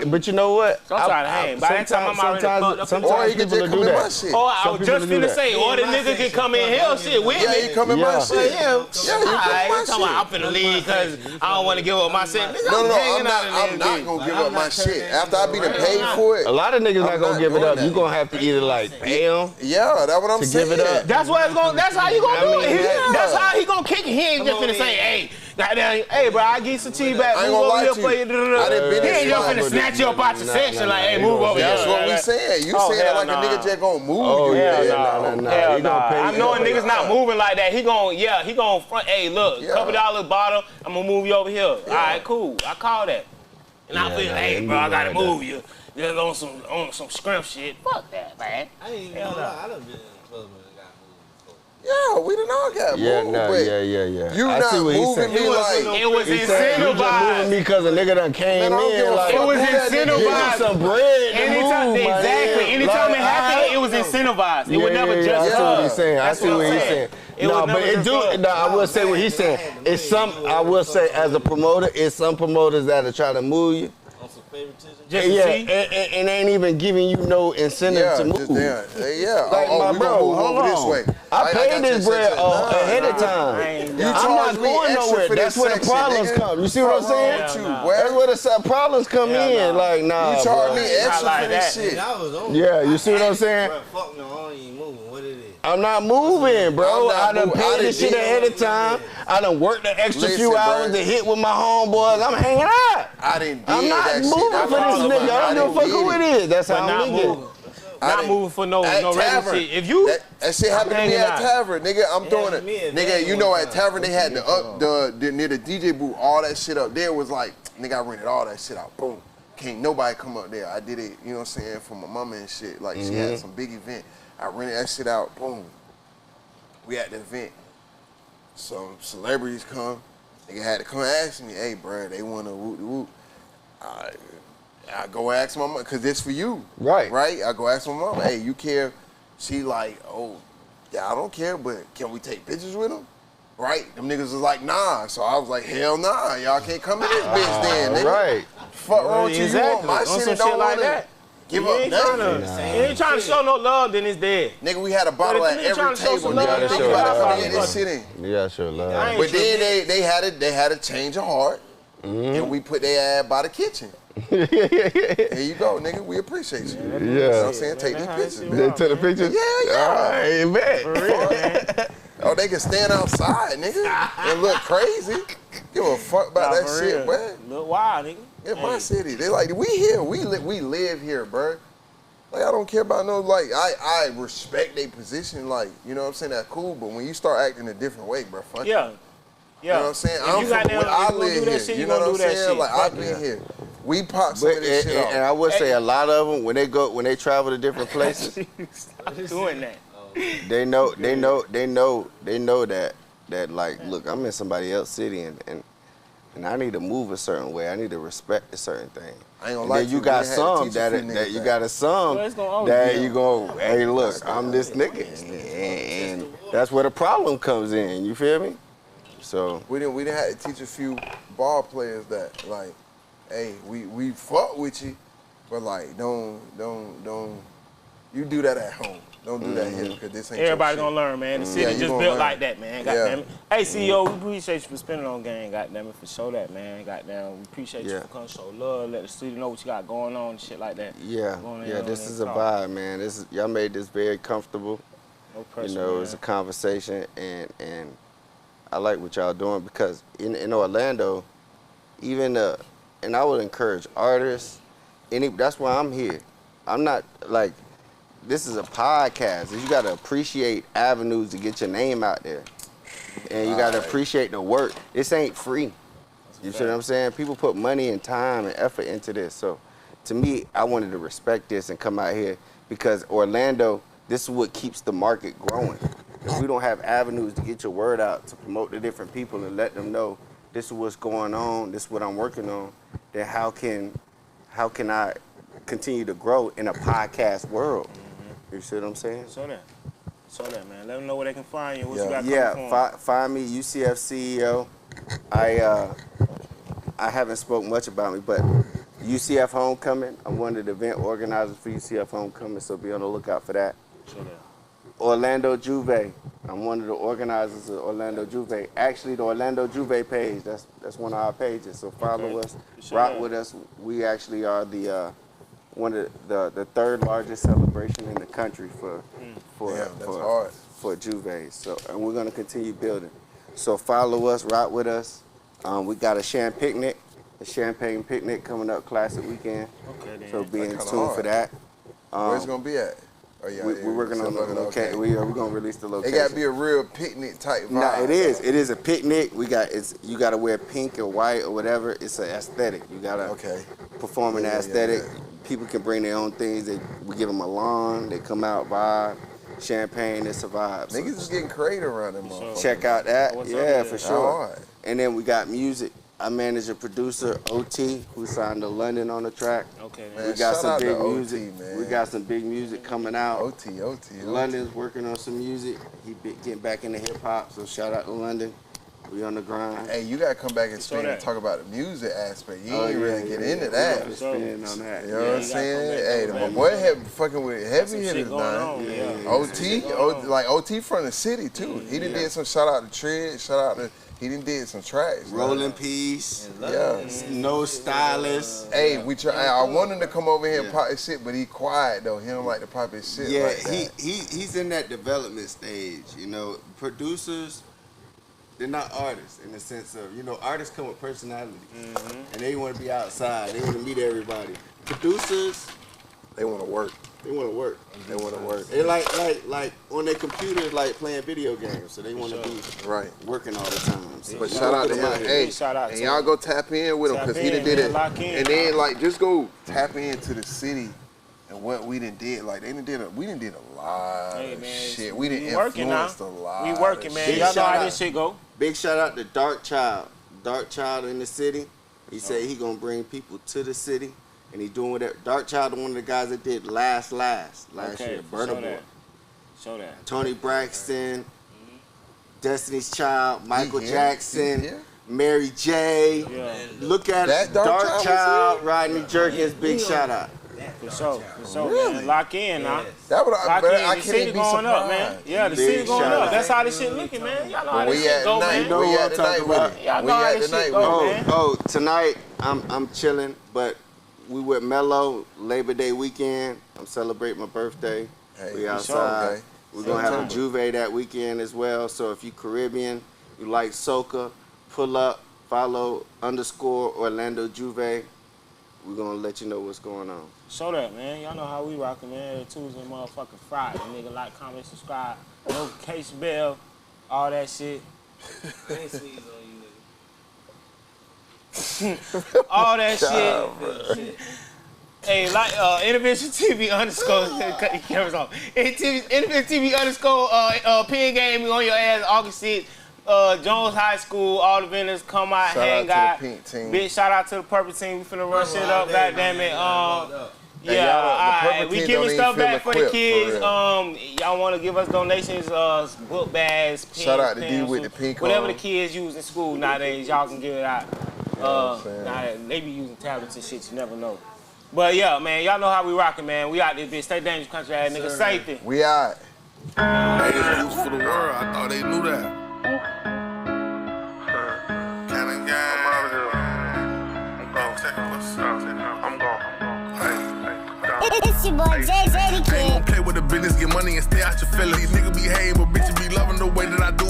But you know what? I'm trying to hang. By that time I'm already fucked up. Or he can just come in my shit. Oh, I was just finna say, or the nigga can come in hell shit with me. Yeah, he come in my shit. Yeah, you come in my shit. I'm finna leave because I don't want to give up my shit. No, I'm not gonna give up my shit. After I be paid for it. A lot of niggas not gonna give it up. You gonna have to either like pay him. Yeah, that's what I'm saying. Give it up. That's what it's gonna. That's how you gonna do it. That's how he gonna kick it. He ain't just finna say, "Hey, goddamn, hey, bro, I get some cheese back. I ain't Move gonna over lie here to for you. you." I done been He in ain't just spots. finna snatch you up out your section like, "Hey, move over here." That's what we saying. You saying like a nigga just gonna move you. Hell no. I know a nigga's not moving like that. He gonna front. Hey, look, $2 bottle. I'm gonna move you over here. All right, cool. I call that. And I feel, hey, bro, I gotta move you. Just on some scrimp shit. Fuck that, man. I ain't even gonna lie. I done been in the club and got moved. Yeah, we done all got moved. Yeah. You I not see what he's moving saying. me like it was You just moving incentivized. me because a nigga done came in. Like, It was give me incentivized. some bread to Anytime, move, my exactly. nigga. Anytime Like, it happened, it was incentivized. It was never just I see what he's saying. I That's see what he's I'm saying. It No, was but never it just do. love. No, I will say what he's saying. It's some. I will say as a promoter, it's some promoters that are trying to move you. On some favoritism. Just Yeah, to see. and ain't even giving you no incentive to move. Like, my we bro, gonna move hold over on. this way. I paid this bread ahead of time. You I'm charge not me going extra nowhere. for That's this where the section, problems nigga. come. You see what I'm Fuck wrong saying? with you, boy? That's where the problems come in. Like, nah, You charge bro. me extra like for this that. shit. I was on. Yeah, you see what I'm saying? Bro, fuck no, I ain't even moving. What it is? I'm not moving, bro. I'm not I done moving. paid I this done shit did ahead of time. I done worked the extra Listen, few bro. hours to hit with my homeboys. I'm hanging out. I didn't I'm did not that moving shit. for this nigga. I don't give a fuck who it is. That's But how not I'm thinking. moving. Not moving for no At regular Tavern. shit. If you That shit happened to me hanging at out. Tavern, nigga. I'm throwing it. me and Nigga, Danny you know one at Tavern they had the near the DJ booth, all that shit up there was like, nigga, I rented all that shit out. Boom. Can't nobody come up there. I did it, you know what I'm saying, for my mama and shit. Like she had some big event. I rented that shit out. Boom. We at the event. Some celebrities come. Nigga had to come ask me, hey, bro, they want to whoop. I go ask my mama, because this for you. Right. Right? I go ask my mama, hey, you care? She like, oh, yeah, I don't care, but can we take pictures with them? Right? Them niggas was like, nah. So I was like, hell nah. Y'all can't come in this bitch then, nigga. Right. Fuck wrong with you? You want Exactly. my On shit some and don't shit like want that. give You up ain't nothing. You ain't trying to show no love, then it's dead. Nigga, we had a bottle But at if you every trying to show table. some Nigga, love, think then about you how gotta many of this shit in. You gotta show love. I ain't But then they had a change of heart, and we put their ass by the kitchen. Here you go, nigga. We appreciate you. You know what I'm saying? Take these pictures. They took the pictures? Yeah. Hey, bet. For real, man. Oh, they can stand outside, nigga, and look crazy. Give a fuck about that for shit, real. bro. Look wild, nigga. In my city, they like, we here. We live here, bro. Like, I don't care about no, like, I respect their position, like, you know what I'm saying? That's cool, but when you start acting a different way, bro, fuck Yeah. You know what I'm saying? If I'm you got from them- where if I you gonna live do that here. shit, You you know gonna what I'm do that saying? shit. Like, I've been here. We pop some of this shit off. And I would say a lot of them, when they travel to different places, Stop doing that. they know that like, look, I'm in somebody else's city and I need to move a certain way. I need to respect a certain thing. I ain't gonna And lie then to you you, got we had to some teach a few that niggas you that. got a some Well, it's gonna always that be you go, hey, look, I'm this nigga, and that's where the problem comes in. You feel me? So We didn't have to teach a few ball players that, like, hey, we fuck with you, but like, don't you do that at home. Don't do that here because this ain't Everybody your gonna learn, man. The Yeah, city you just gonna built learn. like that, man. Goddamn it. Hey, CEO, we appreciate you for spending on game. Goddamn it, for show that, man. Goddamn, we appreciate you for coming show love. Let the city know what you got going on and shit like that. yeah, Going yeah, on this and is a talk. vibe, man. This is y'all made this very comfortable. No pressure, You know, man. it's a conversation, and I like what y'all doing because in Orlando, even and I would encourage artists. That's why I'm here. I'm not like, this is a podcast. You got to appreciate avenues to get your name out there, and you got to appreciate the work. This ain't free. You see what I'm saying? People put money and time and effort into this. So, to me, I wanted to respect this and come out here because Orlando, this is what keeps the market growing. If we don't have avenues to get your word out, to promote to different people and let them know this is what's going on, this is what I'm working on, then how can I continue to grow in a podcast world? You see what I'm saying? Show that, man. Let them know where they can find you. What you got coming for 'em. Find me, UCF CEO. I haven't spoken much about me, but UCF Homecoming, I'm one of the event organizers for UCF Homecoming, so be on the lookout for that. Show that. Orlando Juve, I'm one of the organizers of Orlando Juve. Actually, the Orlando Juve page, that's one of our pages, so follow us, rock with us. We actually are the one of the third largest celebration in the country for Juve. So, and we're gonna continue building. So follow us, rock with us. We got a champagne picnic coming up, classic weekend. Okay, then. So be in kinda tune for hard. that. Where's it gonna be at? Oh, yeah, we're working on the location. We're gonna release the location. It gotta be a real picnic type vibe. Nah, it is. It is a picnic. You gotta wear pink or white or whatever. It's an aesthetic. You gotta perform in the aesthetic. People can bring their own things. We give them a lawn. They come out, vibe, champagne. It's a vibe. Niggas is getting creative around them motherfuckers. Check out that. For sure. Right. And then we got music. I manage a producer, OT, who signed to London on the track. Okay, man. We got some big music. OT, man. We got some big music coming out. OT. London's working on some music. He getting back into hip hop, so shout out to London. We on the grind. Hey, you gotta come back and speak and talk about the music aspect. You ain't really get into that. On that. You know what I'm saying? Hey, my boy had fucking with heavy hitters now. OT, like OT from the city too. He done did some shout out to Tread, he done did some tracks. Rolling Peace. No Stylist. Hey, I want him to come over here and pop his shit, but he quiet though. He don't like to pop his shit like that. He's in that development stage. You know, producers, they're not artists in the sense of, artists come with personality. And they want to be outside. They want to meet everybody. Producers, they want to work. They want to work. They want to work. They like on their computers, like playing video games. So they want to be working all the time. So but shout out to him. Hey, and y'all go tap in with him because he done did it. And then just go tap into the city and what we done did. Like we done did a lot of shit. We done influenced a lot. We working, man. Y'all know how this shit go. Big shout out to Dark Child. Dark Child in the city. He said he gonna bring people to the city. And he doing whatever. Dark Child, one of the guys that did last year. Burna Boy. Show that. Tony Braxton, Destiny's Child, Michael Jackson, Mary J. Look at it. Dark Child, Rodney Jerkins, big shout out. For sure, man. Lock in, huh? I the city going up, man. Yeah, the city going up. That's how this shit looking, man. Y'all know how this shit go, man. You know what I'm talking about. Y'all know how this shit go, man. Oh, tonight I'm chilling, but we with Mello, Labor Day weekend. I'm celebrating my birthday. We outside. We're going to have a Juve that weekend as well. So if you Caribbean, you like soca, pull up, follow _Orlando Juve. We're going to let you know what's going on. Show that, man. Y'all know how we rockin', man. Every Tuesday, motherfucking Friday. Nigga, like, comment, subscribe, notification bell, all that shit. All that shit. Hey, like InnerVisionTV _ cut your cameras off. InnerVisionTV _ pin game on your ass August 6th. Jones High School, all the vendors come out, hang out. Big shout out to the Purple Team. We finna run shit up, goddamn it. We giving stuff back for the kids. Y'all want to give us donations, book bags, pens, shout out to D with the pink whatever on. the kids use in school nowadays, y'all can give it out. They be using tablets and shit, you never know. But yeah, man, y'all know how we rockin', man. We out this bitch, stay dangerous, country ass nigga, safety. We out. Hey, it's news for the world. I thought they knew that. Cannon gang. I'm gone. It's your boy JJ the Kid. Ain't gon' play with the business, get money and stay out your feelings. These niggas behave, but bitches be loving the way that I do.